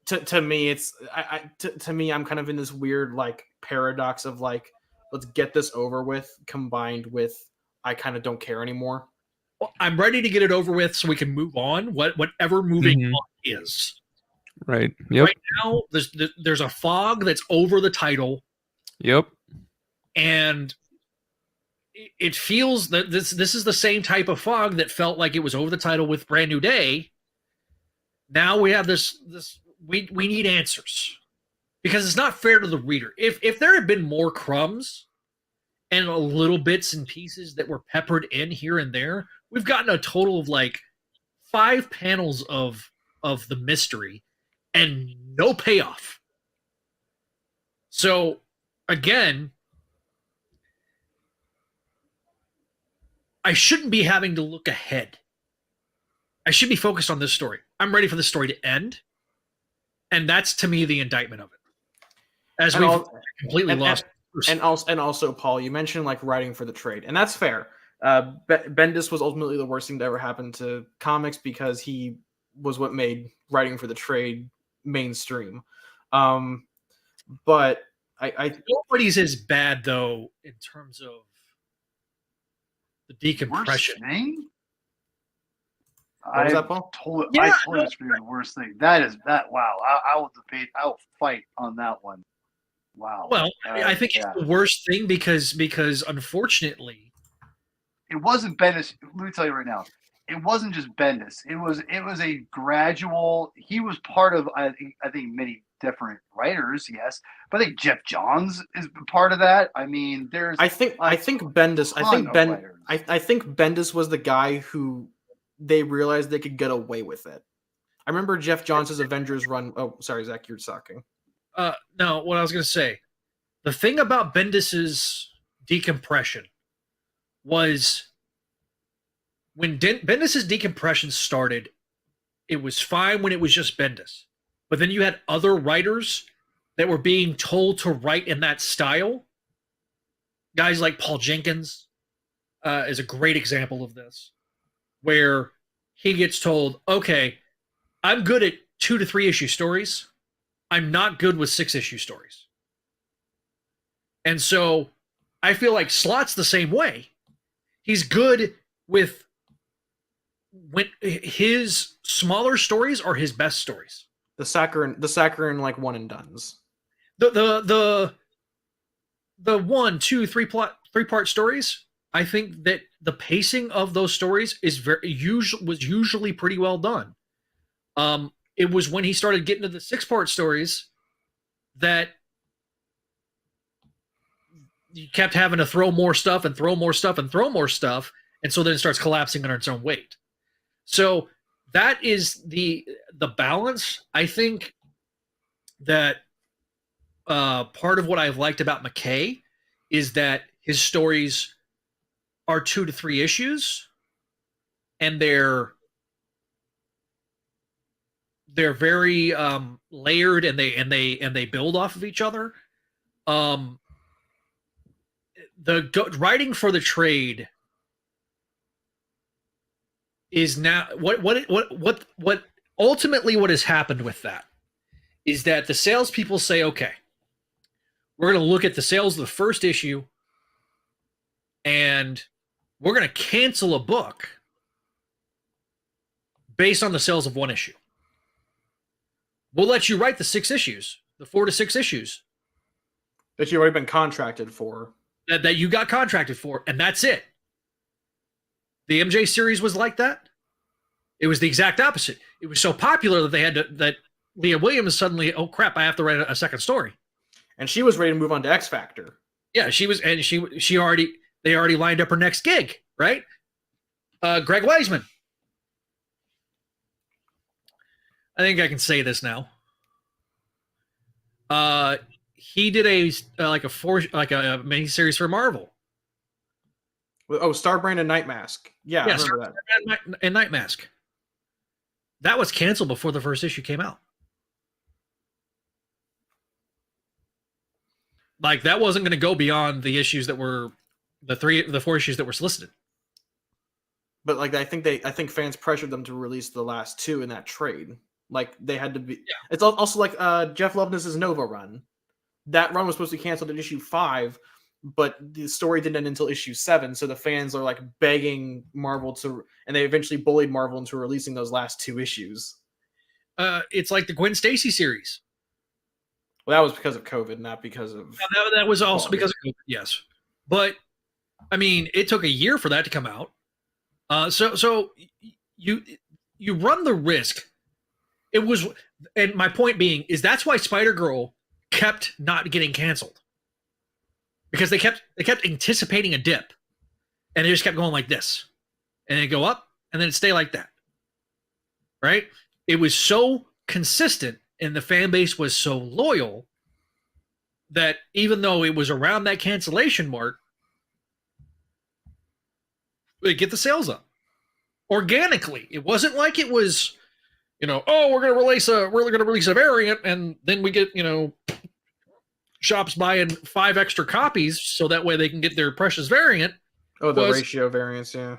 To me, I'm kind of in this weird like paradox of like, let's get this over with, combined with I kind of don't care anymore. Well, I'm ready to get it over with so we can move on. Whatever moving on is. Right. Yep. Right now, there's a fog that's over the title. Yep. And it feels that this is the same type of fog that felt like it was over the title with Brand New Day. Now we have this we need answers because it's not fair to the reader. If there had been more crumbs and a little bits and pieces that were peppered in here and there, we've gotten a total of like 5 panels of the mystery and no payoff. So again, I shouldn't be having to look ahead. I should be focused on this story. I'm ready for the story to end. And that's, to me, the indictment of it. As we've completely lost. And also, Paul, you mentioned like writing for the trade. And that's fair. Bendis was ultimately the worst thing to ever happen to comics because he was what made writing for the trade mainstream. But I nobody's as bad, though, in terms of the decompression. What was that, Paul? I totally disagree with the worst thing. Wow. I will debate. I will fight on that one. Wow. Well, I think it's the worst thing because unfortunately, it wasn't Bendis. Let me tell you right now, it wasn't just Bendis. It was a gradual. He was part of I think many different writers, yes, but I think Jeff Johns is part of that. I mean, I think Bendis was the guy who they realized they could get away with it. I remember Jeff Johns' Avengers run. Oh, sorry, Zach, you're sucking. No, what I was going to say, the thing about Bendis's decompression was when Bendis's decompression started, It was fine when it was just Bendis. But then you had other writers that were being told to write in that style. Guys like Paul Jenkins is a great example of this, where he gets told, okay, I'm good at 2 to 3 issue stories. I'm not good with 6 issue stories. And so I feel like Slot's the same way. He's good with when his smaller stories are his best stories. The saccharine like one and dones. The 1, 2, 3 3-part stories. I think that the pacing of those stories is was usually pretty well done. It was when he started getting to the 6-part stories that you kept having to throw more stuff and throw more stuff and throw more stuff, and so then it starts collapsing under its own weight. So that is the balance. I think that part of what I've liked about McKay is that his stories are 2 to 3 issues, and they're very layered, and they build off of each other. Writing for the trade is now what ultimately what has happened with that is that the salespeople say, okay, we're going to look at the sales of the first issue, and we're going to cancel a book based on the sales of 1 issue. We'll let you write the 6 issues, the 4 to 6 issues that you've already been contracted for. That you got contracted for, and that's it. The MJ series was like that. It was the exact opposite. It was so popular that that Leah Williams suddenly, oh crap, I have to write a second story. And she was ready to move on to X Factor. Yeah, she was, and they already lined up her next gig, right? Greg Weisman. I think I can say this now. He did a mini series for Marvel. Oh, Starbrand and Nightmask. Yeah, I remember that. And Nightmask. That was canceled before the first issue came out. Like, that wasn't going to go beyond the issues that were the 4 issues that were solicited. But like, I think fans pressured them to release the last 2 in that trade. Like, they had to be. Yeah. It's also like Jeff Loveness's Nova run. That run was supposed to be canceled at issue 5, but the story didn't end until issue 7. So the fans are like begging Marvel to, and they eventually bullied Marvel into releasing those last 2 issues. It's like the Gwen Stacy series. Well, that was because of COVID, not because of. That was also because of COVID, yes. But I mean, it took a year for that to come out. So you run the risk. It was, and my point being is that's why Spider-Girl kept not getting canceled, because they kept anticipating a dip, and it just kept going like this, and then go up, and then it stay like that. Right? It was so consistent, and the fan base was so loyal that even though it was around that cancellation mark, they get the sales up organically. It wasn't like it was, oh, we're going to release a variant, and then we get, shops buying 5 extra copies so that way they can get their precious variant. Oh, the ratio variants, yeah.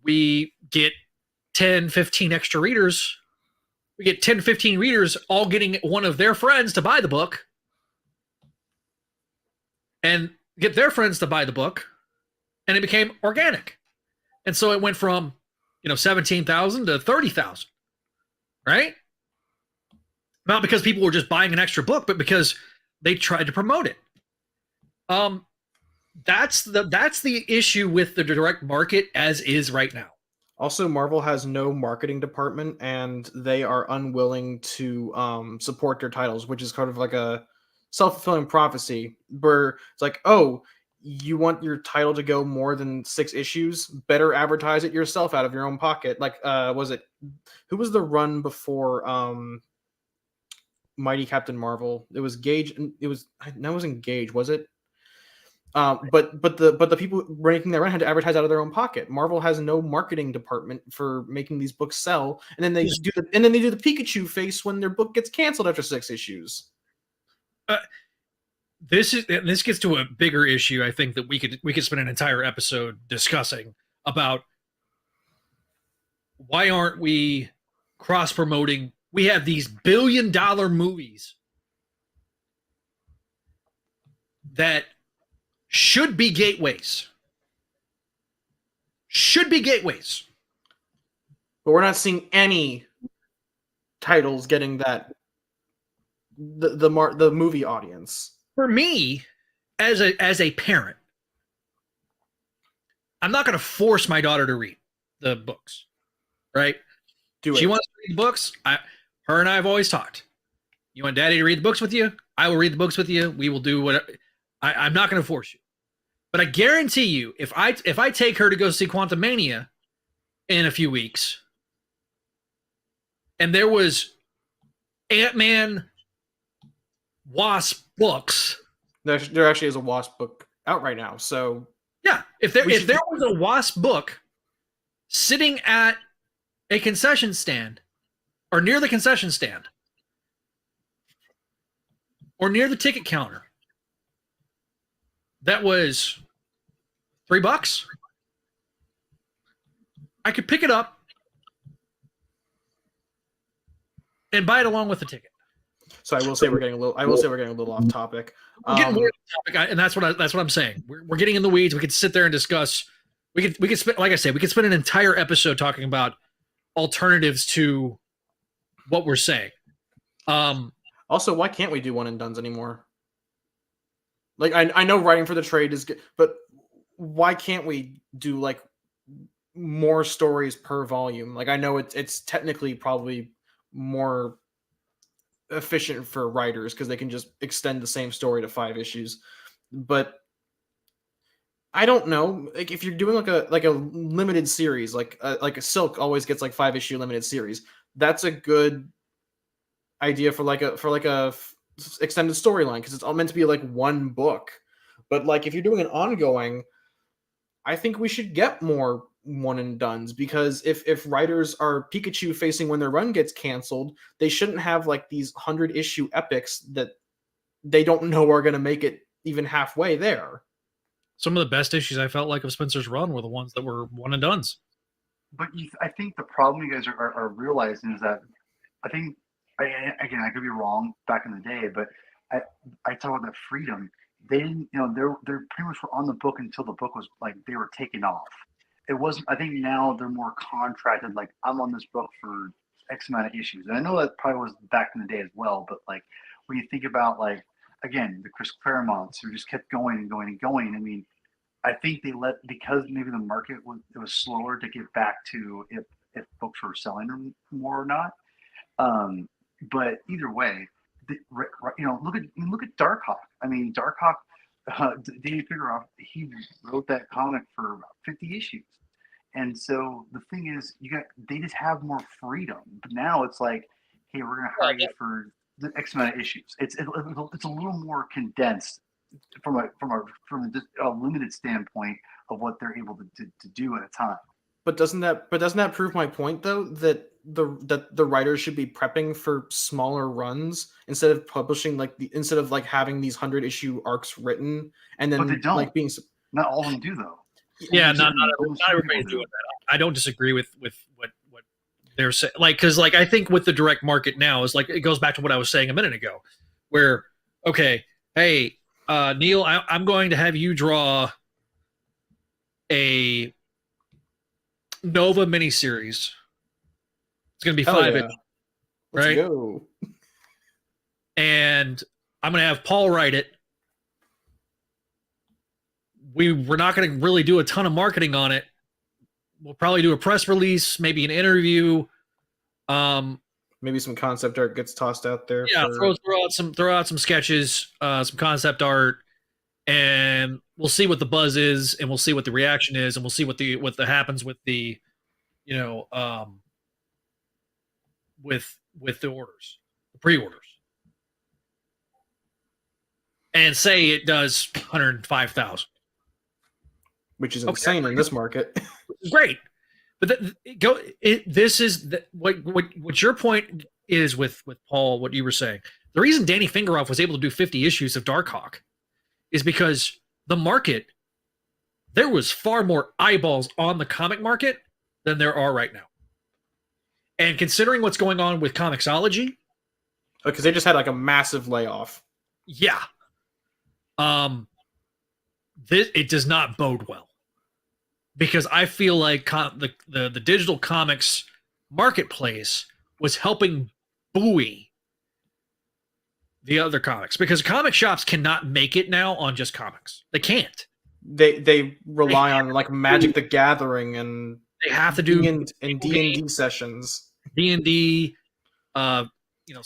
We get 10, 15 extra readers. We get 10, 15 readers all getting one of their friends to buy the book, and get their friends to buy the book, and it became organic. And so it went from 17,000 to 30,000, right? Not because people were just buying an extra book, but because they tried to promote it. That's the issue with the direct market as is right now. Also, Marvel has no marketing department, and they are unwilling to support their titles, which is kind of like a self-fulfilling prophecy, where it's like, oh, you want your title to go more than 6 issues? Better advertise it yourself out of your own pocket. Like, who was the run before Mighty Captain Marvel? It was Gage. It wasn't Gage, was it? But the people making that run had to advertise out of their own pocket. Marvel has no marketing department for making these books sell, and then they do the Pikachu face when their book gets canceled after 6 issues. This gets to a bigger issue. I think that we could spend an entire episode discussing about why aren't we cross promoting. We have these $1 billion movies that should be gateways. But we're not seeing any titles getting that the movie audience. For me, as a parent, I'm not going to force my daughter to read the books, right? She wants to read the books. Her and I have always talked. You want Daddy to read the books with you? I will read the books with you. We will do whatever. I'm not going to force you. But I guarantee you, if I take her to go see Quantumania in a few weeks, and there was Ant-Man Wasp books. There actually is a Wasp book out right now. So yeah, if there was a Wasp book sitting at a concession stand, or near the concession stand, or near the ticket counter, that was $3, I could pick it up and buy it along with the ticket. So I will say we're getting a little off topic. We're getting more off topic, and that's what I'm saying. We're getting in the weeds. We could sit there and discuss. We could spend, like I said, we could spend an entire episode talking about alternatives to what we're saying. Also, why can't we do one and dones anymore? Like I know writing for the trade is good, but why can't we do like more stories per volume? Like I know it's technically probably more efficient for writers because they can just extend the same story to 5 issues, but I don't know. Like if you're doing like a limited series, like a Silk always gets like 5-issue limited series. That's a good idea for like a extended storyline because it's all meant to be like one book. But like if you're doing an ongoing, I think we should get more one and dones because if writers are Pikachu facing when their run gets canceled, they shouldn't have like these 100-issue epics that they don't know are going to make it even halfway there. Some of the best issues I felt like of Spencer's run were the ones that were one and dones. But I think the problem you guys are realizing is that I think, again, I could be wrong back in the day, but I talk about that freedom. They didn't, they're pretty much were on the book until the book was like they were taken off. It wasn't. I think now they're more contracted. Like I'm on this book for X amount of issues, and I know that probably was back in the day as well. But like when you think about like again the Chris Claremonts who just kept going and going and going. I mean, I think they because maybe the market was slower to get back to if books were selling more or not. But either way, look at Darkhawk. I mean, Darkhawk, Danny Figueroa, he wrote that comic for about 50 issues, and so the thing is, they just have more freedom. But now it's like, hey, we're gonna hire you for the X amount of issues. It's a little more condensed from a limited standpoint of what they're able to do at a time. But doesn't that prove my point though that the writers should be prepping for smaller runs instead of publishing instead of having these 100-issue arcs written and then but they don't. like being not all of them do though. Yeah, not everybody's doing that. I don't disagree with what they're saying. Because I think with the direct market now is it goes back to what I was saying a minute ago, where okay, hey Neil, I'm going to have you draw a Nova miniseries. It's going to be 5 issues, right? Let's go. And I'm going to have Paul write it. We're not going to really do a ton of marketing on it. We'll probably do a press release, maybe an interview. Maybe some concept art gets tossed out there. Yeah, throw out some sketches, some concept art, and we'll see what the buzz is, and we'll see what the reaction is, and we'll see what happens with the, with the orders, the pre-orders. and say it does 105,000, which is insane in this market. Great, but this is what your point is with Paul. What you were saying, the reason Danny Fingeroff was able to do 50 issues of Darkhawk is because the market, there was far more eyeballs on the comic market than there are right now. And considering what's going on with Comixology, because they just had like a massive layoff. Yeah. It does not bode well, because I feel like the digital comics marketplace was helping buoy the other comics, because comic shops cannot make it now on just comics. They can't. They rely on like Magic the Gathering, and they have to do D&D sessions. D&D, and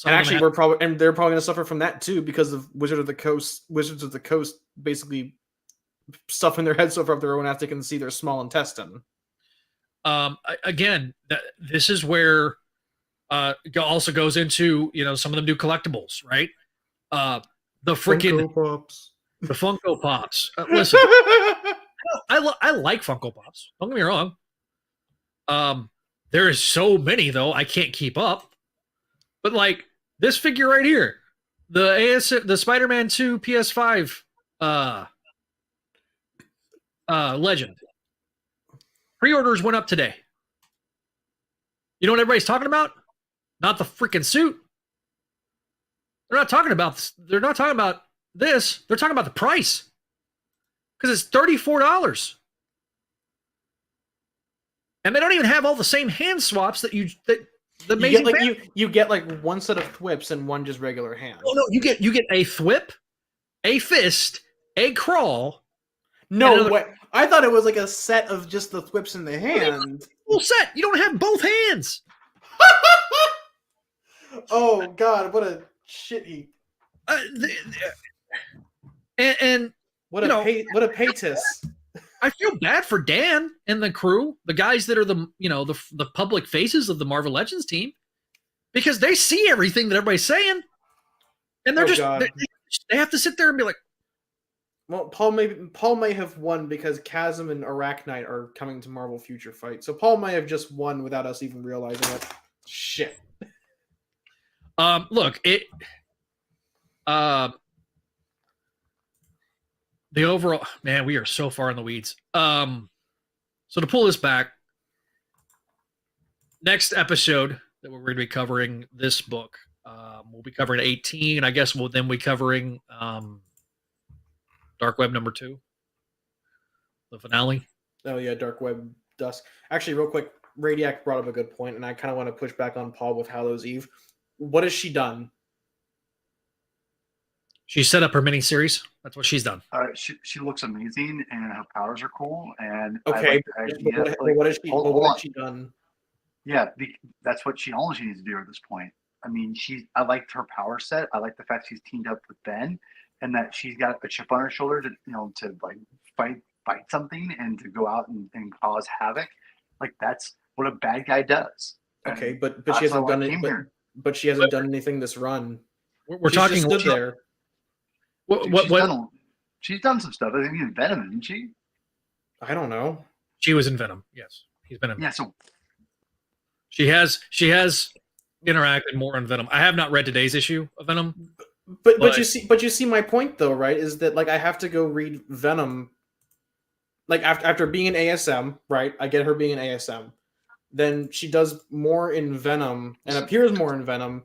actually they're probably going to suffer from that too, because of Wizards of the Coast basically stuffing their heads so far up their own ass they can see their small intestine. Again, this is where also goes into, some of them do collectibles, right? The freaking the Funko Pops. Listen, I like Funko Pops. Don't get me wrong. There is so many though, I can't keep up. But like this figure right here, the Spider-Man 2 PS5 Legend. Pre-orders went up today. You know what everybody's talking about? Not the freaking suit. They're not talking about this. They're not talking about this. They're talking about the price. Because it's $34. And they don't even have all the same hand swaps that you get like one set of thwips and one just regular hand. Oh no, you get a thwip, a fist, a crawl. No way. I thought it was like a set of just the thwips in the hand. Full set. You don't have both hands. Oh God, what a shit heap. And what a paytis. I feel bad for Dan and the crew, the guys that are the public faces of the Marvel Legends team, because they see everything that everybody's saying, and they're they have to sit there and be like, well, Paul may have won because Chasm and Arachnite are coming to Marvel Future Fight, so Paul may have just won without us even realizing it. Shit. Look, the overall, man, we are so far in the weeds. So to pull this back, next episode that we're going to be covering this book, we'll be covering 18. I guess we'll then be covering Dark Web number 2, the finale. Oh yeah, Dark Web Dusk. Actually, real quick, Radiac brought up a good point, and I kind of want to push back on Paul with Hallows Eve. What has she done? She set up her miniseries. That's what she's done. She looks amazing, and her powers are cool. And okay, I like the idea. What has she done? Yeah, that's what all she needs to do at this point. I mean, I liked her power set. I like the fact she's teamed up with Ben, and that she's got a chip on her shoulder to like fight something and to go out and cause havoc. Like that's what a bad guy does. Okay, but she hasn't done it. But she hasn't done anything this run. We're talking stood there. She's done some stuff. I think in Venom, isn't she? I don't know. She was in Venom. Yes, he's been in Venom. Yeah, so she has interacted more in Venom. I have not read today's issue of Venom. But you see my point though, right? Is that like I have to go read Venom. Like after being in ASM, right? I get her being in ASM. Then she does more in Venom and appears more in Venom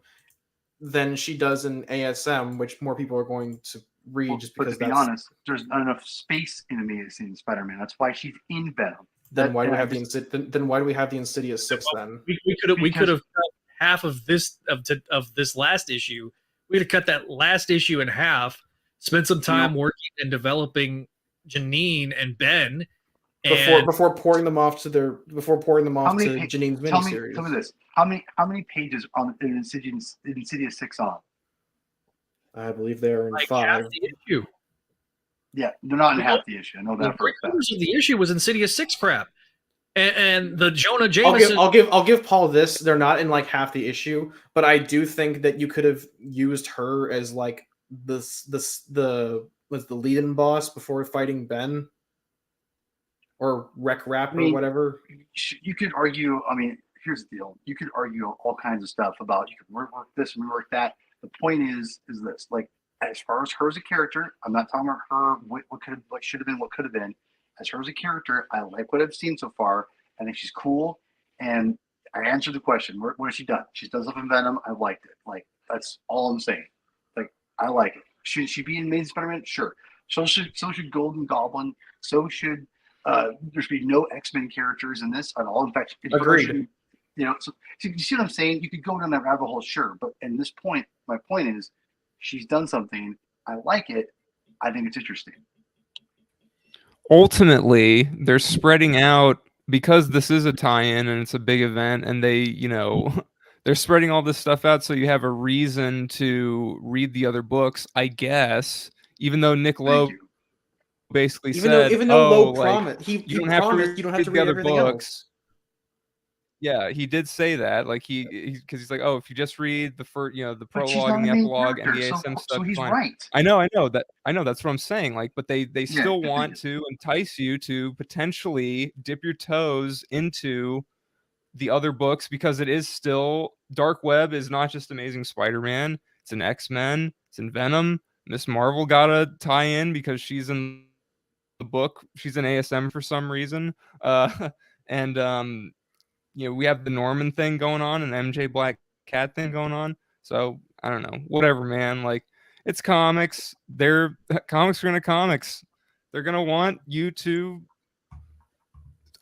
than she does in ASM, which more people are going to read just because. But to be honest, there's not enough space in Amazing Spider-Man. That's why she's in Venom. Then why do we have the Insidious 6 then? We could have cut half of this of this last issue. We had to cut that last issue in half. Spend some time working and developing Janine and Ben. Before pouring them off to Janine's miniseries. Tell me this: how many pages on Insidious 6 on? I believe they're in like 5. Half the issue. Yeah, they're not in half the issue. I know that for a fact. The issue was Insidious 6 crap, and the Jonah Jameson. I'll give Paul this: they're not in like half the issue, but I do think that you could have used her as like the lead-in boss before fighting Ben or REK-RAP or whatever. You could argue. I mean, here's the deal. You could argue all kinds of stuff about you could rework this and rework that. The point is this: like, as far as her as a character, I'm not talking about her what should have been, what could have been. As her as a character, I like what I've seen so far. I think she's cool, and I answered the question. What has she done? She's done stuff in Venom. I liked it. Like, that's all I'm saying. Like, I like it. Should she be in Amazing Spider-Man? Sure. So should Golden Goblin. So should there should be no X-Men characters in this at all. In fact, agreed. So you see what I'm saying? You could go down that rabbit hole, sure. But in this point, my point is, she's done something. I like it. I think it's interesting. Ultimately, they're spreading out because this is a tie-in and it's a big event, and they, they're spreading all this stuff out so you have a reason to read the other books, I guess. Even though Nick Lowe basically said, even though Lowe promised, he promised you don't have to read other everything books. else. Yeah, he did say that. Like because he's like, oh, if you just read the first, the prologue and the main epilogue and the character, ASM stuff, so he's fine. right. I know that's what I'm saying. Like, but they still want to entice you to potentially dip your toes into the other books, because it is still, Dark Web is not just Amazing Spider-Man. It's an X-Men. It's in Venom. Miss Marvel got a tie-in because she's in the book. She's in ASM for some reason. We have the Norman thing going on and MJ Black Cat thing going on. So I don't know, whatever, man. Like, it's comics. Comics are gonna comics. They're gonna want you to,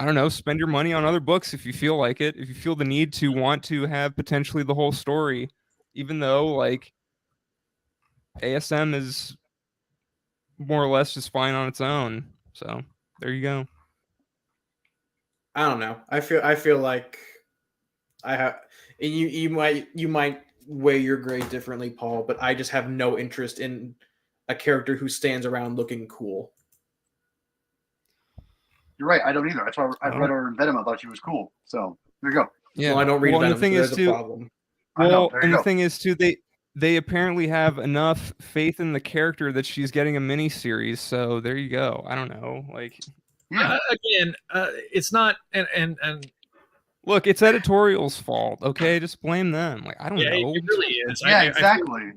I don't know, spend your money on other books if you feel like it. If you feel the need to want to have potentially the whole story, even though like ASM is more or less just fine on its own. So there you go. I don't know. I feel like I have. You might weigh your grade differently, Paul, but I just have no interest in a character who stands around looking cool. You're right. I don't either. That's why I read her in Venom. I thought she was cool. So there you go. Yeah. Well, I don't read Venom. The thing so is there's too. a problem. Well, and the thing is too, they apparently have enough faith in the character that she's getting a mini series. So there you go. I don't know, like. Yeah. Again, it's not, and look, it's editorial's fault. Okay, just blame them. Like, I don't know. It really is. Yeah, exactly.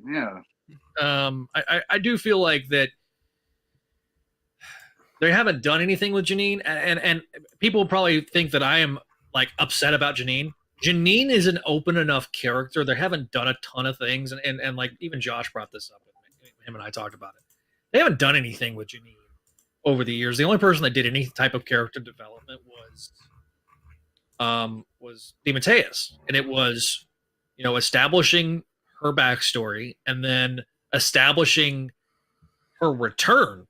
I do feel like that they haven't done anything with Janine, and people probably think that I am like upset about Janine. Janine is an open enough character. They haven't done a ton of things, and like even Josh brought this up with me. Him and I talked about it. They haven't done anything with Janine over the years. The only person that did any type of character development was DeMatteis, and it was, establishing her backstory and then establishing her return,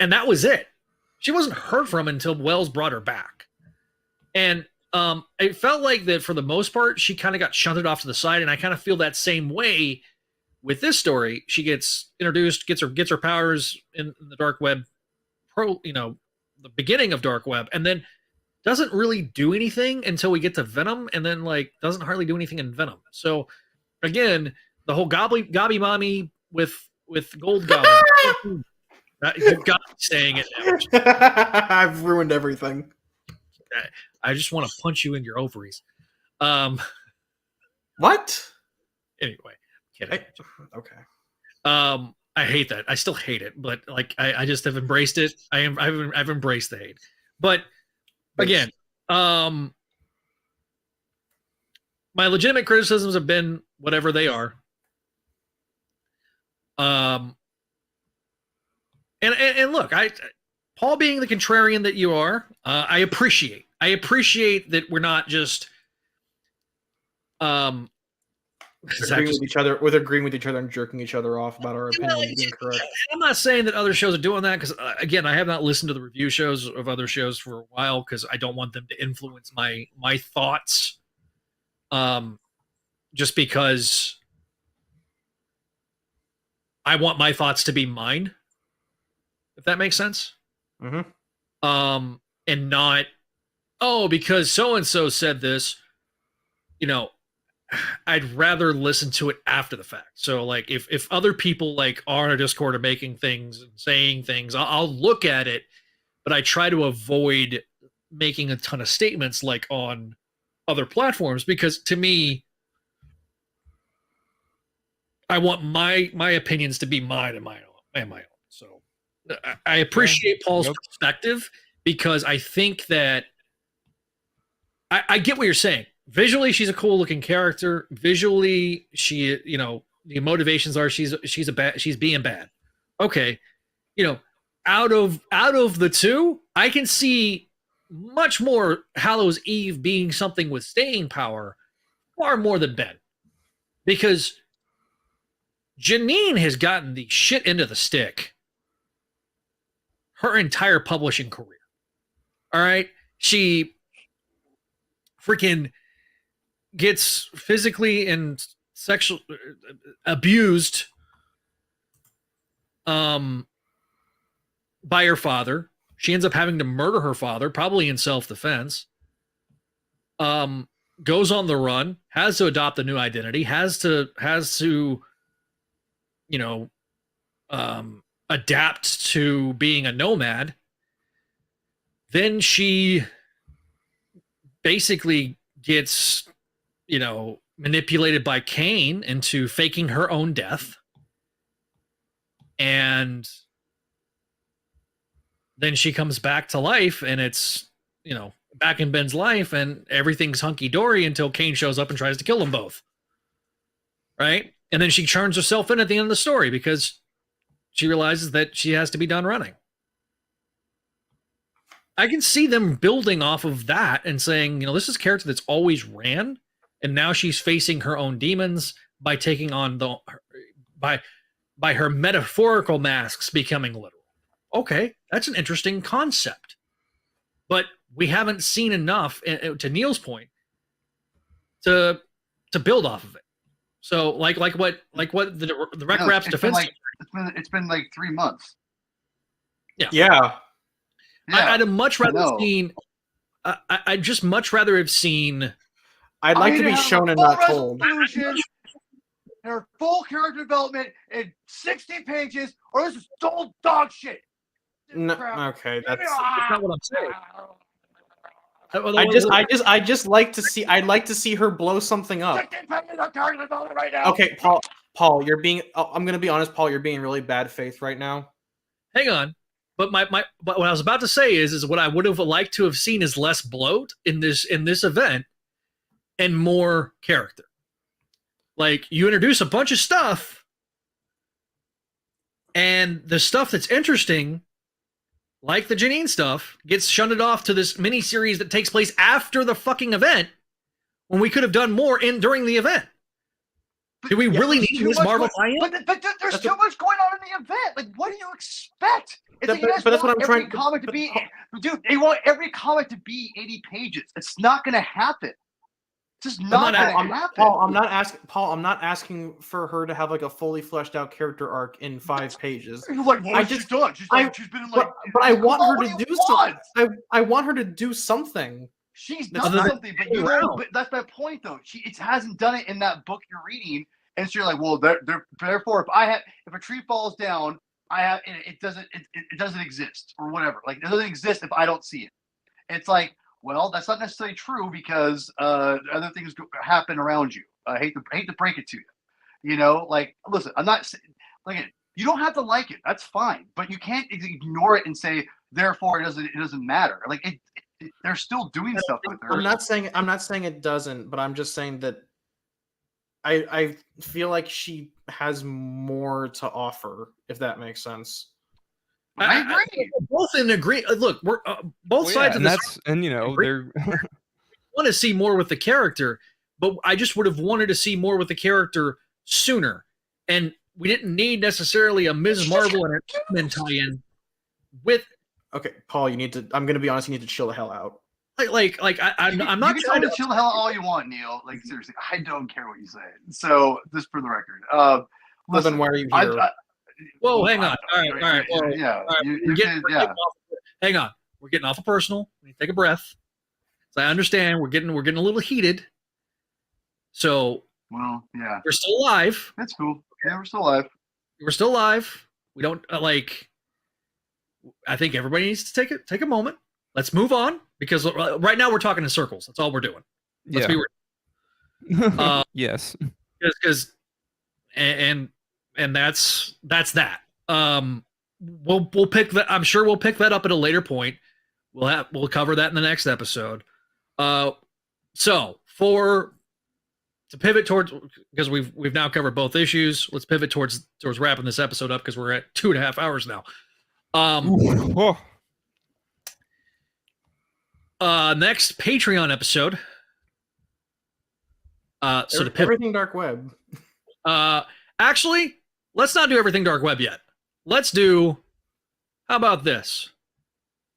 and that was it. She wasn't heard from until Wells brought her back, and it felt like that for the most part she kind of got shunted off to the side, and I kind of feel that same way with this story. She gets introduced, gets her powers in the Dark Web, the beginning of Dark Web, and then doesn't really do anything until we get to Venom, and then like doesn't hardly do anything in Venom. So again, the whole Gobby Mommy with Gold Goblin. You've got to be saying it now. I've ruined everything. I just want to punch you in your ovaries. What? Anyway. Kidding. Okay. I hate that. I still hate it, but like I just have embraced it. I've embraced the hate. But again, my legitimate criticisms have been whatever they are. And look, Paul, being the contrarian that you are, I appreciate that we're not just agreeing with each other and jerking each other off about our opinions being correct. I'm not saying that other shows are doing that, because again, I have not listened to the review shows of other shows for a while because I don't want them to influence my thoughts. Just because I want my thoughts to be mine, if that makes sense. Mm-hmm. And not, because so and so said this, I'd rather listen to it after the fact. So like if other people like are on a Discord or making things and saying things, I'll look at it, but I try to avoid making a ton of statements like on other platforms, because to me, I want my opinions to be mine and my own. So I appreciate Paul's perspective, because I think that I get what you're saying. Visually, she's a cool looking character. Visually, she, you know, the motivations are she's being bad. Okay, you know, out of the two, I can see much more Hallows Eve being something with staying power, far more than Ben, because Janine has gotten the shit into the stick her entire publishing career. All right, she freaking gets physically and sexually abused by her father. She ends up having to murder her father, probably in self-defense. Goes on the run, has to adopt a new identity, has to you know, adapt to being a nomad. Then she basically gets, you know, manipulated by Kane into faking her own death. And then she comes back to life, and it's, you know, back in Ben's life, and everything's hunky-dory until Kane shows up and tries to kill them both. Right? And then she turns herself in at the end of the story because she realizes that she has to be done running. I can see them building off of that and saying, you know, this is a character that's always ran, and now she's facing her own demons by taking on by her metaphorical masks becoming literal. Okay, that's an interesting concept, but we haven't seen enough, to Neil's point, to build off of it. So like what the REK-RAP's defense. It's been like 3 months. Yeah. I'd have much rather seen. I'd just much rather have seen. I'd like to be shown and not told. Her full character development in 60 pages, or this is old dog shit. No, okay, that's not what I'm saying. I just like to see. I'd like to see her blow something up. Right now. Okay, Paul, you're being. I'm gonna be honest, Paul. You're being really bad faith right now. Hang on. But but what I was about to say is what I would have liked to have seen is less bloat in this event and more character. Like, you introduce a bunch of stuff, and the stuff that's interesting, like the Janine stuff, gets shunted off to this mini series that takes place after the fucking event, when we could have done more during the event. Do we really need this Marvel tie-in? But there's too much going on in the event. Like, what do you expect? But that's what I'm trying to be. Dude, they want every comic to be 80 pages. It's not going to happen. It's just not going to happen. Paul, I'm not asking for her to have like a fully fleshed out character arc in 5 pages. You're like, well, she's done. She's been in like. But I want her to do something. I want her to do something. She's done something, but you know, but that's my point though. It hasn't done it in that book you're reading, and so you're like, well, therefore, if a tree falls down, it doesn't exist or whatever. Like, it doesn't exist if I don't see it. It's like, well, that's not necessarily true because other things happen around you. I hate to break it to you. You know, like, listen, I'm not like, you don't have to like it. That's fine, but you can't ignore it and say therefore it doesn't matter. Like they're still doing stuff with her. I'm not saying it doesn't, but I'm just saying that I feel like she has more to offer, if that makes sense. I agree. Both in agree. Look, we're both sides of this. And you know, they're want to see more with the character, but I just would have wanted to see more with the character sooner. And we didn't need necessarily a Ms. Marvel and an X-Men tie-in with. Okay, Paul, I'm going to be honest. You need to chill the hell out. I'm not trying to chill the hell all you want, Neil. Like, seriously, I don't care what you say. So, just for the record, listen, then why are you here? Whoa, hang on. All right. Whoa. Yeah, hang on. We're getting off of personal. We need to take a breath. So I understand we're getting a little heated. So Well, yeah, we're still alive. that's cool. Yeah, we're still alive. We're still alive. We don't like. I think everybody needs to take a moment. Let's move on because right now we're talking in circles. That's all we're doing. Let's be real. Yes. Because and that's that. We'll pick that. I'm sure we'll pick that up at a later point. We'll cover that in the next episode. So to pivot towards, because we've now covered both issues, let's pivot towards wrapping this episode up because we're at 2.5 hours now. Next Patreon episode. So everything dark web. Actually, let's not do everything dark web yet. Let's do. How about this,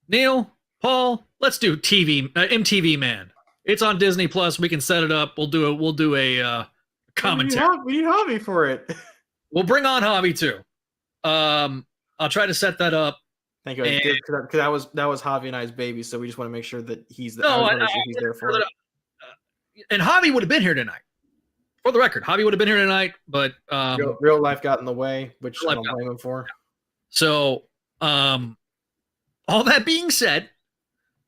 Neil, Paul? Let's do MTV Man. It's on Disney Plus. We can set it up. We'll do a commentary. We need Hobby for it. We'll bring on Hobby too. I'll try to set that up. Thank you. Because that was Javi and I's baby, so we just want to make sure that he's there for it. And Javi would have been here tonight. For the record, Javi would have been here tonight, but real life got in the way, which I don't blame him for. So, all that being said,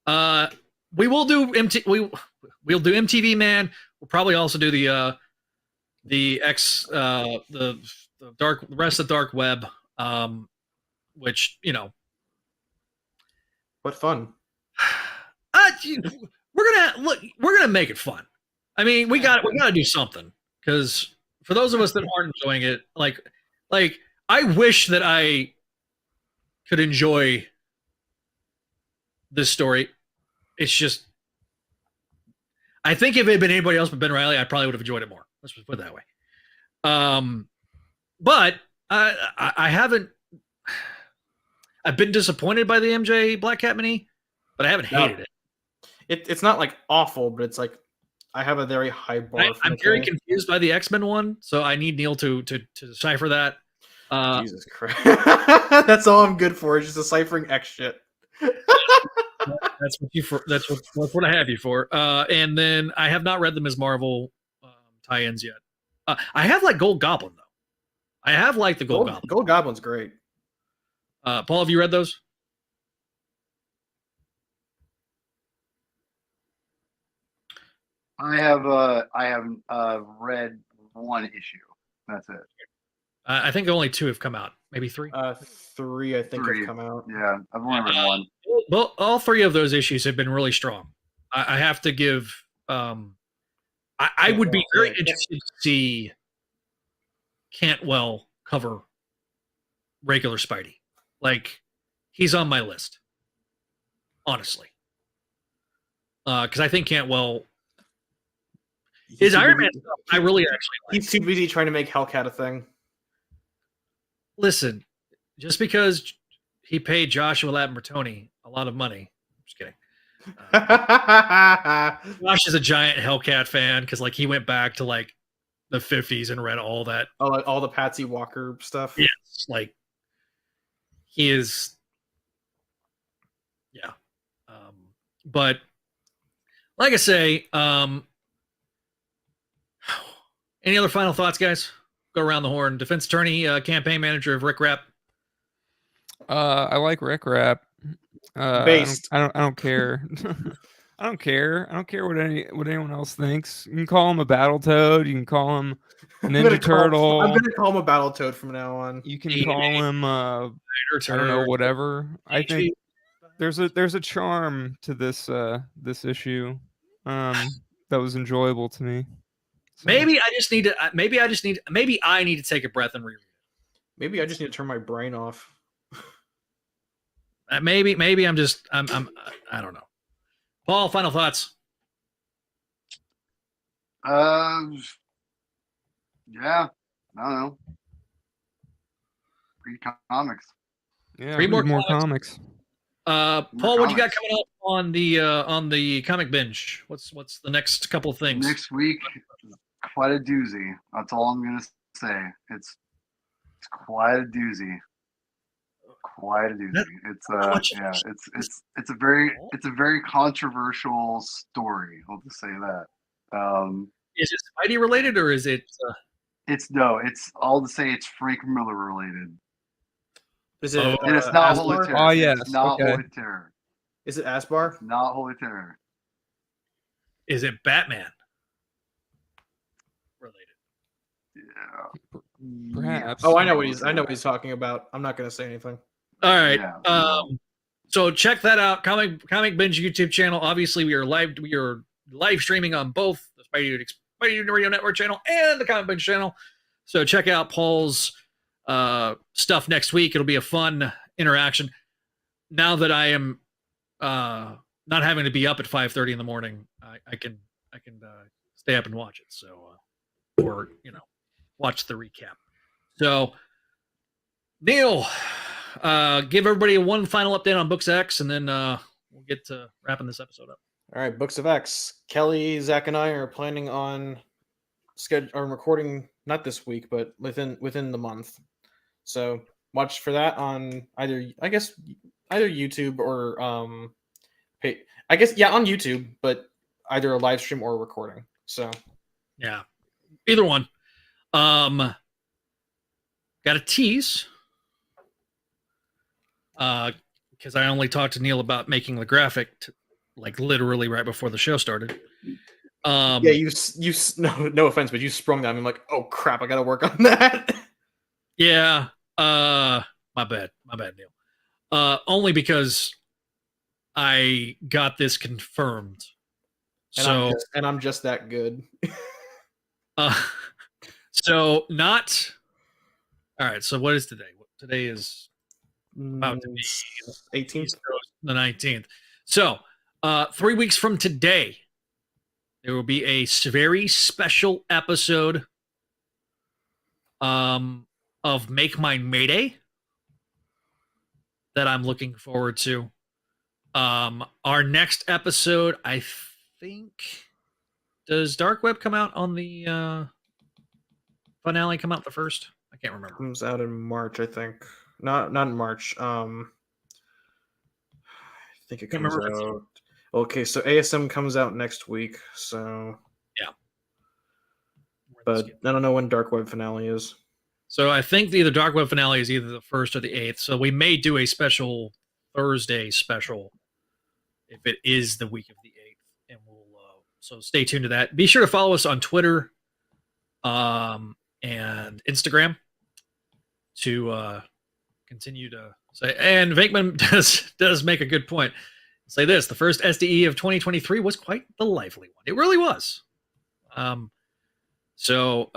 we will do we'll do MTV Man. We'll probably also do the rest of dark web, which what fun. We're gonna make it fun. I mean, we got to do something, because for those of us that aren't enjoying it, like I wish that I could enjoy this story. It's just, I think if it had been anybody else but Ben Reilly, I probably would have enjoyed it more. Let's just put it that way. But I haven't. I've been disappointed by the MJ Black Cat mini, but I haven't hated it. It's not like awful, but it's like I have a very high bar. I'm very confused by the X-Men one, so I need Neil to decipher that. Jesus Christ, that's all I'm good for, is just deciphering X shit. That's what I have you for. And then I have not read the Ms. Marvel tie-ins yet. I have like Gold Goblin though. I have like the Gold Goblin. Gold Goblin's great. Paul, have you read those? I have read one issue. That's it. I think only 2 have come out. Maybe 3. 3, I think, have come out. Yeah, I've only read one. Well, all 3 of those issues have been really strong. I have to give. I would be very interested to see Cantwell cover regular Spidey. Like, he's on my list, honestly, because I think Cantwell is Iron Man. I really actually like. He's too busy trying to make Hellcat a thing. Listen, just because he paid Joshua Lambertoni a lot of money, I'm just kidding. Josh is a giant Hellcat fan because, like, he went back to like the 50s and read all that. All the Patsy Walker stuff. Yes, like he is. Yeah, but like I say, any other final thoughts, guys? Go around the horn. Defense attorney, campaign manager of REK-RAP. I like REK-RAP. Based. I don't care. I don't care. I don't care what anyone else thinks. You can call him a Battletoad. You can call him a Ninja Turtle. I'm gonna call him a Battletoad from now on. You can call him I don't know, whatever. I think there's a charm to this issue that was enjoyable to me. So. Maybe I need to take a breath and reread it. Maybe I just need to turn my brain off. Maybe I'm I don't know. Paul, final thoughts. Yeah, I don't know. Read comics. Yeah, Read more comics. Paul, what you got coming up on the comic binge? What's the next couple of things? Next week, quite a doozy. That's all I'm gonna say. It's quite a doozy. Quite a doozy. It's a very controversial story. I'll just say that. Is it Spidey related or is it? It's all to say it's Frank Miller related. Is it? And it's not Holy Asbar? Terror. Oh, yes, It's not okay. Holy Terror. Is it Asbar? It's not Holy Terror. Is it Batman related? Yeah. Perhaps. Oh, I know what he's talking about. I'm not going to say anything. All right. Yeah. So check that out. Comic Binge YouTube channel. Obviously, we are live streaming on both the Spideydude Radio Network channel and the Comic Binge channel. So check out Paul's stuff next week. It'll be a fun interaction. Now that I am not having to be up at 5:30 in the morning, I can stay up and watch it. So or watch the recap. So Neil, give everybody one final update on Books X, and then we'll get to wrapping this episode up. All right, Books of X. Kelly, Zach, and I are planning on recording not this week, but within the month. So watch for that on either YouTube or on YouTube, but either a live stream or a recording. So yeah, either one. Got a tease. Because I only talked to Neil about making the graphic literally right before the show started. Yeah, no offense, but you sprung that. I'm like, oh crap, I got to work on that. Yeah, my bad, Neil. Only because I got this confirmed. And I'm just that good. So not. All right. So what is today? Today is about to be 18th, the 19th. So 3 weeks from today, there will be a very special episode of Make Mine Mayday that I'm looking forward to. Our next episode, I think, does Dark Web come out on the finale? Come out the first? I can't remember. Comes out in March, I think. Not in March. I think it comes out. Okay, so ASM comes out next week. So yeah, but I don't know when Dark Web finale is. So I think the Dark Web finale is either the 1st or the 8th. So we may do a special Thursday special if it is the week of the 8th, and we'll so stay tuned to that. Be sure to follow us on Twitter, and Instagram to continue to say. And Venkman does make a good point. Say this: the first SDE of 2023 was quite the lively one. It really was. So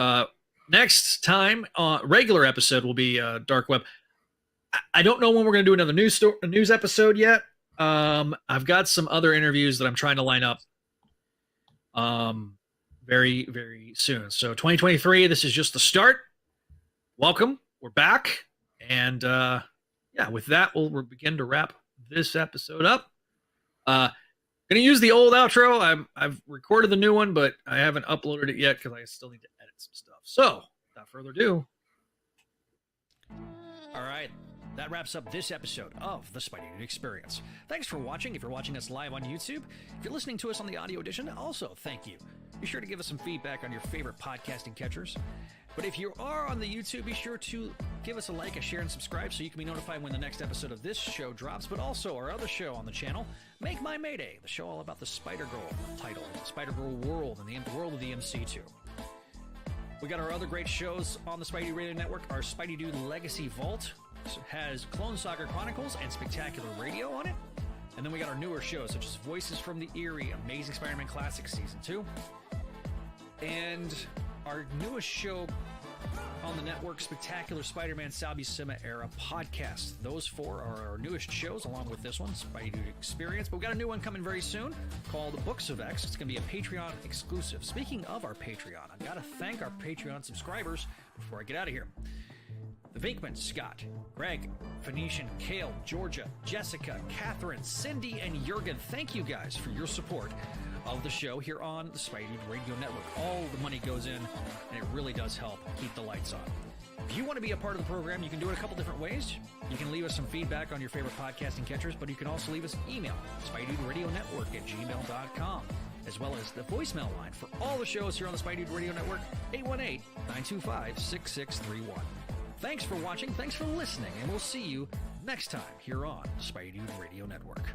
next time, regular episode will be Dark Web. I don't know when we're going to do another news episode yet. I've got some other interviews that I'm trying to line up very, very soon. So 2023, this is just the start. Welcome. We're back. And with that, we'll begin to wrap this episode up. Gonna use the old outro. I've recorded the new one, but I haven't uploaded it yet because I still need to edit some stuff. So, without further ado. All right. That wraps up this episode of the Spideydude Experience. Thanks for watching. If you're watching us live on YouTube, if you're listening to us on the audio edition, also thank you. Be sure to give us some feedback on your favorite podcasting catchers. But if you are on the YouTube, be sure to give us a like, a share, and subscribe so you can be notified when the next episode of this show drops, but also our other show on the channel, Make My Mayday, the show all about the Spider-Girl title, the Spider-Girl world, and the world of the MC2. We got our other great shows on the Spideydude Radio Network. Our Spideydude Legacy Vault has Clone Saga Chronicles and Spectacular Radio on it. And then we got our newer shows, such as Voices from the Eerie, Amazing Spider-Man Classics Season 2. And our newest show on the network, Spectacular Spider-Man Salbusima Era Podcast. Those four are our newest shows, along with this one, Spideydude Experience. But we've got a new one coming very soon called Books of X. It's going to be a Patreon exclusive. Speaking of our Patreon, I've got to thank our Patreon subscribers before I get out of here. The Vinkman, Scott, Greg, Phoenician, Kale, Georgia, Jessica, Catherine, Cindy, and Jurgen. Thank you guys for your support of the show here on the Spideydude Radio Network. All the money goes in, and it really does help keep the lights on. If you want to be a part of the program, you can do it a couple different ways. You can leave us some feedback on your favorite podcasting catchers, but you can also leave us an email, SpideydudeRadioNetwork@gmail.com. as well as the voicemail line for all the shows here on the Spideydude Radio Network, 818-925-6631. Thanks for watching, thanks for listening, and we'll see you next time here on Spideydude Radio Network.